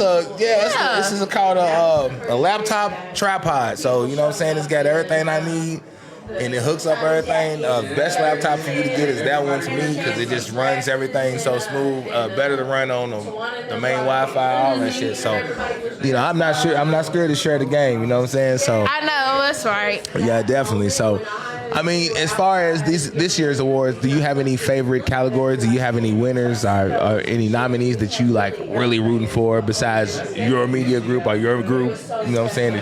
This is called a laptop tripod. So you know what I'm saying? It's got everything I need. And it hooks up everything. Best laptop for you to get is that one to me because it just runs everything so smooth. Better to run on the main Wi-Fi, all that shit. So, I'm not scared to share the game. You know what I'm saying? So I know that's right. Yeah, definitely. So, I mean, as far as this year's awards, do you have any favorite categories? Do you have any winners or any nominees that you like really rooting for besides your media group or your group? You know what I'm saying?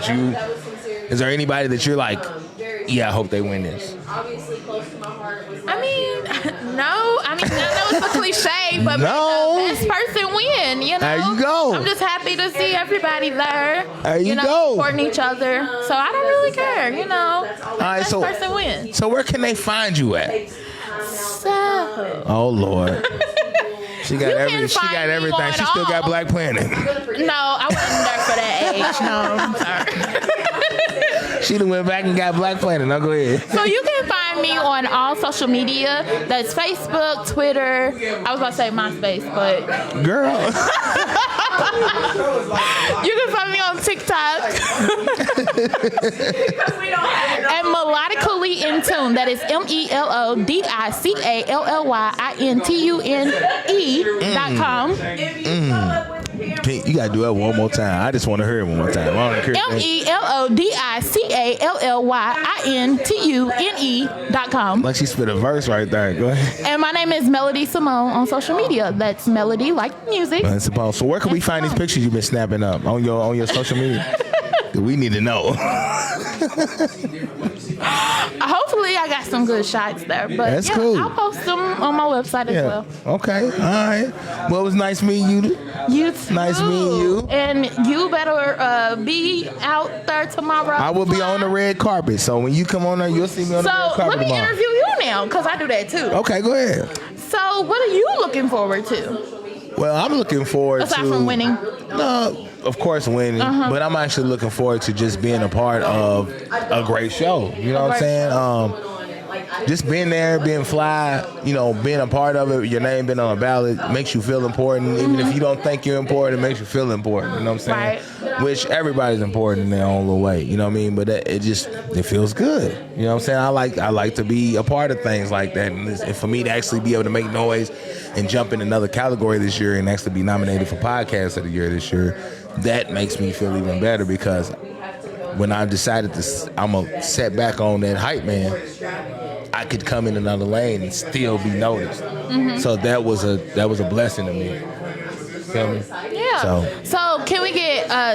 Is there anybody that you're like, yeah, I hope they win this? I mean, no. I know it's a cliche, but no. The best person win, There you go. I'm just happy to see everybody there. There you go. Supporting each other. So I don't really care, All right, best person wins. So where can they find you at? So. Oh, Lord. She got everything. She still got Black Planet. No, I wasn't there for that age. No, I'm sorry. She done went back and got Black Planet. Now go ahead. So you can find me on all social media. That's Facebook, Twitter. I was about to say MySpace, but girl. You can find me on TikTok. And melodically in tune. That is melodicallyintune.com. You gotta do that one more time. I just want to hear it one more time. melodicallyintune.com. Like she spit a verse right there. Go ahead. And my name is Melody Simone on social media. That's Melody like music. So where can we find these pictures you've been snapping up on your social media? We need to know. Hopefully I got some good shots there. But that's cool. I'll post them on my website as well. Okay. All right. Well, it was nice meeting you. You too. Nice meeting you. And you better be out there tomorrow. I will be on the red carpet. So when you come on there, you'll see me on the red carpet So let me tomorrow. interview you now, because I do that too. Okay, go ahead. So, what are you looking forward to? Well, I'm looking forward Aside to from winning. No, of course winning, but I'm actually looking forward to just being a part of a great show. You know what I'm saying? Just being there, being fly, being a part of it, your name being on a ballot makes you feel important. Even if you don't think you're important, it makes you feel important. You know what I'm saying? Right. Which everybody's important in their own little way. You know what I mean? But it feels good. You know what I'm saying? I like to be a part of things like that, and for me to actually be able to make noise and jump in another category this year and actually be nominated for Podcast of the Year this year, that makes me feel even better because when I decided I'm gonna set back on that hype man, I could come in another lane and still be noticed. So that was a blessing to me. Feel me? Yeah. So can we get a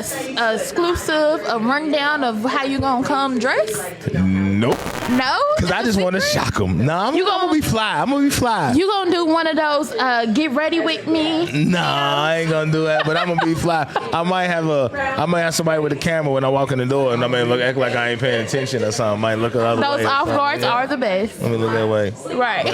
exclusive, a rundown of how you gonna come dressed? Nope. No? Because I just want to shock them. No, I'm gonna be fly. I'm gonna be fly. You gonna do one of those get ready with me? Nah, I ain't gonna do that. But I'm gonna be fly. I might have somebody with a camera when I walk in the door, and I may act like I ain't paying attention or something. Might look the other way. Those off guards are the best. Let me look that way. Right.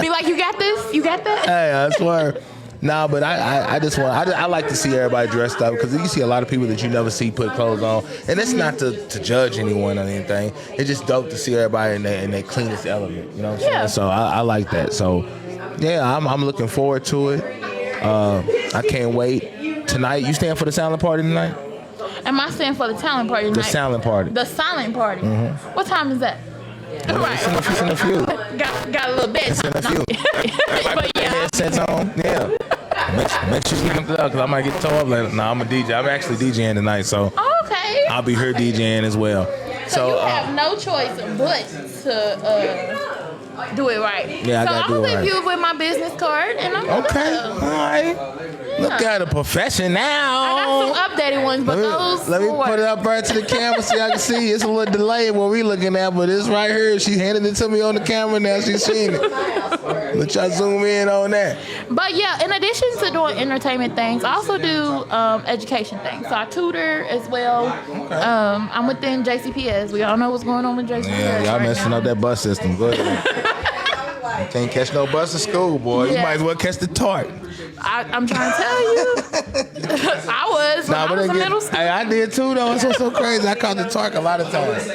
Be like, you got this? You got that? Hey, I swear. Nah, but I like to see everybody dressed up because you see a lot of people that you never see put clothes on, and it's not to judge anyone or anything. It's just dope to see everybody in their cleanest element. You know what I'm saying? So I like that. So yeah, I'm looking forward to it. I can't wait. Tonight, you staying for the silent party tonight? Am I staying for the talent party tonight? The silent party. The silent party. What time is that? It's in a few. Got a little bit. It's in a few. But yeah. Headsets on. Yeah. Make sure you get them up because I might get tore up later. No, I'm a DJ. I'm actually DJing tonight, so Okay. I'll be here DJing as well. So you have no choice but to do it right. Yeah, I gotta I'm do it gonna right. leave you with my business card, and I'm Okay. All right. Look at a professional. I got some updated ones, but Let me put it up right to the camera so y'all can see. It's a little delay what we looking at, but it's right here. She handed it to me on the camera now. She's seen it. Let y'all zoom in on that. But yeah, in addition to doing entertainment things, I also do education things. So I tutor as well. I'm within JCPS. We all know what's going on with JCPS. Yeah, y'all right messing now. up that bus system. Go ahead. You can't catch no bus to school, boy. You Yeah. might as well catch the tart. I'm trying to tell you. I was when I was in middle school. Hey, I did too, though. It's so crazy. I caught the tark a lot of times.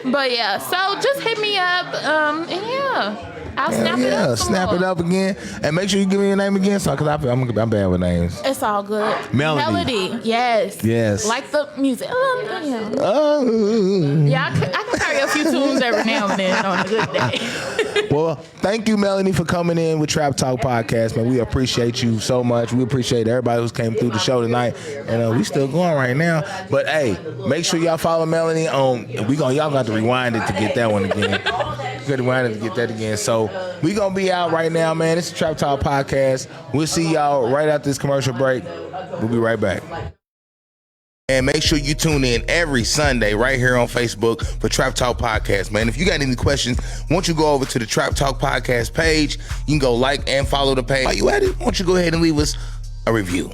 But yeah, so just hit me up, and yeah, I'll snap it up. some Snap more. it up again. And make sure you give me your name again, because I'm bad with names. It's all good. Melody. Yes. Yes. Like the music. Yeah. Oh. Yeah, I can carry a few tunes every now and then on a good day. Well, thank you, Melanie, for coming in with Trap Talk Podcast, man. We appreciate you so much. We appreciate everybody who's came through the show tonight, and we still going right now. But hey, make sure y'all follow Melanie on. Y'all got to rewind it to get that one again. You got to rewind it to get that again. So we gonna be out right now, man. It's the Trap Talk Podcast. We'll see y'all right after this commercial break. We'll be right back. And make sure you tune in every Sunday right here on Facebook for Trap Talk Podcast, man. If you got any questions, won't you go over to the Trap Talk Podcast page? You can go like and follow the page. While you at it, won't you go ahead and leave us a review?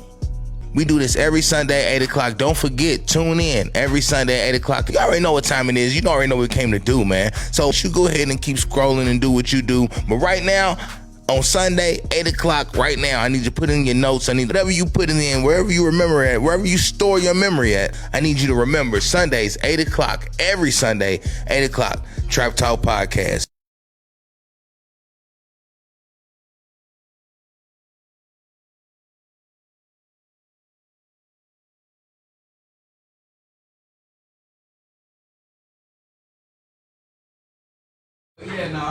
We do this every Sunday at 8 o'clock. Don't forget, tune in every Sunday at 8 o'clock. You already know what time it is. You already know what we came to do, man. So you go ahead and keep scrolling and do what you do. But right now, on Sunday, 8 o'clock, right now, I need you to put in your notes. I need whatever you put it in, wherever you remember at, wherever you store your memory at. I need you to remember Sundays, 8 o'clock, every Sunday, 8 o'clock, Trap Talk Podcast.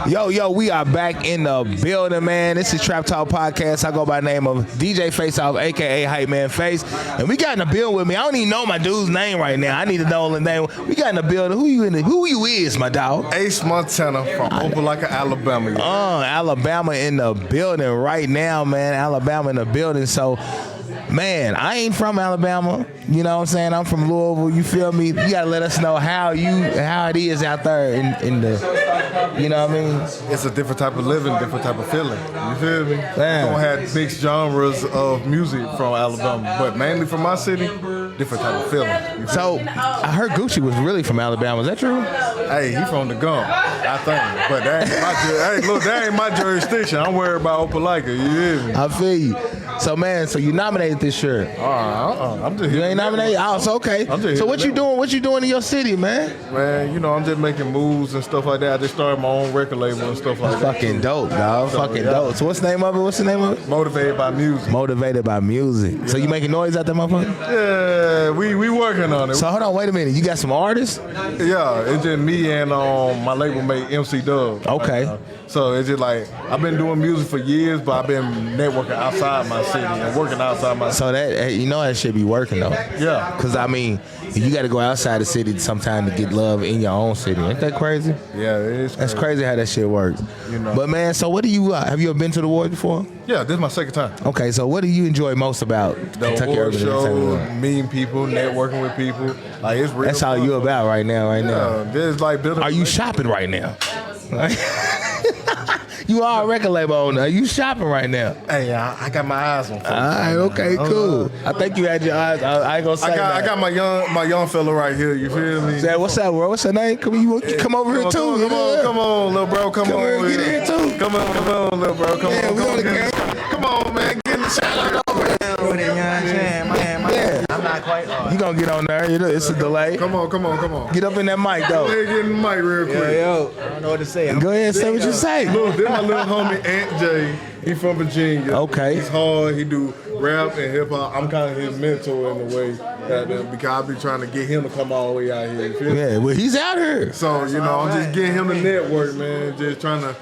Yo, we are back in the building, man. This is Trap Talk Podcast. I go by the name of DJ Face Off, a.k.a. Hype Man Face. And we got in the building with me. I don't even know my dude's name right now. I need to know the name. We got in the building. Who you is, my dog? Ace Montana from Opelika, Alabama. Alabama in the building right now, man. Alabama in the building. So, man, I ain't from Alabama. You know what I'm saying? I'm from Louisville. You feel me? You gotta let us know how it is out there in the, you know what I mean? It's a different type of living, different type of feeling. You feel me? Damn. We don't have mixed genres of music from Alabama, but mainly from my city, different type of feeling. You feel So me? I heard Gucci was really from Alabama. Is that true? Hey, he from the Gump, I think. But that ain't my jurisdiction. I'm worried about Opelika. You hear me? I feel you. So man, so you nominated this year. I'm just You ain't nominated? Oh, so okay. So what you doing? What you doing in your city, man? Man, you know, I'm just making moves and stuff like that. I just started my own record label and stuff like that. Fucking dope, dog. Fucking dope. So what's the name of it? What's the name of it? Motivated by music. Motivated by music. Yeah. So you making noise out there, motherfucker? Yeah, we working on it. So hold on, wait a minute. You got some artists? Yeah, it's just me and my label mate MC Dub. Okay. So it's just like I've been doing music for years, but I've been networking outside my city and working outside my city. So that that shit be working though. Yeah. Cause I mean, you got to go outside the city sometime to get love in your own city. Ain't that crazy? Yeah, it is. That's crazy how that shit works. You know. But man, so what do you have you ever been to the awards before? Yeah, this is my second time. Okay, so what do you enjoy most about The Kentucky award Urban show, Entertainment? meeting people, networking with people. Like it's real. That's all you about right now. Yeah, there's like building. Are you shopping right now? You are a record label owner. Are you shopping right now? Hey, I got my eyes on folks. All right, okay, cool. I think you had your eyes. I ain't gonna say that. I got my young fella right here. You feel me? Say, what's up, bro? What's her name? Come over here too. Come on, little bro. Come on, get in here too. Come on, little bro. Come on, we on the game. Come on, man. Get in the shower. I'm not quite on. You gonna get on there? It's a delay. Come on. Get up in that mic though. Go ahead, get in the mic real quick. Yo, I don't know what to say. Go ahead and say what you say. Look, this my little homie Aunt Jay. He from Virginia. Okay. He's hard. He do rap and hip hop. I'm kind of his mentor in a way, because I be trying to get him to come all the way out here. You feel me? Yeah, well, he's out here. So I'm just getting him to network, man. Just trying to,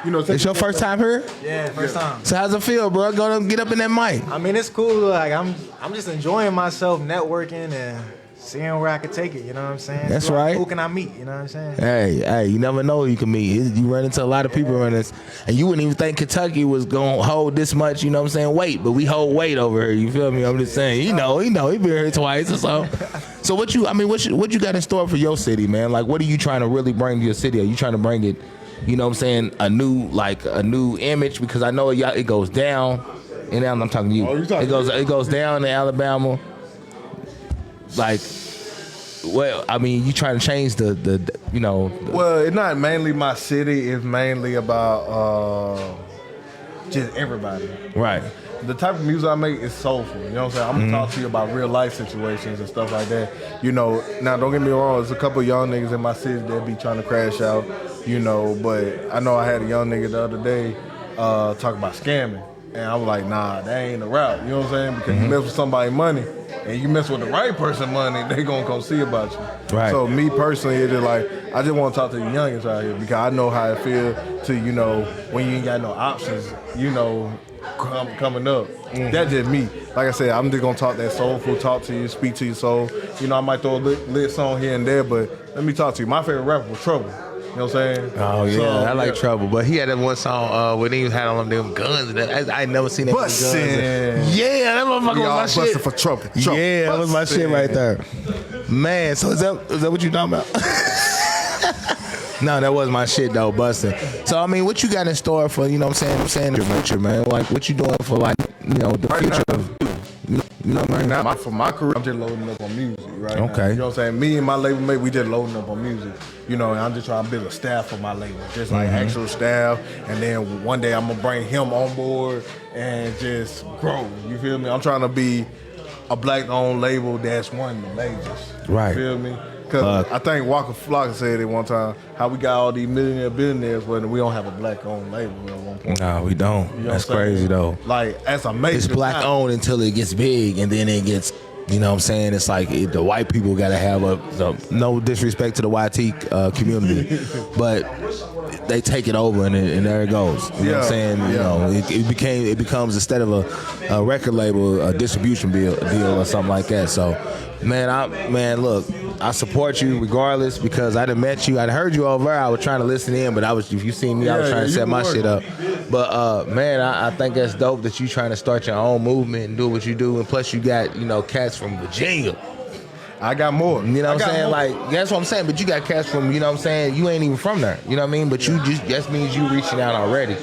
It's your first time here? Yeah, first time. So how's it feel, bro? Go get up in that mic. I mean, it's cool. Like I'm just enjoying myself, networking and seeing where I could take it. You know what I'm saying? That's right. Who can I meet? You know what I'm saying? Hey, you never know who you can meet. You run into a lot of people around this, and you wouldn't even think Kentucky was gonna hold this much. You know what I'm saying? Weight, but we hold weight over here. You feel me? I'm just saying. He know. He been here twice or so. So what you got in store for your city, man? Like, what are you trying to really bring to your city? Are you trying to bring it? You know what I'm saying? A new image, because I know it goes down. And I'm talking to you. It goes down in Alabama. Like, well, I mean, you trying to change the. Well, it's not mainly my city. It's mainly about just everybody. Right. The type of music I make is soulful. You know what I'm saying? I'm gonna talk to you about real life situations and stuff like that. Now don't get me wrong. There's a couple of young niggas in my city that be trying to crash out. But I know I had a young nigga the other day talk about scamming, and I was like, nah, that ain't the route. You know what I'm saying? Because you mess with somebody's money, and you mess with the right person money, they gonna come see about you. Right. So me personally, it's just like I just want to talk to the youngins out here, because I know how it feel to when you ain't got no options. Coming up. That's just me. Like I said, I'm just gonna talk that soulful talk to you, speak to your soul. I might throw a lit song here and there, but let me talk to you. My favorite rapper was Trouble. You know what I'm saying? Oh yeah, So, I like Trouble, but he had that one song when he had all them guns. And I ain't never seen that guns. Yeah, that motherfucker was my shit. For trouble. Yeah, that was my shit right there. Man, so is that what you talking about? No, that was my shit though, busting. So I mean, what you got in store for, what I'm saying, your future, man? Like, what you doing for the future of, right now, for my career, I'm just loading up on music right now. Okay. You know what I'm saying? Me and my label mate, we just loading up on music. And I'm just trying to build a staff for my label, just like actual staff. And then one day I'm gonna bring him on board and just grow. You feel me? I'm trying to be a black-owned label that's one of the majors. Right. You feel me? Because I think Waka Flocka said it one time, how we got all these billionaires, but we don't have a black-owned label at one point. No, we don't. That's crazy though. Like, that's amazing. It's black-owned until it gets big, and then it gets. You know what I'm saying? It's like the white people got to have no disrespect to the YT community, but they take it over and there it goes. You know what I'm saying? It becomes, instead of a record label, a distribution deal or something like that. So, man, look, I support you regardless, because I done met you. I heard you over there. I was trying to listen in, but if you seen me, I was trying to set my shit up. But man, I think that's dope that you trying to start your own movement and do what you do. And plus, you got cats from Virginia. I got more. You know what I'm saying? Like, that's what I'm saying. But you got cats from, you know what I'm saying? You ain't even from there. You know what I mean? But that means you reaching out already.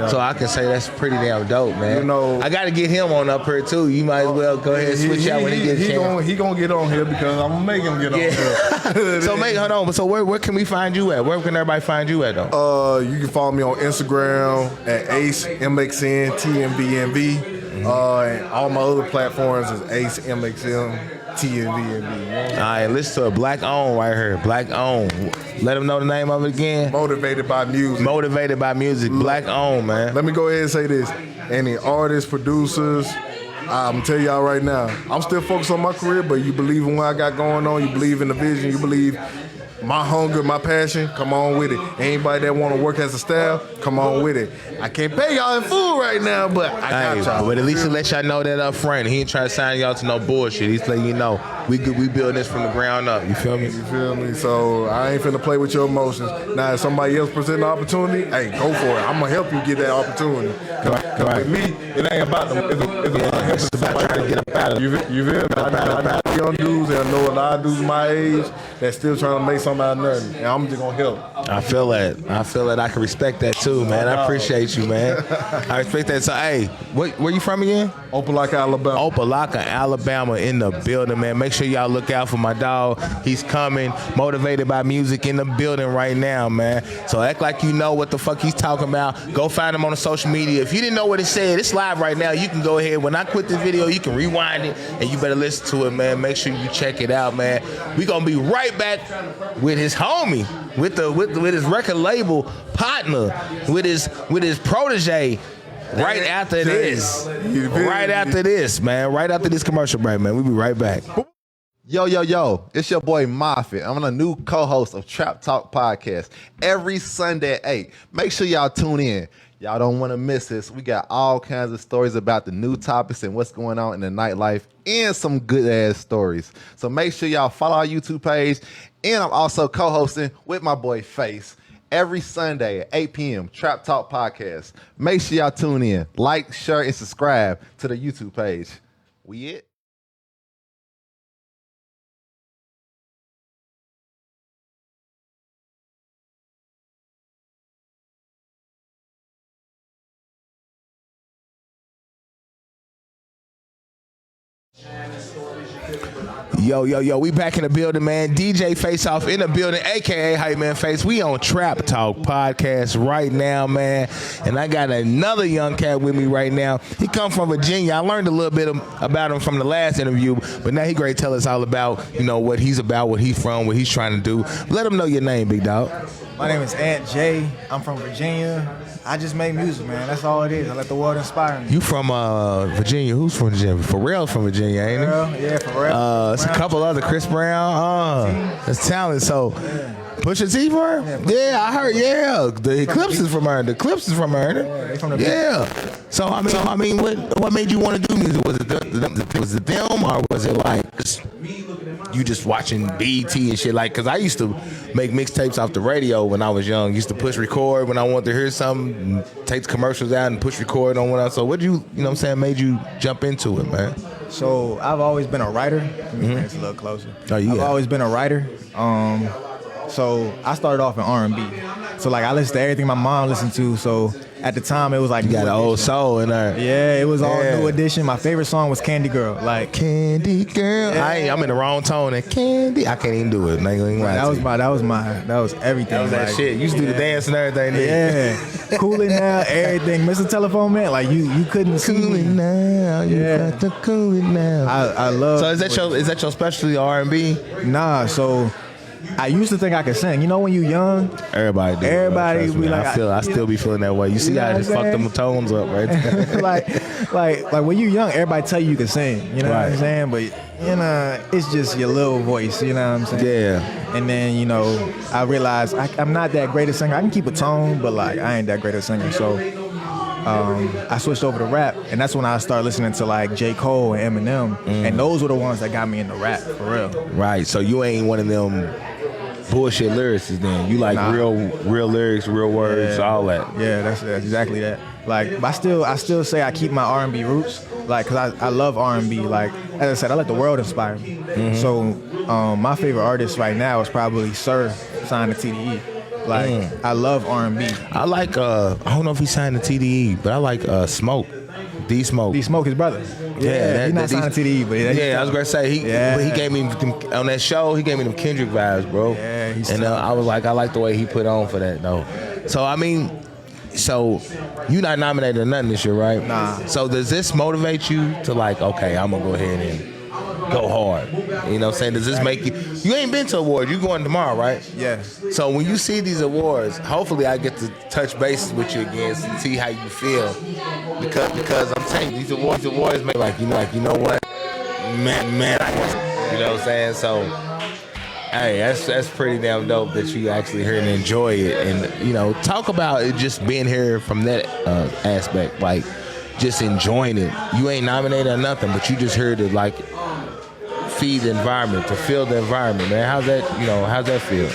So I can say that's pretty damn dope, man. You know, I got to get him on up here too. You might as well go ahead and switch out when he gets a chance. He gonna get on here because I'm gonna make him get on here. So hold on. So where can we find you at? Where can everybody find you at though? You can follow me on Instagram at Ace MXN TMVNV. And all my other platforms is Ace MXM TMVNV. All right, listen to a Black Owned right here. Black Owned. Let them know the name of it again. Motivated by Music. Motivated by Music. Black Owned, man. Let me go ahead and say this. Any artists, producers, I'm tell y'all right now, I'm still focused on my career, but you believe in what I got going on, you believe in the vision, you believe my hunger, my passion, come on with it. Anybody that want to work as a staff, come on with it. I can't pay y'all in full right now, but I got y'all. But at least to let y'all know that up front. He ain't trying to sign y'all to no bullshit. He's letting you know we building this from the ground up. You feel me? You feel me? So I ain't finna play with your emotions. Now if somebody else present the opportunity, hey, go for it. I'm gonna help you get that opportunity. Cause with me, it ain't about them. It's about trying to get up out of it. You feel me? I know young dudes and I know a lot of dudes my age that's still trying to make something out of nothing. And I'm just gonna help. I feel that. I can respect that too, man. I appreciate you, man. I respect that. So, hey, where you from again? Opelika, Alabama. Opelika, Alabama in the building, man. Make sure y'all look out for my dog. He's coming. Motivated by Music in the building right now, man. So act like you know what the fuck he's talking about. Go find him on the social media. If you didn't know what it said, it's live right now. You can go ahead. When I quit this video, you can rewind it, and you better listen to it, man. Make sure you check it out, man. We gonna be right back with his homie, with his record label partner, with his protege. Right after this. Right after this, man. Right after this commercial break, man. We'll be right back. Yo, it's your boy Moffitt. I'm a new co-host of Trap Talk Podcast every Sunday at 8. Make sure y'all tune in. Y'all don't want to miss this. We got all kinds of stories about the new topics and what's going on in the nightlife and some good-ass stories. So make sure y'all follow our YouTube page. And I'm also co-hosting with my boy Face every Sunday at 8 p.m. Trap Talk Podcast. Make sure y'all tune in. Like, share, and subscribe to the YouTube page. We it? Yo, we back in the building, man. DJ Face Off in the building, a.k.a. Hype Man Face. We on Trap Talk Podcast right now, man. And I got another young cat with me right now. He come from Virginia. I learned a little bit about him from the last interview, but now he great to tell us all about, what he's about, what he's from, what he's trying to do. Let him know your name, big dog. My name is Aunt Jay. I'm from Virginia. I just make music, man. That's all it is. I let the world inspire me. You from Virginia? Who's from Virginia? Pharrell's from Virginia, ain't he? Yeah, Pharrell. It's a couple other, Chris Brown. That's talent. So, Pusha T for him? Yeah, I heard. Yeah, the Eclipse is from her. The Eclipse is from her. Yeah. So I mean, what made you want to do music? Was it them, or was it like you just watching BET and shit? Like, cause I used to make mixtapes off the radio when I was young. Used to push record when I wanted to hear something, and take the commercials out and push record on what I. So what did made you jump into it, man? So I've always been a writer. It's a little closer. I've always been a writer. So I started off in R&B. So like I listened to everything my mom listened to. So at the time it was like you got an old soul in there. Yeah, it was all New Edition. My favorite song was Candy Girl. Like Candy Girl. Yeah. I'm in the wrong tone. And Candy, I can't even do it. That was everything. That was that shit. You used to do the dance and everything. Yeah, Cool It Now, everything. Mr. Telephone Man, like you couldn't see Cool It Now. You got to cool it now. I love. So is that your specialty R&B? Nah. So I used to think I could sing. When you young, everybody be like, I still be feeling that way. You see how I just fucked them tones up right there. like when you young, everybody tell you can sing. You know what I'm saying? But it's just your little voice. You know what I'm saying? Yeah. And then I realized I'm not that great a singer. I can keep a tone, but like I ain't that great a singer. So I switched over to rap, and that's when I started listening to like J. Cole and Eminem, and those were the ones that got me into rap for real. Right. So you ain't one of them bullshit lyricists then. You like real lyrics, real words, all that. Yeah, that's exactly that. Like I still say I keep my R&B roots, like cause I love R&B. Like as I said, I let the world inspire me. So my favorite artist right now is probably Sir, signed to TDE. Like I love R&B. I like I don't know if he signed to TDE, but I like Smoke. D Smoke. D Smoke, his brother. Yeah, he's not signed to TDE, but I was gonna say he gave me on that show. He gave me them Kendrick vibes, bro. Yeah, he's and I was like, I like the way he put on for that though. So I mean, so you not nominated or nothing this year, right? Nah. So does this motivate you to like, okay, I'm gonna go ahead and go hard? You know what I'm saying? Does this make you ain't been to awards, you going tomorrow, right? Yes. So when you see these awards, hopefully I get to touch bases with you again and see how you feel. Because I'm saying these awards make like you know what? Man, I guess, you know what I'm saying? So hey, that's pretty damn dope that you actually hear and enjoy it, and you know, talk about it just being here from that aspect, like just enjoying it. You ain't nominated or nothing, but you just here to like feed the environment, to feel the environment, man. How's that feel?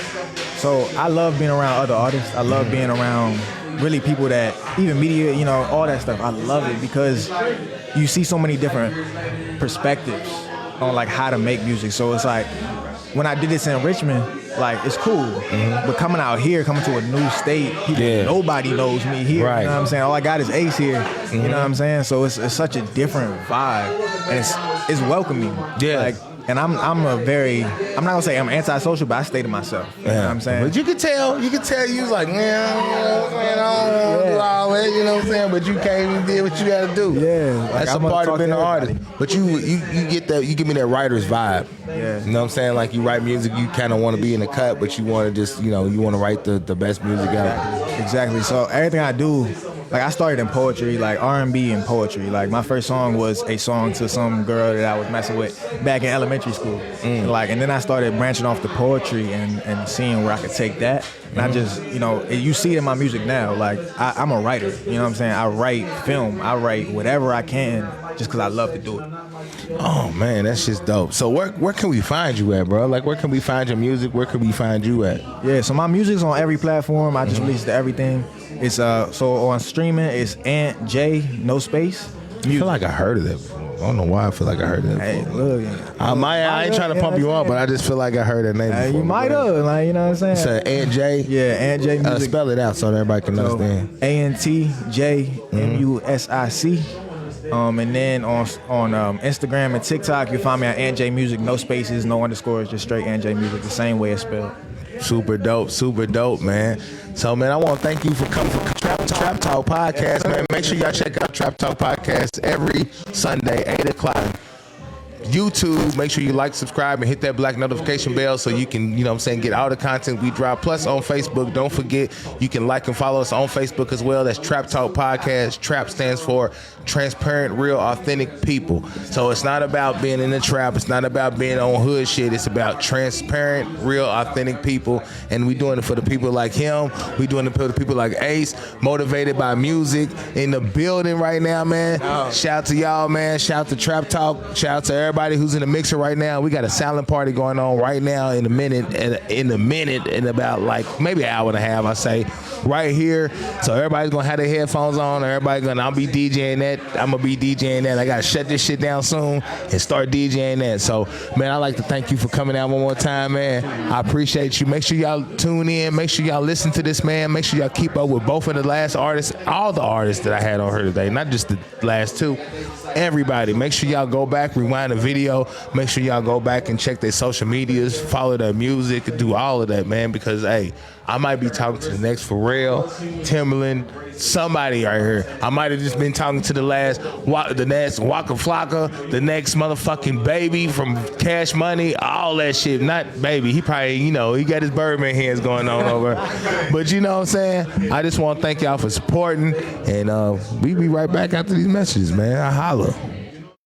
So I love being around other artists. I love being around really people that, even media, you know, all that stuff. I love it because you see so many different perspectives on like how to make music. So it's like when I did this in Richmond, like it's cool. But coming out here, coming to a new state, nobody knows me here. Right. You know what I'm saying? All I got is Ace here. You know what I'm saying? So it's such a different vibe, and it's welcoming. Yeah. Like, and I'm not gonna say I'm antisocial, but I stay to myself. You know what I'm saying? But you could tell you was like, man, I don't want to do all that, you know what I'm saying? But you came and did what you gotta do. Yeah. Like, that's a part of being an artist. But you get that, you give me that writer's vibe. Yeah. You know what I'm saying? Like you write music, you kinda wanna be in the cut, but you wanna just, you know, you wanna write the best music out. Exactly. So everything I do, like I started in poetry, like R&B and poetry. Like my first song was a song to some girl that I was messing with back in elementary school. And then I started branching off to poetry and seeing where I could take that. And I just, you know, you see it in my music now. Like I'm a writer, you know what I'm saying? I write film, I write whatever I can just because I love to do it. Oh man, that's just dope. So where can we find you at, bro? Like where can we find your music? Where can we find you at? Yeah, so my music's on every platform. I just released everything. It's so on streaming, it's Ant J, no space. I feel like I heard of that before. I don't know why I feel like I heard that. Hey, look, I ain't trying to pump you up, but I just feel like I heard that name before. You might have, like, you know what I'm saying? So Ant J? Yeah, Ant J music. Spell it out so everybody can understand. ANTJMUSIC. And then on Instagram and TikTok, you'll find me at Ant J Music, no spaces, no underscores, just straight Ant J Music, the same way it's spelled. Super dope, man. So, man, I want to thank you for coming for Trap Talk Podcast, man. Make sure y'all check out Trap Talk Podcast every Sunday, 8 o'clock. YouTube, make sure you like, subscribe, and hit that black notification bell so you can, you know what I'm saying, get all the content we drop. Plus on Facebook, don't forget, you can like and follow us on Facebook as well. That's Trap Talk Podcast. Trap stands for Transparent, Real, Authentic People. So it's not about being in the trap. It's not about being on hood shit. It's about transparent, real, authentic people. And we doing it for the people like him. We doing it for the people like Ace, motivated by music, in the building right now, man. Shout out to y'all, man. Shout out to Trap Talk. Shout out to everybody who's in the mixer right now. We got a silent party going on right now in a minute, in about like maybe an hour and a half, I say, right here. So everybody's gonna have their headphones on. I'll be DJing that. I'm gonna be DJing that. I gotta shut this shit down soon and start DJing that. So, man, I'd like to thank you for coming out one more time, man. I appreciate you. Make sure y'all tune in. Make sure y'all listen to this, man. Make sure y'all keep up with both of the last artists, all the artists that I had on here today, not just the last two. Everybody, make sure y'all go back, rewind the video. Make sure y'all go back and check their social medias, follow their music, do all of that, man, because, hey, I might be talking to the next Pharrell, Timbaland, somebody right here. I might have just been talking to the next Waka Flocka, the next motherfucking Baby from Cash Money, all that shit. Not Baby. He probably, you know, he got his Birdman hands going on over. But you know what I'm saying? I just want to thank y'all for supporting, and we be right back after these messages, man. I holla.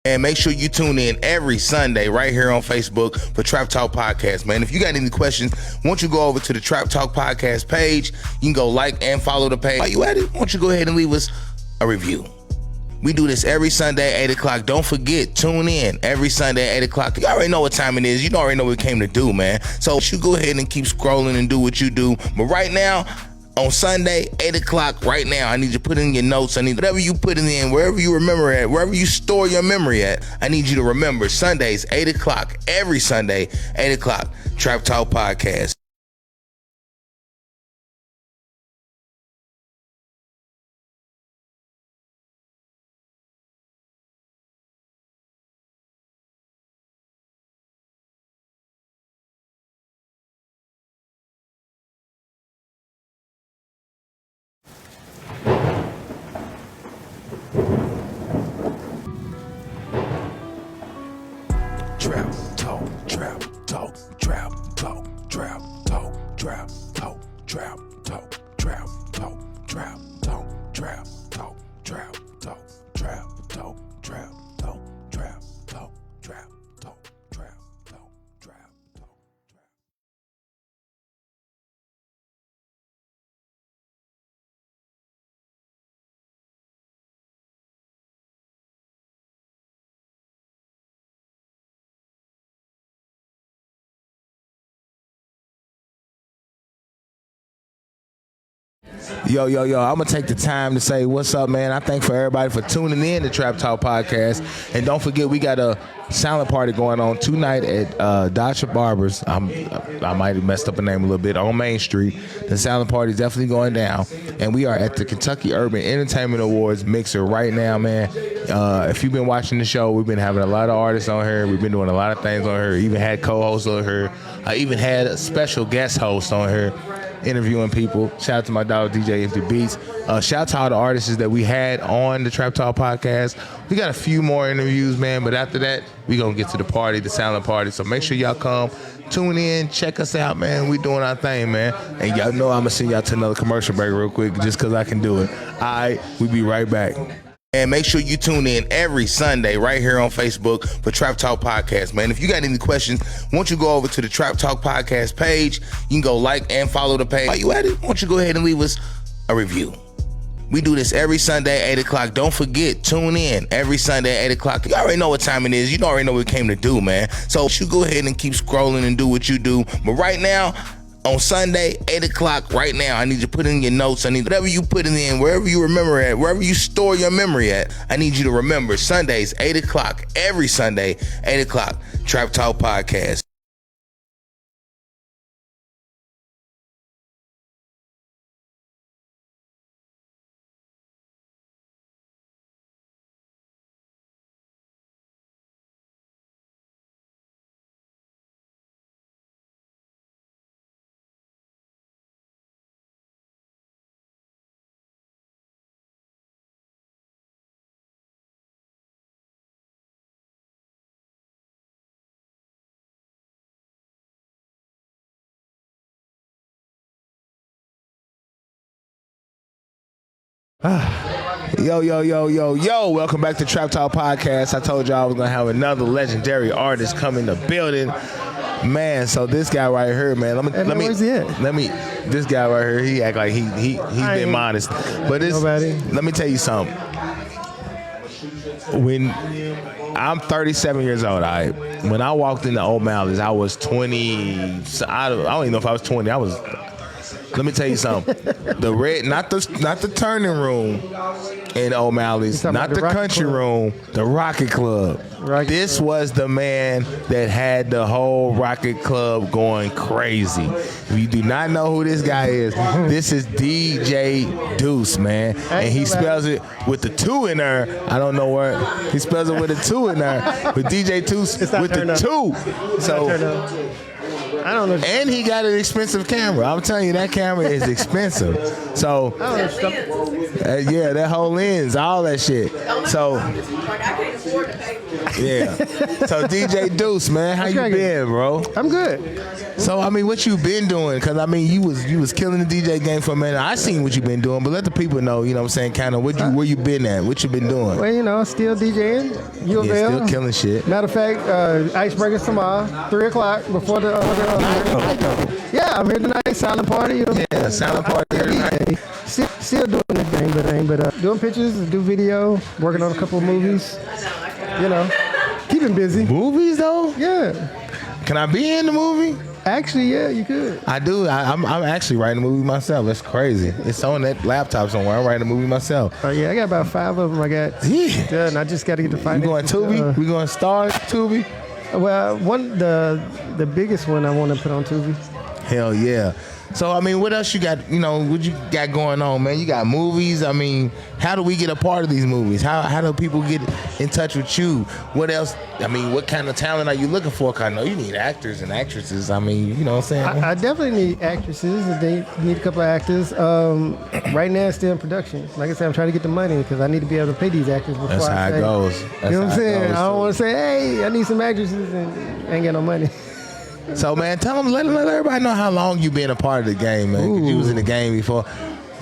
And make sure you tune in every Sunday right here on Facebook for Trap Talk Podcast, man. If you got any questions, won't you go over to the Trap Talk Podcast page? You can go like and follow the page. While you at it, won't you go ahead and leave us a review? We do this every Sunday, 8 o'clock. Don't forget, tune in every Sunday, 8 o'clock. You already know what time it is. You already know what we came to do, man. So you go ahead and keep scrolling and do what you do. But right now, on Sunday, 8 o'clock, right now, I need you to put in your notes. I need whatever you put it in, wherever you remember at, wherever you store your memory at. I need you to remember Sundays, 8 o'clock, every Sunday, 8 o'clock, Trap Talk Podcast. trap talk, trap talk, trap talk, trap talk, trap talk, trap talk, trap talk, trap talk, trap talk, trap talk, trap talk. Yo, I'm going to take the time to say what's up, man. I thank for everybody for tuning in to Trap Talk Podcast. And don't forget, we got a silent party going on tonight at Dasha Barber's. I might have messed up the name a little bit, on Main Street. The silent party is definitely going down. And we are at the Kentucky Urban Entertainment Awards Mixer right now, man. If you've been watching the show, we've been having a lot of artists on here. We've been doing a lot of things on here. Even had co-hosts on here. I even had a special guest host on here interviewing people. Shout out to my dog DJ Empty Beats. Shout out to all the artists that we had on the Trap Talk Podcast. We got a few more interviews, man, but after that, we gonna get to the party, the silent party. So make sure y'all come, tune in, check us out, man. We doing our thing, man. And y'all know I'm gonna send y'all to another commercial break real quick just cause I can do it. All right, we be right back. And make sure you tune in every Sunday right here on Facebook for Trap Talk Podcast, man. If you got any questions, won't you go over to the Trap Talk Podcast page? You can go like and follow the page. While you at it, won't you go ahead and leave us a review? We do this every Sunday, 8 o'clock. Don't forget, tune in every Sunday, 8 o'clock. You already know what time it is. You already know what we came to do, man. So you go ahead and keep scrolling and do what you do. But right now, on Sunday, 8 o'clock, right now, I need you to put in your notes. I need whatever you put it in, wherever you remember at, wherever you store your memory at. I need you to remember Sundays, 8 o'clock, every Sunday, 8 o'clock, Trap Talk Podcast. Yo, welcome back to Trap Talk Podcast. I told y'all I was gonna have another legendary artist come in the building, man. So this guy right here, man, this guy right here, he act like he's been modest, but let me tell you something. When I'm 37 years old, when I walked into O'Malley's, I was 20. I don't even know if I was 20. Let me tell you something. Not the turning room in O'Malley's, not the country room, the Rocket Club. This was the man that had the whole Rocket Club going crazy. If you do not know who this guy is, this is DJ Deuce, man. And he spells it with the 2 in there. I don't know where. He spells it with a 2 in there. But DJ Deuce with the 2. So. I don't know. And he got an expensive camera. I'm telling you, that camera is expensive. So, yeah, that whole lens, all that shit. So, yeah. So, DJ Deuce, man, how you been, bro? I'm good. So, I mean, what you been doing? Because, I mean, you was killing the DJ game for a minute. I seen what you been doing, but let the people know, you know what I'm saying, kind of where you been at, what you been doing. Well, you know, still DJing. Still killing shit. Matter of fact, Icebreakers tomorrow, 3 o'clock before the yeah, I'm here tonight. Silent party. You know? Yeah, silent party tonight. Still doing the thing, but doing pictures, do video, working on a couple of movies. You know, keeping busy. Movies though? Yeah. Can I be in the movie? Actually, yeah, you could. I do. I'm actually writing a movie myself. That's crazy. It's on that laptop somewhere. I'm writing a movie myself. Oh yeah, I got about 5 of them. I got done. I just got to get the finance. You going Tubi? We going Star Tubi? Well, the biggest one I want to put on Tubi. Hell yeah. So, I mean, what else you got, what you got going on, man? You got movies. I mean, how do we get a part of these movies? How do people get in touch with you? What else? I mean, what kind of talent are you looking for? Because I know you need actors and actresses. I mean, you know what I'm saying? I definitely need actresses. They need a couple of actors. Right now, it's still in production. Like I said, I'm trying to get the money because I need to be able to pay these actors before That's how it goes. You know what I'm saying? I don't want to say, hey, I need some actresses and I ain't got no money. So, man, tell them, let everybody know how long you been a part of the game, man. Because you was in the game before,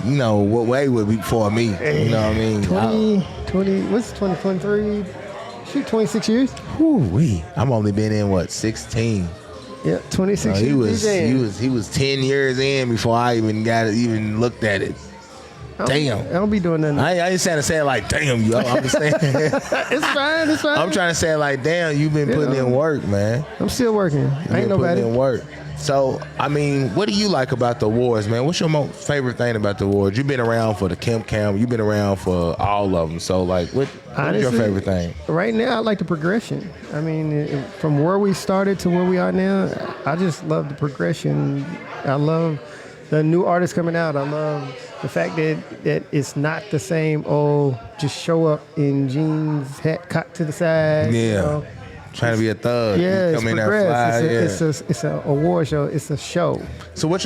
you know, what way would be before me. You know what I mean? 2023? Shoot, 26 years. Woo-wee. I've only been in, 16? Yeah, 26 years. He was 10 years in before I even looked at it. Damn. I don't be doing nothing. I ain't saying to say it like, damn, yo. I'm just saying. It's fine. I'm trying to say it like, damn, you've been putting in work, man. I'm still working. I ain't nobody. Putting in work. So, I mean, what do you like about the awards, man? What's your most favorite thing about the awards? You've been around for the Kemp Cam. You've been around for all of them. So, like, what's your favorite thing? Right now, I like the progression. I mean, from where we started to where we are now, I just love the progression. I love the new artists coming out. I love the fact that it's not the same, just show up in jeans, hat cocked to the side. Yeah. You know? Trying to be a thug. Yeah, you come in there fly. It's an award show. It's a show. So what's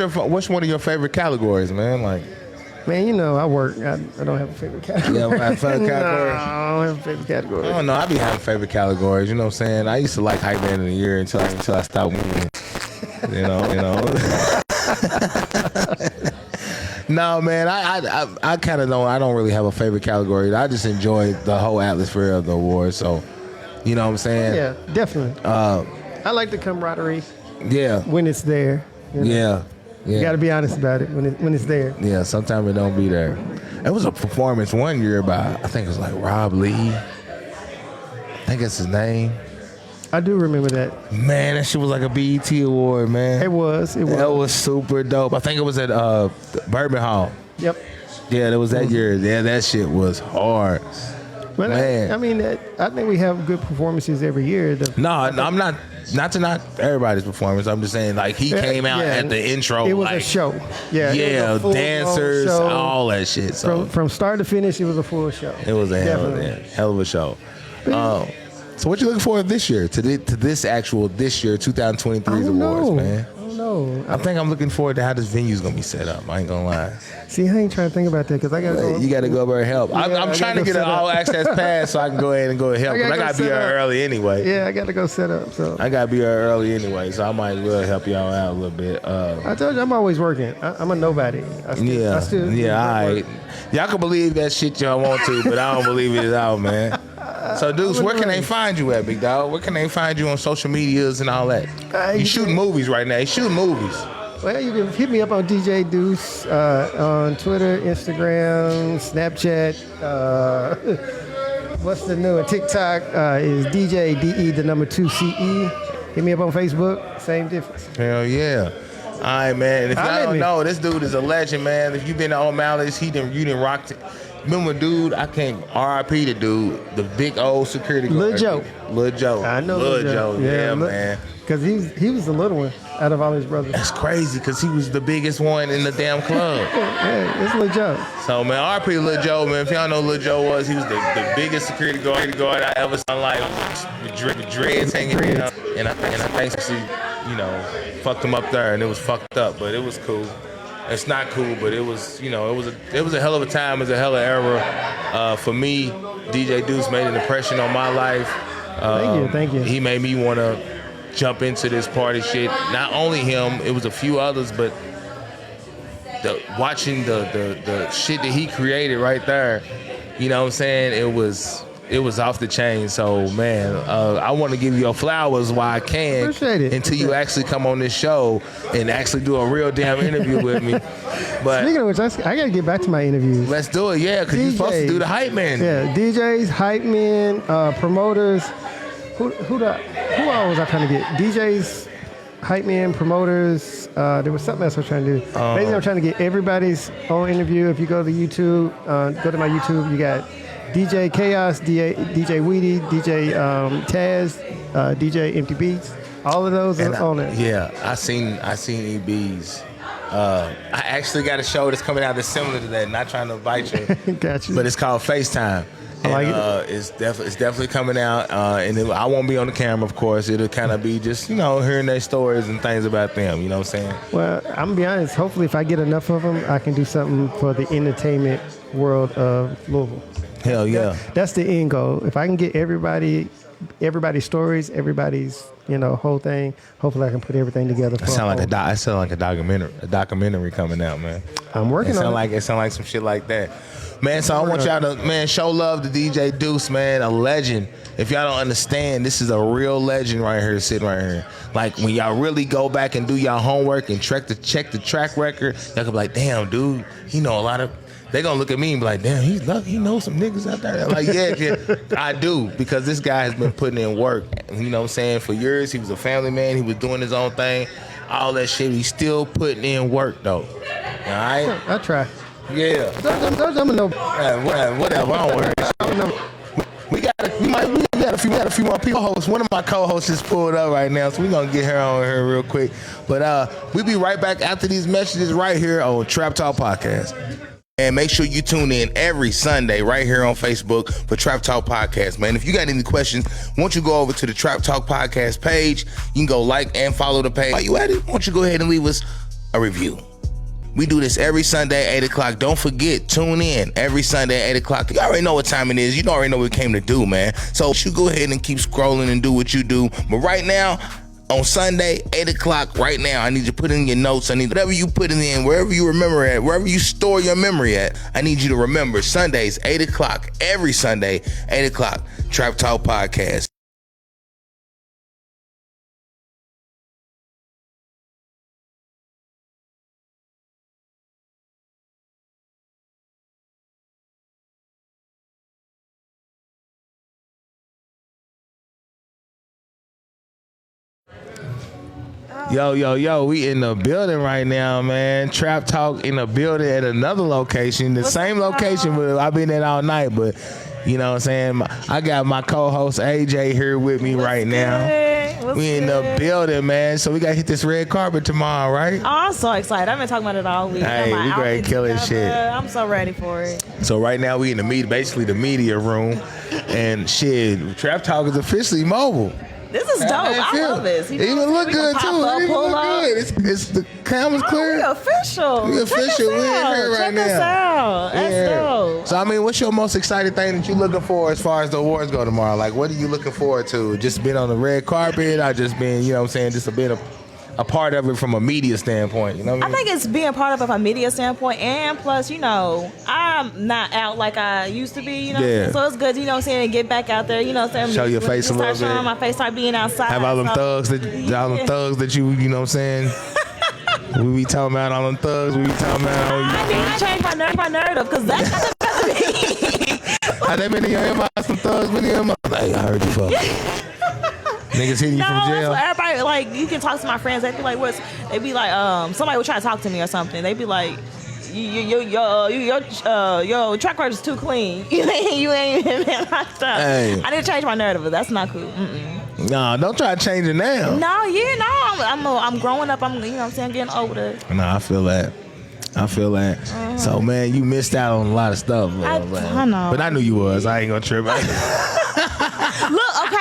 one of your favorite categories, man? Like, man, you know, I work. I don't have a favorite category. You don't have a favorite category? No, I don't have a favorite category. I don't know. I be having favorite categories. You know what I'm saying? I used to like Hype Man of the Year until I stopped winning. You know. No, man, I kind of don't. I don't really have a favorite category. I just enjoy the whole atmosphere of the award. So, you know what I'm saying? Yeah, definitely. I like the camaraderie. Yeah. When it's there. You know? Yeah. You got to be honest about it when it's there. Yeah. Sometimes it don't be there. It was a performance one year by, I think it was like Rob Lee. I think that's his name. I do remember that. Man, that shit was like a BET award, man. It was. That was super dope. I think it was at Bourbon Hall. Yep. Yeah, that was that year. Yeah, that shit was hard. But man. I mean, I think we have good performances every year. I'm not to knock everybody's performance. I'm just saying, like, he came out at the intro. It was like, a show. Yeah, yeah, dancers, show. All that shit. So from start to finish, it was a full show. It was a hell of a show. So what you looking for this year, to this year, 2023's awards, man? I don't know. I think I'm looking forward to how this venue's gonna be set up. I ain't gonna lie. See, I ain't trying to think about that because I gotta go. You gotta go over and help. Yeah, I'm trying to get an all access pass so I can go ahead and go and help. I gotta be there early anyway. Yeah, I gotta go set up. So I gotta be there early anyway, so I might as well help y'all out a little bit. I told you I'm always working. I'm a nobody. I still all right. Y'all can believe that shit y'all want to, but I don't believe it at all, man. So, dudes, where can they find you at, big dog? Where can they find you on social medias and all that? You shooting movies right now. You shooting movies. Well, you can hit me up on DJ Deuce on Twitter, Instagram, Snapchat. What's the new one? TikTok is DJ DE the number 2 CE. Hit me up on Facebook. Same difference. Hell yeah. All right, man. And if y'all don't know, this dude is a legend, man. If you've been to O'Malley's, you didn't rock it. Remember, dude, I can't RIP the dude, the big old security guard. Lil Joe. I know Lil Joe. Yeah, man. Because he was the little one out of all his brothers. That's crazy because he was the biggest one in the damn club. Yeah, it's Lil Joe. So, man, RIP Lil Joe, man. If y'all know Lil Joe was, he was the biggest security guard I ever saw in life with dreads hanging down. And I think she, fucked him up there, and it was fucked up, but it was cool. It's not cool, but it was, it was a hell of a time. It was a hell of an era. For me, DJ Deuce made an impression on my life. Thank you. He made me want to jump into this party shit. Not only him, it was a few others, but watching the shit that he created right there, you know what I'm saying? It was off the chain. So, man, I want to give you your flowers while I can. Appreciate it. Until you actually come on this show and actually do a real damn interview with me. But speaking of which, I got to get back to my interviews. Let's do it, yeah, because you're supposed to do the hype man. Yeah, DJs, hype men, promoters. Who all was I trying to get? DJs, hype men, promoters. There was something else I was trying to do. Basically, I'm trying to get everybody's own interview. If you go to YouTube, go to my YouTube, you got DJ Chaos, DJ Weedy, DJ Taz, DJ Empty Beats. All of those are on it. Yeah, I seen EBs. I actually got a show that's coming out that's similar to that. Not trying to bite you, Got you. but it's called FaceTime. I like it. It's definitely coming out, and I won't be on the camera, of course. It'll kind of be just hearing their stories and things about them. You know what I'm saying? Well, I'm gonna be honest. Hopefully, if I get enough of them, I can do something for the entertainment world of Louisville. Hell yeah. That's the end goal. If I can get everybody's stories, everybody's whole thing. Hopefully, I can put everything together. That sound like a documentary coming out, man. I'm working on it. It sound like some shit like that. Man, so I want y'all to, man, show love to DJ Deuce, man, a legend. If y'all don't understand, this is a real legend right here, sitting right here. Like, when y'all really go back and do y'all homework and check the track record, y'all can be like, damn, dude, he know a lot of... They gonna look at me and be like, damn, he's lucky. He knows some niggas out there. Like, yeah, I do, because this guy has been putting in work. You know what I'm saying? For years, he was a family man. He was doing his own thing. All that shit. He's still putting in work, though. All right? I try. Yeah. Whatever. I don't worry. We got a few more people hosts. One of my co-hosts is pulled up right now, so we're gonna get her on here real quick. But we'll be right back after these messages right here on Trap Talk Podcast. And make sure you tune in every Sunday right here on Facebook for Trap Talk Podcast, man. If you got any questions, won't you go over to the Trap Talk Podcast page? You can go like and follow the page. While you at it, won't you go ahead and leave us a review? We do this every Sunday, 8 o'clock. Don't forget, tune in every Sunday, 8 o'clock. You already know what time it is. You already know what we came to do, man. So you go ahead and keep scrolling and do what you do. But right now, on Sunday, 8 o'clock, right now, I need you to put in your notes. I need whatever you put in, wherever you remember at, wherever you store your memory at. I need you to remember Sundays, 8 o'clock, every Sunday, 8 o'clock, Trap Talk Podcast. Yo, we in the building right now, man. Trap Talk in the building at another location. The same location, but I've been at all night, but you know what I'm saying? I got my co-host AJ here with me right now. We in the building, man. So we got to hit this red carpet tomorrow, right? Oh, I'm so excited. I've been talking about it all week. Hey, we ready to kill this shit. I'm so ready for it. So right now we in the basically the media room, and shit, Trap Talk is officially mobile. This is dope. I love this. It even look good too. It even look good. It's the camera's clear. We official. We official. We in here right now. Check us out. That's dope. So I mean, what's your most exciting thing that you looking for as far as the awards go tomorrow? Like, what are you looking forward to? Just being on the red carpet, or just being, you know what I'm saying, just being a part of it from a media standpoint, you know what I mean? I think it's being part of it from a media standpoint, and plus, you know, I'm not out like I used to be, you know. Yeah. So it's good, you know what I'm saying, to get back out there, you know what I'm saying. Show your face a little bit. Start showing my face, start being outside. Have all them thugs that you know what I'm saying? We be talking about all them thugs. We be talking about. I need to change my narrative because that's not the best. Have they been in your inbox? Some thugs been in your inbox? Like, I heard you fuck. Niggas hitting you from jail. No, everybody, like, you can talk to my friends. They be like, they be like, somebody would try to talk to me or something. They be like, your track record is too clean. You ain't been locked up. Hey. I need to change my narrative, but that's not cool. Mm-mm. No, don't try to change it now. No, I'm growing up. I'm getting older. No, I feel that. Mm-hmm. So, man, you missed out on a lot of stuff. I know. But I knew you was. I ain't gonna trip. Look,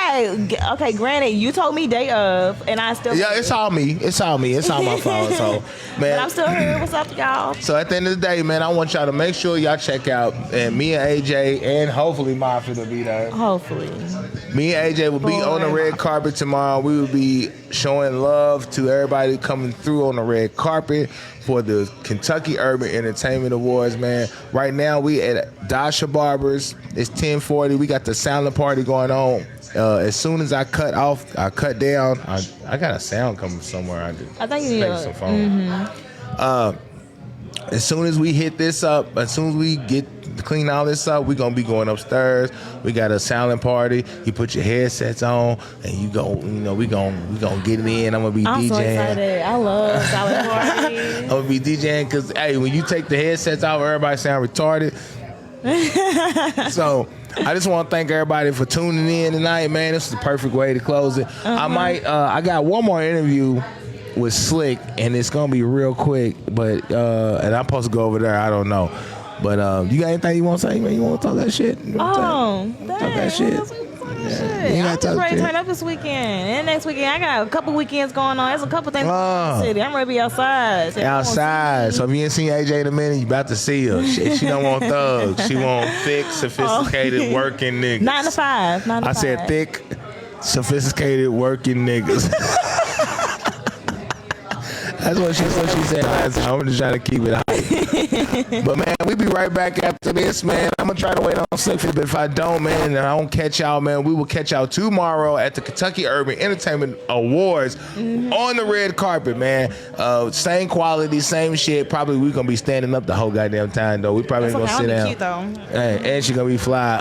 okay. Granted, you told me day of, and I still. Yeah, it's all me. It's all my fault. So, man. But I'm still here. What's up, y'all? So at the end of the day, man, I want y'all to make sure y'all check out, and me and AJ, and hopefully Mafia will be there. Hopefully. Me and AJ will be on the red carpet tomorrow. We will be showing love to everybody coming through on the red carpet for the Kentucky Urban Entertainment Awards, man. Right now, we at Dasha Barbers. It's 10:40. We got the silent party going on. As soon as I cut down. I got a sound coming somewhere. I think you need some phone. As soon as we hit this up, as soon as we clean all this up, we're gonna be going upstairs. We got a silent party. You put your headsets on, and we gonna get it in. I'm gonna be DJing. I'm so excited. I love silent parties. I'm gonna be DJing because, hey, when you take the headsets off, everybody sound retarded. So I just want to thank everybody for tuning in tonight, man. This is the perfect way to close it. I got one more interview with Slick, and it's gonna be real quick, but and I'm supposed to go over there. I don't know, but you got anything you want to say, man? You want to talk that shit? Talk that shit. Yeah, I'm just ready to turn up this weekend and next weekend. I got a couple weekends going on. There's a couple things in the city. I'm ready to be outside. So if you ain't seen AJ in a minute, you about to see her. She don't want thugs. She want thick, sophisticated, working niggas. 9 to 5. I said thick, sophisticated working niggas. That's what she said last time. I'm just trying to keep it high. But man, we be right back after this, man. I'm gonna try to wait on Slickfit, but if I don't, man, and I don't catch y'all, man, we will catch y'all tomorrow at the Kentucky Urban Entertainment Awards on the red carpet, man. Same quality, same shit. Probably we gonna be standing up the whole goddamn time, though. We probably ain't gonna sit down. Cute, though. Hey, and she gonna be fly.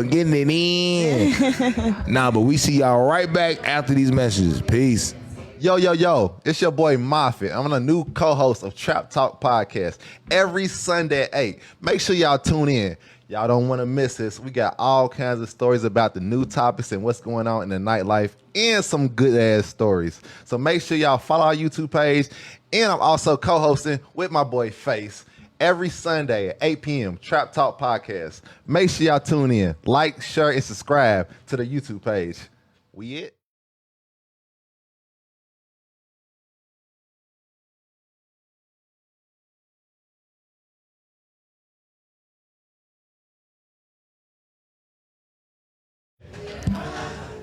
Getting it in. Nah, but we see y'all right back after these messages. Peace. Yo, it's your boy Moffitt. I'm a new co-host of Trap Talk Podcast every Sunday at 8. Make sure y'all tune in. Y'all don't want to miss this. We got all kinds of stories about the new topics and what's going on in the nightlife and some good-ass stories. So make sure y'all follow our YouTube page. And I'm also co-hosting with my boy Face every Sunday at 8 p.m. Trap Talk Podcast. Make sure y'all tune in. Like, share, and subscribe to the YouTube page. We it?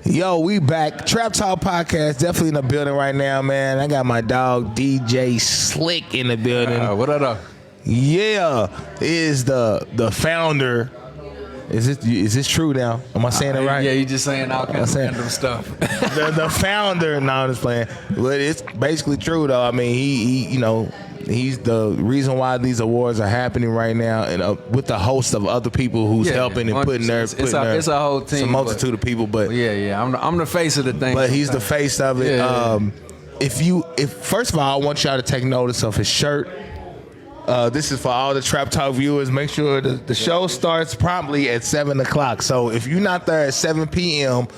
Yo, we back. Trap Talk Podcast, definitely in the building right now, man. I got my dog DJ Slick in the building. What up? Yeah, is the founder. Is this true now? Am I saying it right? Yeah, you just saying all kinds of random stuff. the founder. No, I'm just playing. But it's basically true though. I mean, he you know, he's the reason why these awards are happening right now, and with the host of other people who's helping and putting their. It's a whole team. It's a multitude of people, but yeah. I'm the face of the thing. But he's the face of it. Yeah. If first of all, I want y'all to take notice of his shirt. This is for all the Trap Talk viewers. Make sure the show starts promptly at 7 o'clock. So if you're not there at 7 p.m.,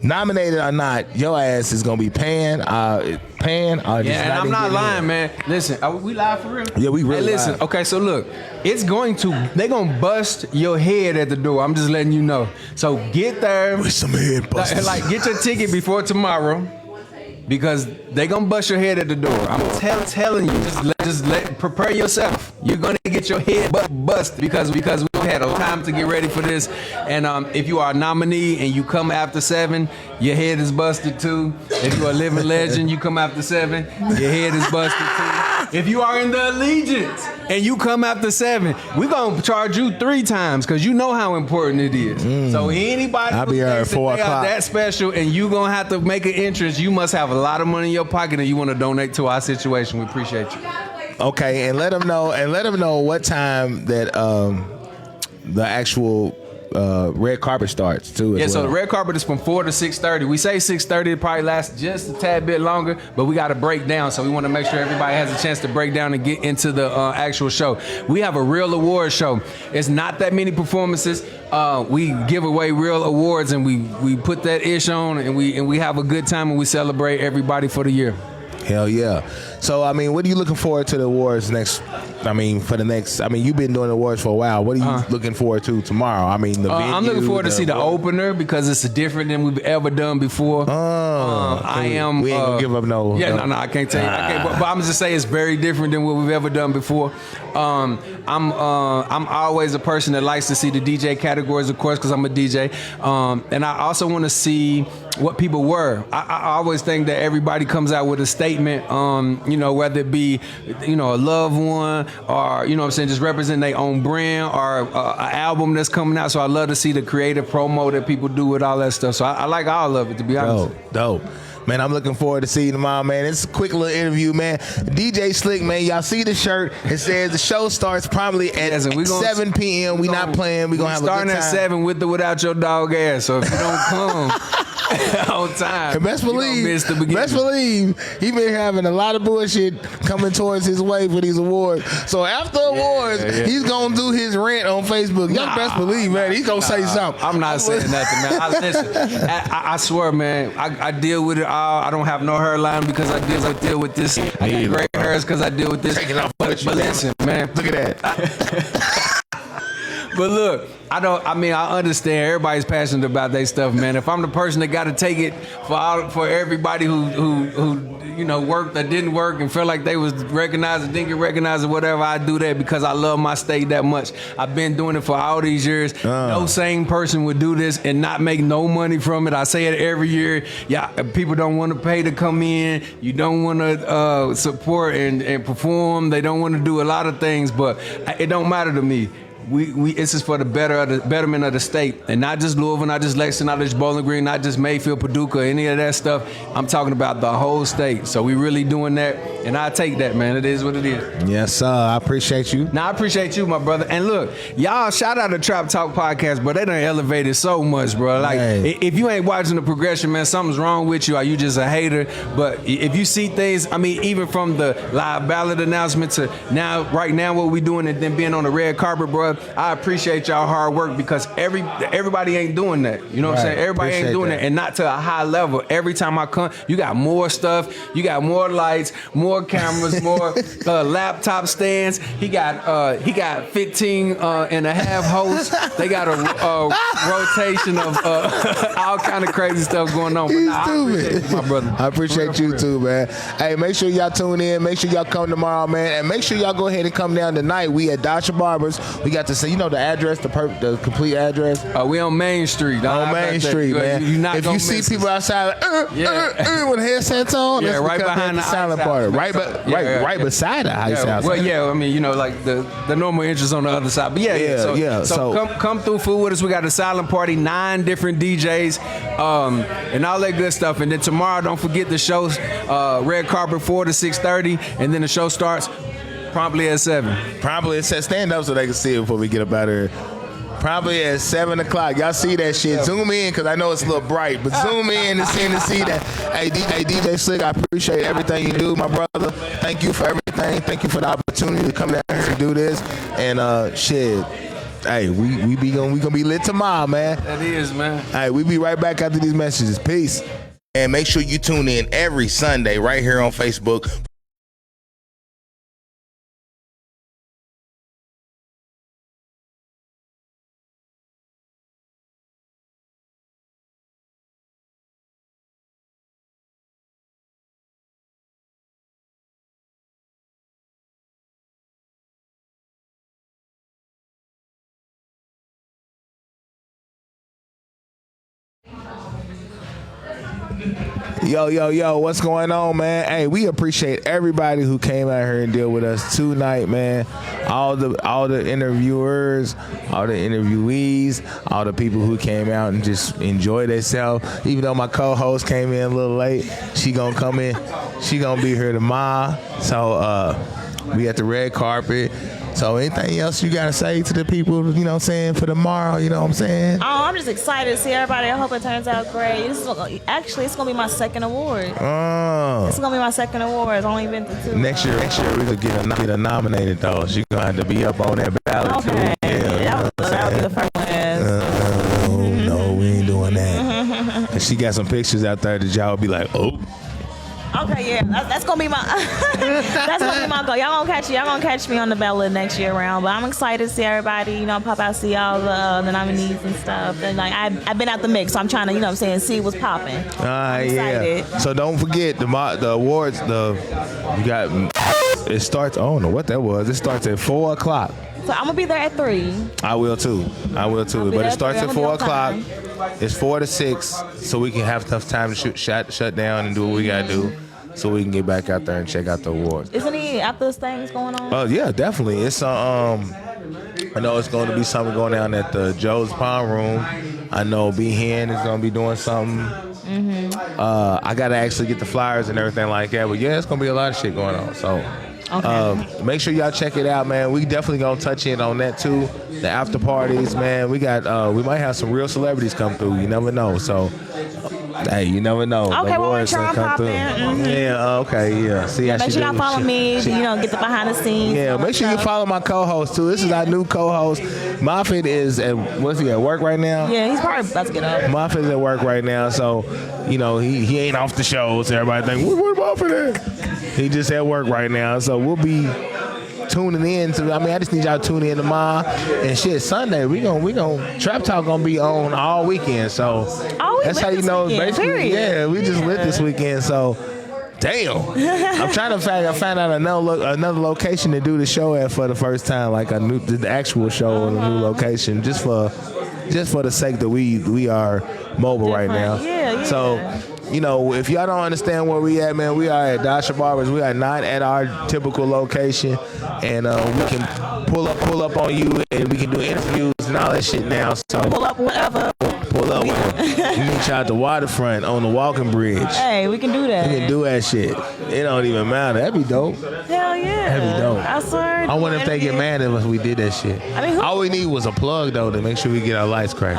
nominated or not, your ass is gonna be paying. Yeah, and I'm not lying, man. Listen, are we live for real? Yeah, we really listen. live. Okay, so look, they're gonna bust your head at the door. I'm just letting you know. So get there with some head busters. Like get your ticket before tomorrow, because they gonna bust your head at the door. I'm telling you, prepare yourself. You're gonna get your head bust because we had a time to get ready for this. And if you are a nominee and you come after 7, your head is busted too. If you are a living legend, you come after 7, your head is busted too. If you are in the Allegiance and you come after 7, we're gonna charge you 3 times because you know how important it is. So anybody I'll be here at 4 o'clock. That special and you gonna have to make an entrance, you must have a lot of money in your pocket and you want to donate to our situation. We appreciate you. Okay, and let them know what time that the actual red carpet starts too. So the red carpet is from 4 to 6:30. We say 6:30. It probably lasts just a tad bit longer, but we got to break down. So we want to make sure everybody has a chance to break down and get into the actual show. We have a real award show. It's not that many performances. We give away real awards and we put that ish on and we have a good time and we celebrate everybody for the year. Hell yeah. So, I mean, what are you looking forward to the awards next? I mean, you've been doing awards for a while. What are you looking forward to tomorrow? I mean, I'm looking forward to see the opener because it's different than we've ever done before. We ain't gonna give up no. Yeah, no, I can't tell you. But I'm just say it's very different than what we've ever done before. I'm always a person that likes to see the DJ categories, of course, because I'm a DJ. And I also want to see what people were. I always think that everybody comes out with a statement, whether it be, a loved one or, just represent their own brand or an album that's coming out. So I love to see the creative promo that people do with all that stuff. So I like all of it, to be honest. Dope. Man, I'm looking forward to seeing you tomorrow, man. It's a quick little interview, man. DJ Slick, man, y'all see the shirt. It says the show starts probably at 7 p.m. We not playing. We gonna have a good time. Starting at 7 with or without your dog ass. So if you don't come on time, best believe he been having a lot of bullshit coming towards his way for these awards. So after awards, he's gonna do his rant on Facebook. Y'all best believe, man, he's gonna say something. I'm not saying nothing, man. I swear, man, I deal with it. I don't have no hairline because I deal with this. I get gray hairs because I deal with this. Take it off, but listen, man. Look at that. But look, I understand everybody's passionate about their stuff, man. If I'm the person that got to take it for everybody who worked that didn't work and felt like they was recognized or didn't get recognized or whatever, I do that because I love my state that much. I've been doing it for all these years. No sane person would do this and not make no money from it. I say it every year. Yeah, people don't want to pay to come in. You don't want to support and perform. They don't want to do a lot of things, but it don't matter to me. This is for the betterment of the state, and not just Louisville, not just Lexington, not just Bowling Green, not just Mayfield, Paducah, any of that stuff. I'm talking about the whole state. So we really doing that, and I take that, man. It is what it is. Yes, sir. I appreciate you. I appreciate you, my brother. And look, y'all, shout out to Trap Talk Podcast, bro. They done elevated so much, bro. Like, if you ain't watching the progression, man, something's wrong with you, or you just a hater. But if you see things, I mean, even from the live ballot announcement to right now, what we doing, and then being on the red carpet, bro. I appreciate y'all hard work because everybody ain't doing that. You know what I'm saying? Everybody ain't doing that, and not to a high level. Every time I come, you got more stuff, you got more lights, more cameras, more laptop stands. He got 15 and a half hosts. They got a rotation of all kind of crazy stuff going on. He's I appreciate you, my brother. I appreciate you too, man. Hey, make sure y'all tune in. Make sure y'all come tomorrow, man, and make sure y'all go ahead and come down tonight. We at Dasha Barbers. We got to say, the address, the complete address. We on Main Street. On Main Street, man. If you see people outside with headsets on, that's right behind the silent part. Right beside the house. Well, yeah, I mean, like the normal entrance on the other side. But So come through, food with us. We got a silent party, 9 different DJs, and all that good stuff. And then tomorrow, don't forget the shows, red carpet 4 to 6:30, and then the show starts promptly at 7. Probably it says stand up so they can see it before we get up out of here. Probably at 7 o'clock. Y'all see that shit. Zoom in because I know it's a little bright, but zoom in and see that. Hey, DJ Slick, I appreciate everything you do, my brother. Thank you for everything. Thank you for the opportunity to come down here and do this. And shit. Hey, we gonna be lit tomorrow, man. That is, man. Hey, we be right back after these messages. Peace. And make sure you tune in every Sunday right here on Facebook. Yo, what's going on, man? Hey, we appreciate everybody who came out here and deal with us tonight, man. All the interviewers, all the interviewees, all the people who came out and just enjoyed themselves. Even though my co-host came in a little late, she gonna come in. She gonna be here tomorrow. So we at the red carpet. So anything else you got to say to the people, you know what I'm saying, for tomorrow, you know what I'm saying? Oh, I'm just excited to see everybody. I hope it turns out great. It's going to be my second award. Oh. It's going to be my second award. It's only been to 2. Next year we could get a nominated, though. She's going to have to be up on that ballot, too. Yeah, that would be the first one. No, we ain't doing that. And she got some pictures out there that y'all be like, oh. Okay, yeah, that's gonna be my goal. Y'all gonna catch me on the ballot next year round. But I'm excited to see everybody, pop out, see all the nominees and stuff. And like I've been out the mix, so I'm trying to, see what's popping. Yeah. So don't forget the awards. It starts. I don't know what that was. It starts at 4 o'clock. So I'm gonna be there at 3. I will too. But it starts at 4 o'clock. It's 4 to 6, so we can have enough time to shut down and do what we gotta do, so we can get back out there and check out the awards. Isn't any after things going on? Oh yeah, definitely. It's I know it's going to be something going down at the Joe's Pawn Room. I know B Hen is going to be doing something. Mm-hmm. I gotta actually get the flyers and everything like that. But yeah, it's gonna be a lot of shit going on. So. Okay. Make sure y'all check it out, man. We definitely gonna touch in on that too. The after parties, man. We might have some real celebrities come through. You never know. So, hey, you never know. Okay, well, we're trying to pop in. Mm-hmm. Yeah. Okay. Yeah. See how make sure y'all follow me. Get the behind the scenes. Yeah. Make sure you follow my co-host too. This is our new co-host. Moffitt is at work right now. Yeah, he's probably about to get up. Moffitt's at work right now, so he ain't off the show. So everybody think, where Moffitt at? He just at work right now, so we'll be tuning in to. I mean, I just need y'all to tune in tomorrow and shit. Sunday we gon' Trap Talk gonna be on all weekend. So that's how you know. Basically, yeah, we just lit this weekend. So. Damn, I'm trying to find out another location to do the show at for the first time, like the actual show on a new location, just for the sake that we are mobile right now. Yeah. So, you know, if y'all don't understand where we at, man, we are at Dasha Barbers. We are not at our typical location, and we can pull up on you, and we can do interviews and all that shit now. So pull up whatever. Pull up. We meet y'all at the waterfront on the walking bridge. Hey, we can do that. We can do that shit. It don't even matter. That'd be dope. Hell yeah. That'd be dope. I swear. I wonder if they get mad at us we did that shit. I mean, all we need was a plug though to make sure we get our lights cracked.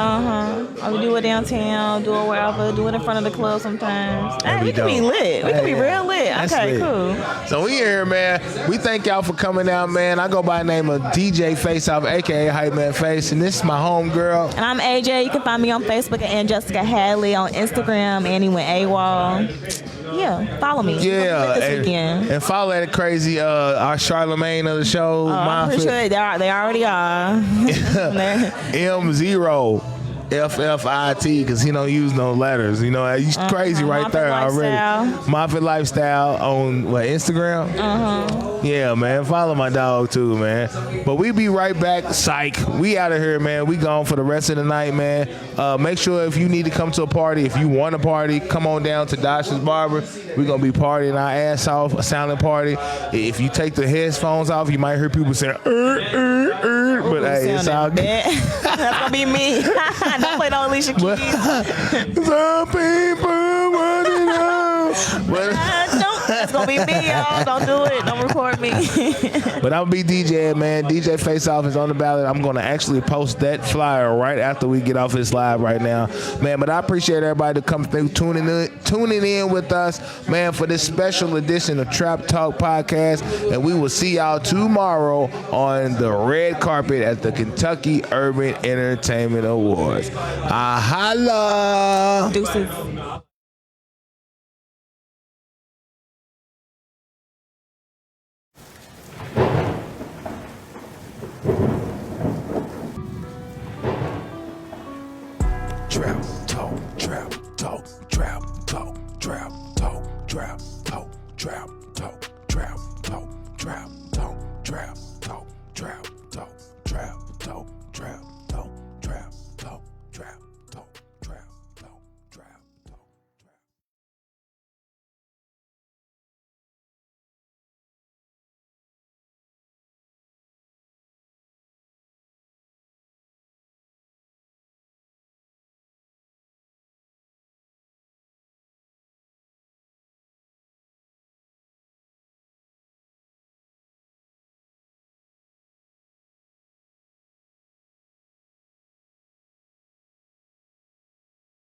We do it downtown, do it wherever, do it in front of the club sometimes. Hey, we can be lit. We can be real lit. That's Okay, lit. cool. So we here, man. We thank y'all for coming out, man. I go by the name of DJ Face Off, aka Hype Man Face, and this is my home girl. And I'm AJ. You can find me on Facebook at Jessica Hadley, on Instagram, Annie with AWOL. Yeah, follow me. Yeah, This weekend. and follow that crazy our Charlemagne of the show. I'm pretty sure they already are. M0 FFIT, because he don't use no letters. You know, he's crazy right Moffitt there Lifestyle. already. Moffitt Lifestyle on what, Instagram? Yeah, man. Follow my dog too, man. But we be right back. Psych. We out of here, man. We gone for the rest of the night, man. Make sure if you need to come to a party, if you want a party, come on down to Dasha's Barber. We're going to be partying our ass off, a silent party. If you take the headphones off, you might hear people saying, but hey, it's all good. That's going to be me. Don't play no Alicia Keys. Some people want to know. That's going to be me, y'all. Don't do it. Don't record me. But I'm going to be DJ, man. DJ Face Off is on the ballot. I'm going to actually post that flyer right after we get off this live right now. Man, but I appreciate everybody to come through, tuning in with us, man, for this special edition of Trap Talk Podcast. And we will see y'all tomorrow on the red carpet at the Kentucky Urban Entertainment Awards. Holla! Deuces. Trap talk, trap talk, trap talk, trap talk, trap talk, trap talk, trap talk, trap talk, trap talk, trap.